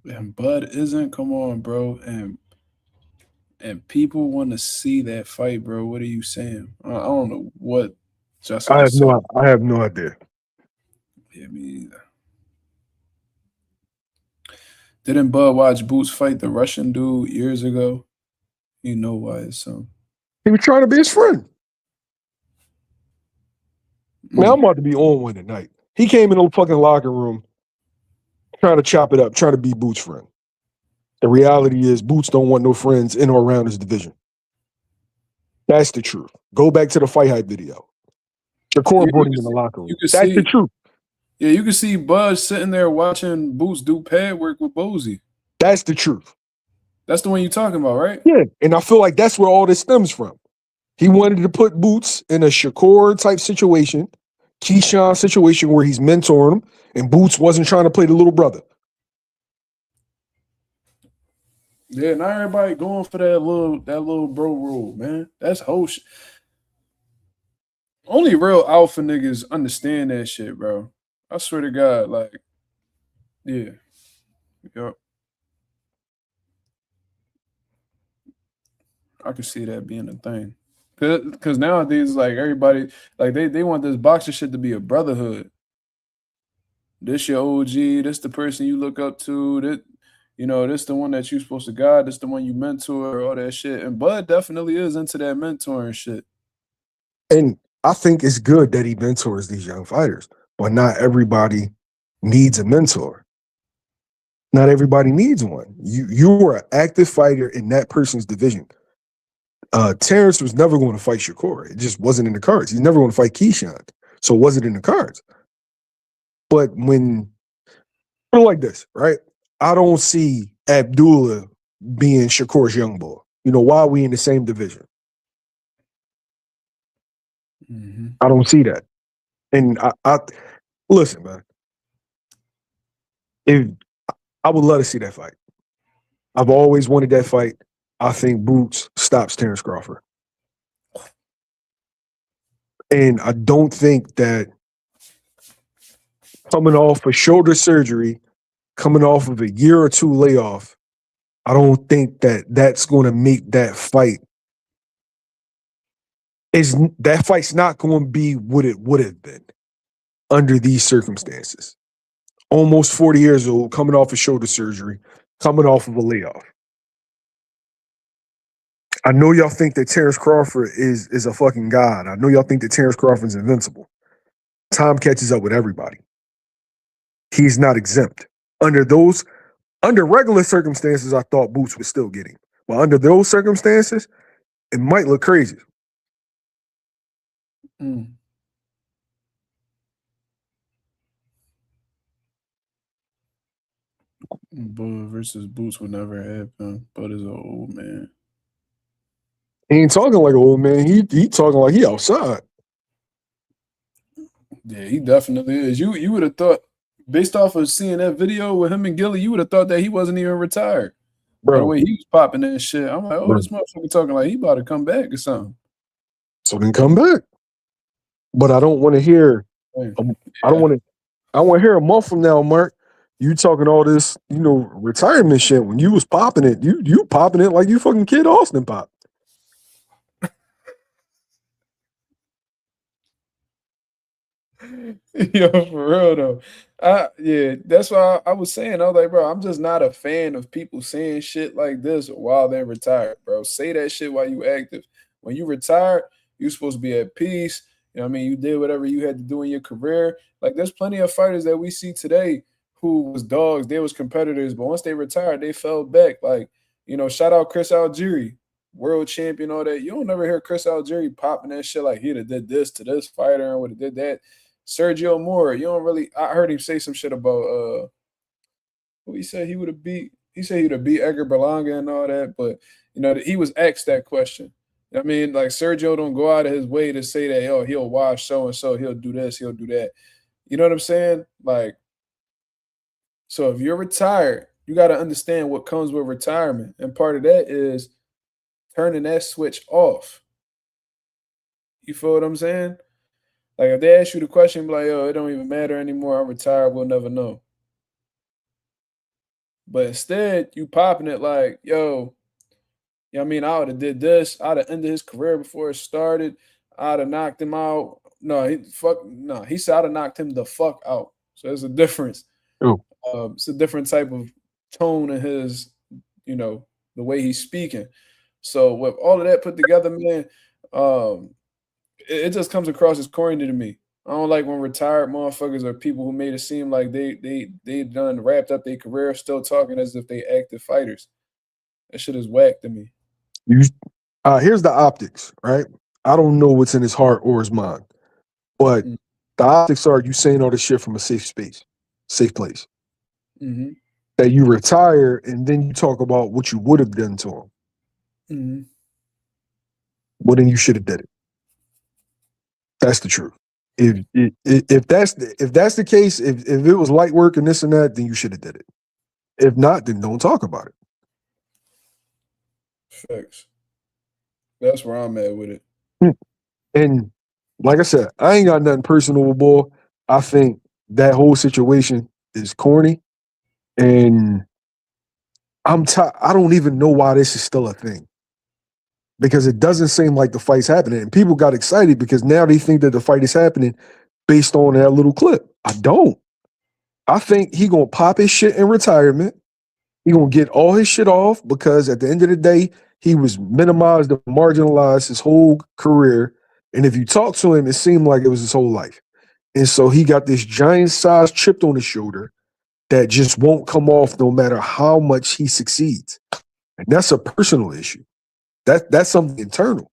And Bud isn't. Come on, bro. And people want to see that fight, bro. What are you saying? I don't know what Jessica. I have no idea. Yeah, me either. Didn't Bud watch Boots fight the Russian dude years ago? You know why his son. He was trying to be his friend. Man, I'm about to be on one tonight. He came in the fucking locker room trying to chop it up, trying to be Boots' friend. The reality is Boots don't want no friends in or around his division. That's the truth. Go back to the fight hype video. Shakur brought him in the locker room. That's the truth. Yeah, you can see Bud sitting there watching Boots do pad work with Bozy. That's the truth. That's the one you're talking about, right? Yeah, and I feel like that's where all this stems from. He wanted to put Boots in a Shakur type situation, Keyshawn situation where he's mentoring him, and Boots wasn't trying to play the little brother. Yeah, not everybody going for that little bro rule, man. That's whole shit. Only real alpha niggas understand that shit, bro. I swear to God, like, yeah. Yep. I could see that being a thing. Because nowadays, like, everybody, like, they want this boxing shit to be a brotherhood. This your OG, this the person you look up to, that, you know, this the one that you supposed to guide, this the one you mentor, all that shit. And Bud definitely is into that mentoring shit. And I think it's good that he mentors these young fighters, but not everybody needs a mentor. Not everybody needs one. You were an active fighter in that person's division. Terence was never going to fight Shakur. It just wasn't in the cards. He's never going to fight Keyshawn. So it wasn't in the cards. But when, put it like this, right? I don't see Abdullah being Shakur's young boy. You know, why are we in the same division? Mm-hmm. I don't see that. And I listen, man. If I would love to see that fight. I've always wanted that fight. I think Boots stops Terence Crawford. And I don't think that coming off of shoulder surgery, coming off of a year or two layoff, I don't think that that's going to make that fight. That fight's not going to be what it would have been under these circumstances. Almost 40 years old, coming off of shoulder surgery, coming off of a layoff. I know y'all think that Terence Crawford is a fucking god. I know y'all think that Terence Crawford's invincible. Time catches up with everybody. He's not exempt. Under regular circumstances, I thought Boots would still get him. But under those circumstances, it might look crazy. Mm. Bud versus Boots would never happen. Bud is an old man. He ain't talking like an old man. He talking like he outside. Yeah, he definitely is. You would have thought, based off of seeing that video with him and Gilly, you would have thought that he wasn't even retired. Bro, the way he was popping that shit, I'm like, oh, bro, this motherfucker talking like he about to come back or something. So then come back. But I don't want to hear. I want to hear a month from now, Mark. You talking all this, you know, retirement shit. When you was popping it, you popping it like you fucking Kid Austin popped. Yo, for real though. Yeah, that's why I was saying, I was like, bro, I'm just not a fan of people saying shit like this while they're retired, bro. Say that shit while you active. When you retired, you're supposed to be at peace. You know what I mean? You did whatever you had to do in your career. Like, there's plenty of fighters that we see today who was dogs, they was competitors, but once they retired, they fell back. Like, you know, shout out Chris Algieri. world champion, all that. You don't never hear Chris Algieri popping that shit like he'd have did this to this fighter and would have did that. Sergio Moore, you don't really. I heard him say some shit about who he said he would have beat. He said he would have beat Edgar Berlanga and all that, but you know he was asked that question. I mean, like Sergio don't go out of his way to say that he'll wash so and so, he'll do this, he'll do that. You know what I'm saying? Like, so if you're retired, you got to understand what comes with retirement, and part of that is turning that switch off. You feel what I'm saying? Like if they ask you the question, be like, "Yo, it don't even matter anymore. I'm retired. We'll never know." But instead, you popping it like, "Yo, you know what I mean? I would have did this. I'd have ended his career before it started. I'd have knocked him out." No, he said I'd have knocked him the fuck out. So there's a difference. Oh. It's a different type of tone in his, the way he's speaking. So with all of that put together, man, it just comes across as corny to me. I don't like when retired motherfuckers are people who made it seem like they done wrapped up their career still talking as if they active fighters. That shit is whack to me. Here's the optics, right? I don't know what's in his heart or his mind, but the optics are you saying all this shit from a safe space, safe place. Mm-hmm. That you retire and then you talk about what you would have done to him. Mm-hmm. Well, then you should have did it. That's the truth. If that's the case, if it was light work and this and that, then you should have did it. If not, then don't talk about it. Facts. That's where I'm at with it. And like I said, I ain't got nothing personal with Bull. I think that whole situation is corny, and I don't even know why this is still a thing. Because it doesn't seem like the fight's happening. And people got excited because now they think that the fight is happening based on that little clip. I don't. I think he gonna pop his shit in retirement. He gonna get all his shit off because at the end of the day, he was minimized and marginalized his whole career. And if you talk to him, it seemed like it was his whole life. And so he got this giant size chip on his shoulder that just won't come off no matter how much he succeeds. And that's a personal issue. That's something internal.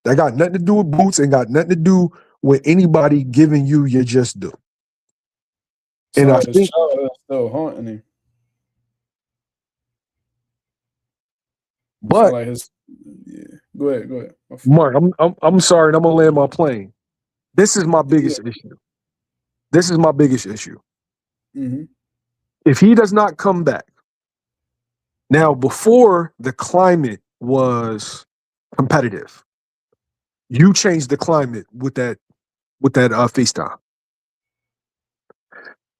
That got nothing to do with Boots and got nothing to do with anybody giving you your just due. So and I his think childhood still haunting him. but Like go ahead. Mark, I'm sorry, and I'm gonna land my plane. This is my biggest issue. This is my biggest issue. Mm-hmm. If he does not come back, now before the climate was competitive, you changed the climate with that FaceTime.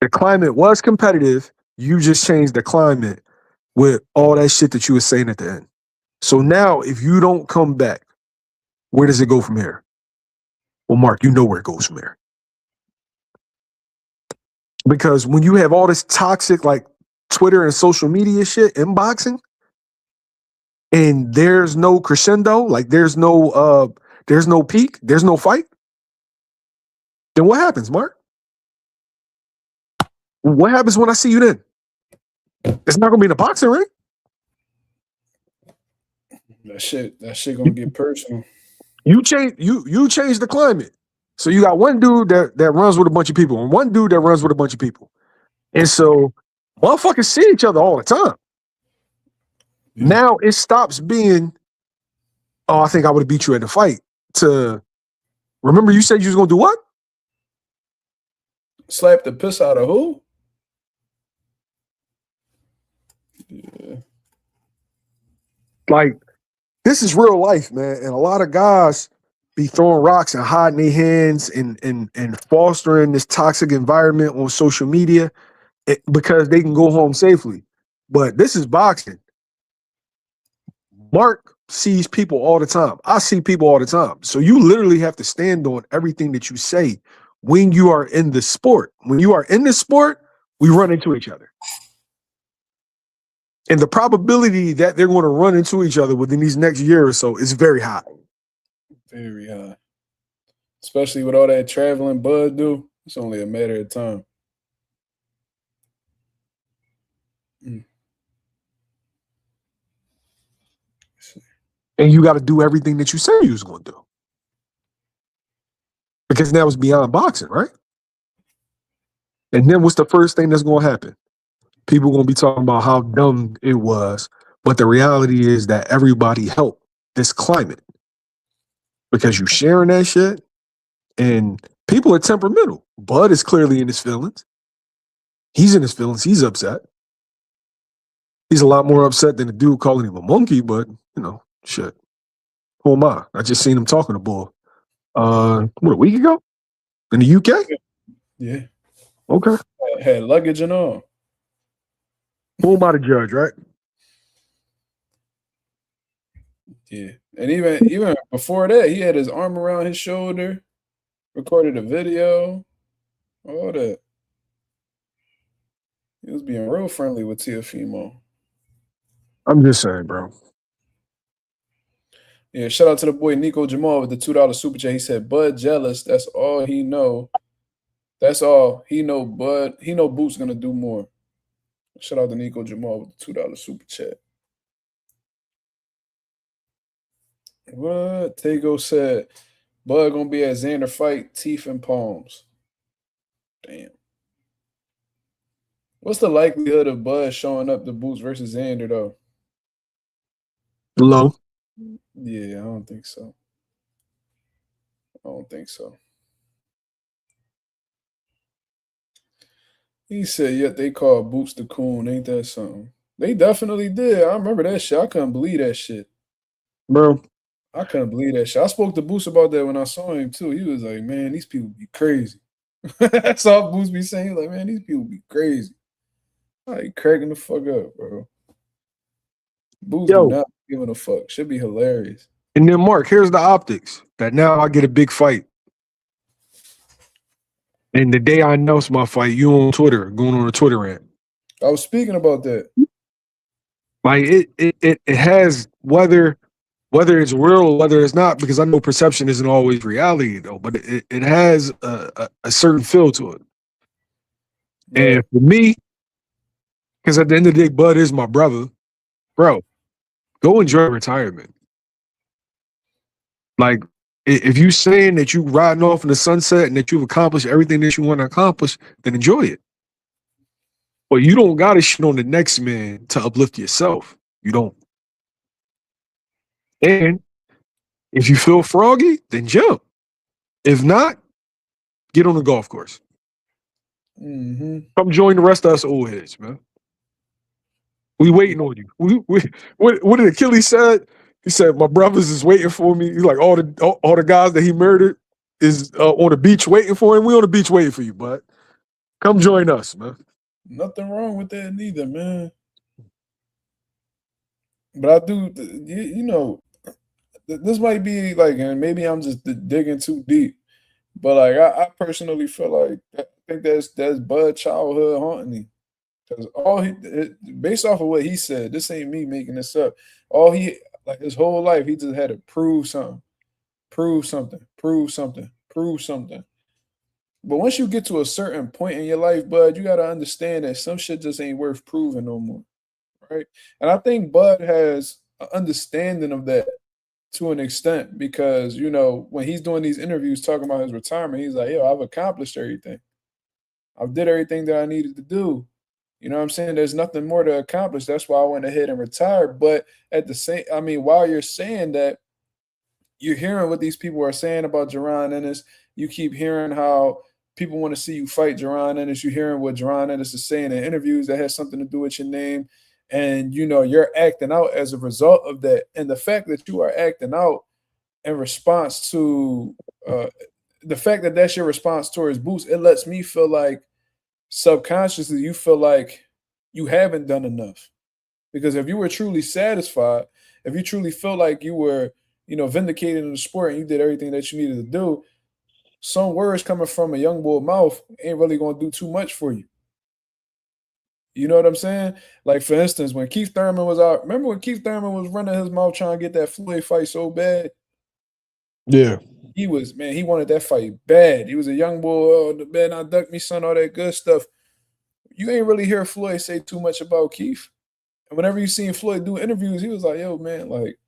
The climate was competitive. You just changed the climate with all that shit that you were saying at the end. So now, if you don't come back, where does it go from here? Well, Mark, you know where it goes from here. Because when you have all this toxic, like Twitter and social media shit in boxing, and there's no crescendo, like there's no peak, there's no fight, then what happens, Mark? What happens when I see you then? It's not gonna be in a boxing ring. That shit gonna get personal. You change the climate. So you got one dude that runs with a bunch of people and one dude that runs with a bunch of people. And so motherfuckers see each other all the time. Yeah. Now it stops being, oh, I think I would have beat you at the fight, to remember you said you was gonna do what? Slap the piss out of who? Yeah. Like, this is real life, man. And a lot of guys be throwing rocks and hiding their hands and fostering this toxic environment on social media because they can go home safely. But this is boxing. Mark sees people all the time. I see people all the time. So you literally have to stand on everything that you say when you are in the sport. When you are in the sport, we run into each other. And the probability that they're going to run into each other within these next year or so is very high. Very high. Especially with all that traveling Bud do. It's only a matter of time. And you got to do everything that you said you was going to do. Because now it's beyond boxing, right? And then what's the first thing that's going to happen? People going to be talking about how dumb it was. But the reality is that everybody helped this climate. Because you sharing that shit. And people are temperamental. Bud is clearly in his feelings. He's in his feelings. He's upset. He's a lot more upset than the dude calling him a monkey, but, you know, shit. Who am I? I just seen him talking to Bull. A week ago? In the UK? Yeah. Okay. Had luggage and all. Who am I to judge, right? Yeah. And even before that, he had his arm around his shoulder, recorded a video, all that. He was being real friendly with Teofimo. I'm just saying, bro. Yeah, shout out to the boy Nico Jamal with the $2 super chat. He said, Bud jealous. That's all he know. That's all he know. Bud, he know Boot's gonna do more. Shout out to Nico Jamal with the $2 super chat. What? Tego said, Bud gonna be at Xander fight, teeth and palms. Damn. What's the likelihood of Bud showing up to Boots versus Xander though? Low. Yeah, I don't think so. He said, yet they call Boots the Coon. Ain't that something? They definitely did. I remember that shit. I couldn't believe that shit. Bro. I couldn't believe that shit. I spoke to Boots about that when I saw him too. He was like, man, these people be crazy. That's all Boots be saying. He was like, man, these people be crazy. Like, cracking the fuck up, bro. Boots do not giving a fuck. Should be hilarious. And then, Mark, here's the optics. That now I get a big fight. And the day I announce my fight, you on Twitter, going on a Twitter rant. I was speaking about that. Like, it has, whether it's real or whether it's not, because I know perception isn't always reality, though, but it has a certain feel to it. Right. And for me, because at the end of the day, Bud is my brother, bro, go enjoy retirement. Like, if you saying that you riding off in the sunset and that you've accomplished everything that you want to accomplish, then enjoy it. But you don't got to shit on the next man to uplift yourself. You don't. And if you feel froggy, then jump. If not, get on the golf course. Mm-hmm. Come join the rest of us old heads, man. We waiting on you. What did Achilles said? He said, my brothers is waiting for me. He's like, all the guys that he murdered is on the beach waiting for him. We on the beach waiting for you, bud. Come join us, man. Nothing wrong with that neither, man. But I do, you know, this might be like, and maybe I'm just digging too deep, but like I personally feel like I think that's Bud childhood haunting me. Because based off of what he said, this ain't me making this up. Like his whole life, he just had to prove something. But once you get to a certain point in your life, Bud, you got to understand that some shit just ain't worth proving no more, right? And I think Bud has an understanding of that to an extent because, you know, when he's doing these interviews talking about his retirement, he's like, yo, I've accomplished everything. I've did everything that I needed to do. You know what I'm saying? There's nothing more to accomplish. That's why I went ahead and retired. But at the same, I mean, while you're saying that, you're hearing what these people are saying about Jaron Ennis. You keep hearing how people want to see you fight Jaron Ennis. You're hearing what Jaron Ennis is saying in interviews that has something to do with your name. And, you know, you're acting out as a result of that. And the fact that you are acting out in response to the fact that that's your response towards Boots, it lets me feel like subconsciously you feel like you haven't done enough. Because if you were truly satisfied, if you truly felt like you were, you know, vindicated in the sport and you did everything that you needed to do, some words coming from a young boy's mouth ain't really going to do too much for you. You know what I'm saying? Like, for instance, when Keith Thurman was out, remember when Keith Thurman was running his mouth trying to get that Floyd fight so bad? Yeah. He wanted that fight bad. He was a young boy, oh, the man, I ducked me, son, all that good stuff. You ain't really hear Floyd say too much about Keith. And whenever you seen Floyd do interviews, he was like, yo, man, like,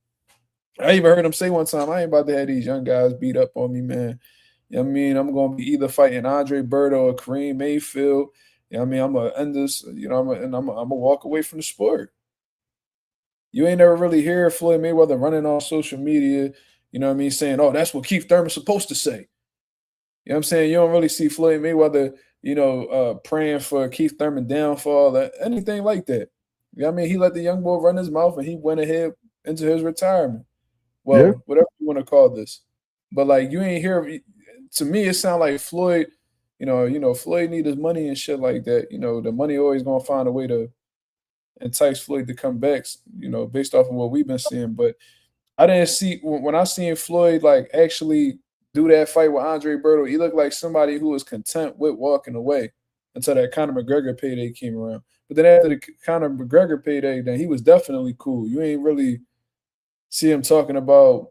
I even heard him say one time, I ain't about to have these young guys beat up on me, man. You know what I mean? I'm going to be either fighting Andre Berto or Kareem Mayfield. You know what I mean? I'm going to end this, you know, I'm going to walk away from the sport. You ain't never really hear Floyd Mayweather running on social media, you know what I mean, saying, oh, that's what Keith Thurman's supposed to say. You know what I'm saying? You don't really see Floyd Mayweather, praying for Keith Thurman downfall or anything like that. You know what I mean? He let the young boy run his mouth and he went ahead into his retirement. Well, Yeah. whatever you want to call this. But like you ain't hear to me, it sounds like Floyd, Floyd need his money and shit like that. You know, the money always gonna find a way to entice Floyd to come back, based off of what we've been seeing. But I didn't see when I seen Floyd like actually do that fight with Andre Berto, he looked like somebody who was content with walking away until that Conor McGregor payday came around. But then after the Conor McGregor payday, then he was definitely cool. You ain't really see him talking about,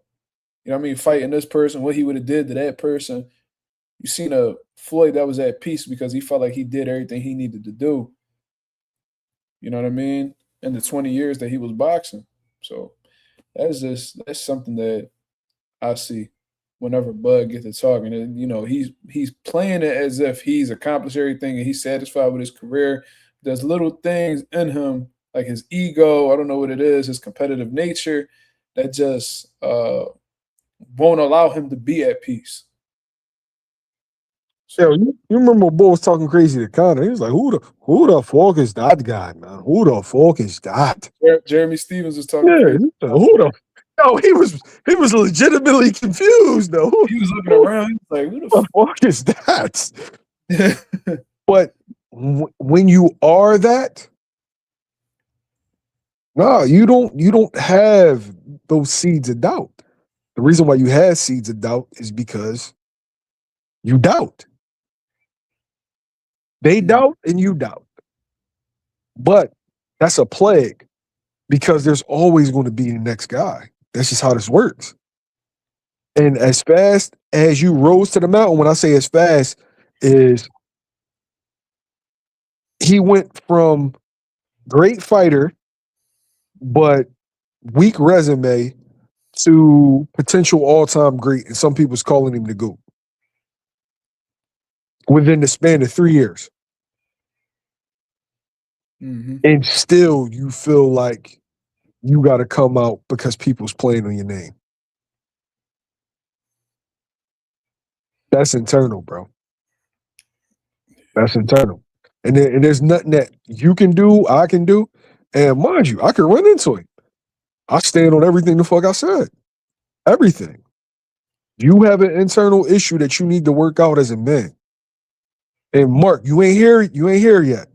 fighting this person, what he would have did to that person. You seen a Floyd that was at peace because he felt like he did everything he needed to do. You know what I mean? In the 20 years that he was boxing. So that's something that I see whenever Bud gets to talking. And he's playing it as if he's accomplished everything and he's satisfied with his career. There's little things in him, like his ego, I don't know what it is, his competitive nature, that just won't allow him to be at peace. Yo, you remember Bo was talking crazy to Conor? He was like, "Who the fuck is that guy, man? Who the fuck is that?" Jeremy Stevens was talking Yeah, crazy. who the? No, he was legitimately confused though. He was looking around. He was like, "Who the fuck is that?" But when you are that, no, you don't have those seeds of doubt. The reason why you have seeds of doubt is because you doubt. They doubt and you doubt. But that's a plague because there's always going to be the next guy. That's just how this works. And as fast as you rose to the mountain, when I say as fast, is he went from great fighter, but weak resume to potential all-time great. And some people's calling him the GOAT within the span of 3 years. Mm-hmm. And still you feel like you got to come out because people's playing on your name. That's internal, bro. That's internal. And there's nothing that you can do, I can do. And mind you, I can run into him. I stand on everything the fuck I said. Everything. You have an internal issue that you need to work out as a man. And Mark, you ain't here yet.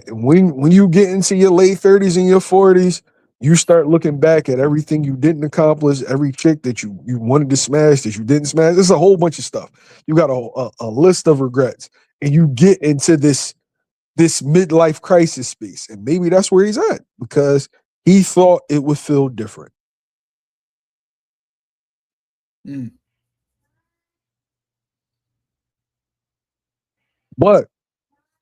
When you get into your late 30s and your 40s, you start looking back at everything you didn't accomplish, every chick that you wanted to smash that you didn't smash. There's a whole bunch of stuff. You got a list of regrets, and you get into this midlife crisis space, and maybe that's where he's at because he thought it would feel different. Mm. But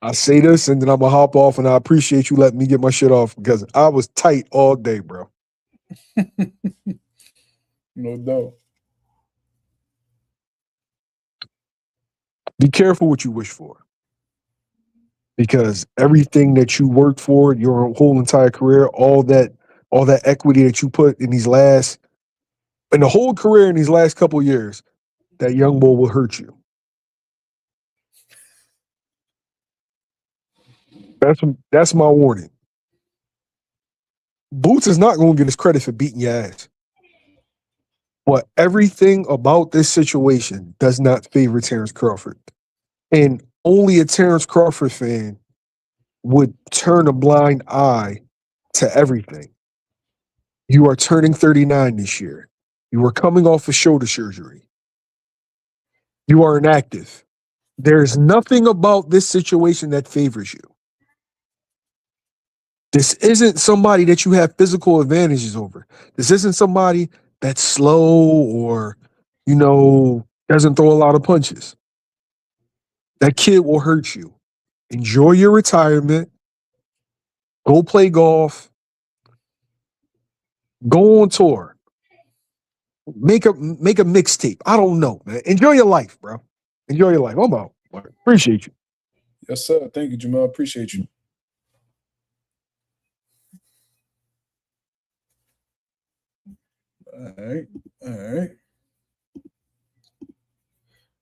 I say this, and then I'm gonna hop off, and I appreciate you letting me get my shit off because I was tight all day, bro. No doubt. Be careful what you wish for. Because everything that you worked for your whole entire career, all that equity that you put in the whole career in these last couple of years, that young boy will hurt you. That's my warning. Boots is not going to get his credit for beating your ass. But everything about this situation does not favor Terence Crawford. And only a Terence Crawford fan would turn a blind eye to everything. You are turning 39 this year. You are coming off of shoulder surgery. You are inactive. There's nothing about this situation that favors you. This isn't somebody that you have physical advantages over. This isn't somebody that's slow or, doesn't throw a lot of punches. That kid will hurt you. Enjoy your retirement. Go play golf. Go on tour. Make a mixtape. I don't know, man. Enjoy your life, bro. Enjoy your life. I'm out. Appreciate you. Yes, sir. Thank you, Jamal. Appreciate you. All right. All right.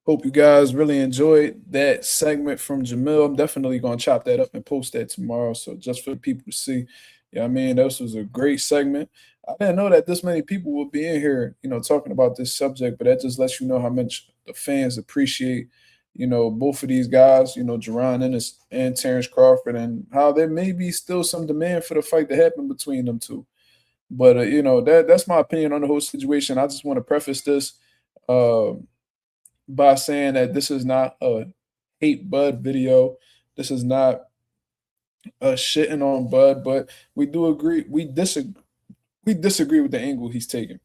Hope you guys really enjoyed that segment from Jamil. I'm definitely going to chop that up and post that tomorrow. So just for the people to see, yeah, I mean, this was a great segment. I didn't know that this many people would be in here, talking about this subject, but that just lets you know how much the fans appreciate, both of these guys, Jaron Ennis and Terence Crawford, and how there may be still some demand for the fight to happen between them two. But, that's my opinion on the whole situation. I just want to preface this. By saying that this is not a hate Bud video. This is not a shitting on Bud, but we do agree. We disagree with the angle he's taking.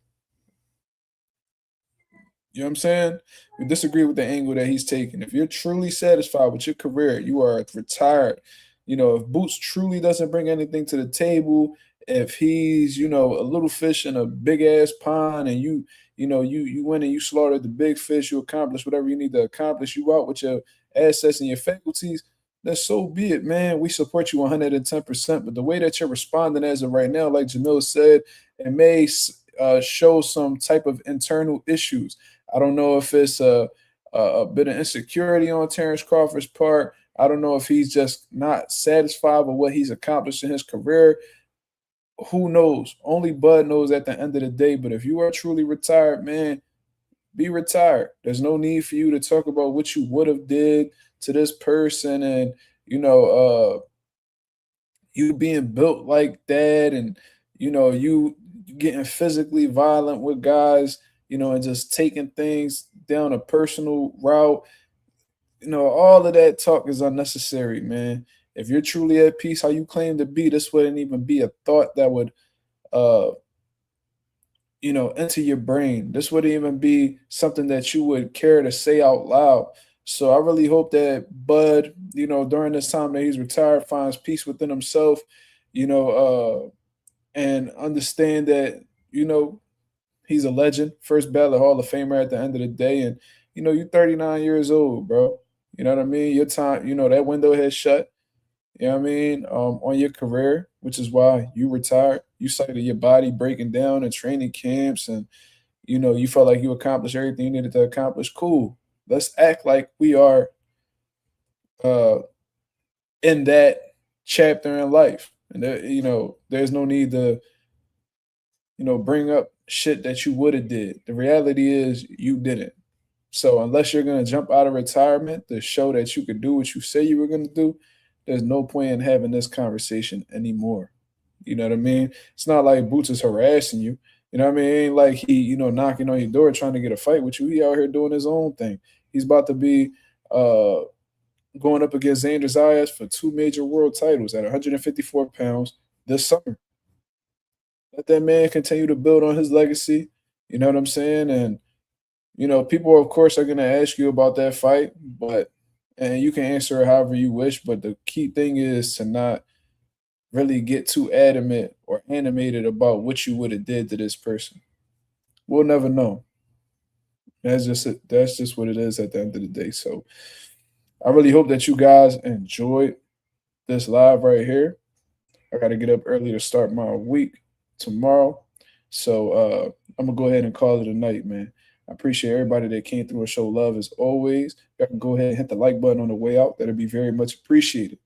You know what I'm saying? We disagree with the angle that he's taking. If you're truly satisfied with your career, you are retired. If Boots truly doesn't bring anything to the table, if he's, a little fish in a big ass pond and you went and you slaughtered the big fish, you accomplished whatever you need to accomplish, you out with your assets and your faculties, then so be it, man. We support you 110%. But the way that you're responding as of right now, like Jamil said, it may show some type of internal issues. I don't know if it's a bit of insecurity on Terence Crawford's part. I don't know if he's just not satisfied with what he's accomplished in his career. Who knows? Only Bud knows at the end of the day. But if you are truly retired, man, be retired. There's no need for you to talk about what you would have did to this person and, you being built like that and, you getting physically violent with guys, and just taking things down a personal route. All of that talk is unnecessary, man. If you're truly at peace, how you claim to be, this wouldn't even be a thought that would, enter your brain. This wouldn't even be something that you would care to say out loud. So I really hope that Bud, during this time that he's retired, finds peace within himself, and understand that, he's a legend, first ballot Hall of Famer at the end of the day. And, you're 39 years old, bro. You know what I mean? Your time, that window has shut. You know what I mean? On your career, which is why you retired. You cited your body breaking down in training camps and, you felt like you accomplished everything you needed to accomplish. Cool. Let's act like we are in that chapter in life. And, there's no need to, bring up shit that you would have did. The reality is you didn't. So unless you're going to jump out of retirement to show that you could do what you say you were going to do, there's no point in having this conversation anymore. You know what I mean? It's not like Boots is harassing you. You know what I mean? It ain't like he, knocking on your door trying to get a fight with you. He out here doing his own thing. He's about to be going up against Xander Zayas for 2 major world titles at 154 pounds this summer. Let that man continue to build on his legacy. You know what I'm saying? And, people, of course, are going to ask you about that fight, and you can answer it however you wish. But the key thing is to not really get too adamant or animated about what you would have did to this person. We'll never know. That's just what it is at the end of the day. So I really hope that you guys enjoyed this live right here. I got to get up early to start my week tomorrow. So I'm going to go ahead and call it a night, man. I appreciate everybody that came through and show love as always. Y'all can go ahead and hit the like button on the way out. That'll be very much appreciated.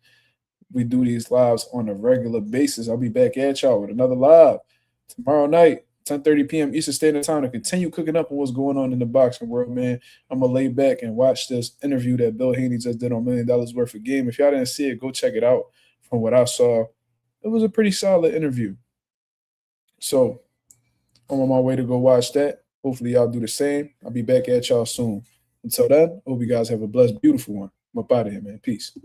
We do these lives on a regular basis. I'll be back at y'all with another live tomorrow night, 10:30 p.m. Eastern Standard Time, to continue cooking up on what's going on in the boxing world, man. I'm going to lay back and watch this interview that Bill Haney just did on $1 Million Worth of Game. If y'all didn't see it, go check it out. From what I saw, it was a pretty solid interview. So I'm on my way to go watch that. Hopefully y'all do the same. I'll be back at y'all soon. Until then, hope you guys have a blessed, beautiful one. I'm up out of here, man. Peace.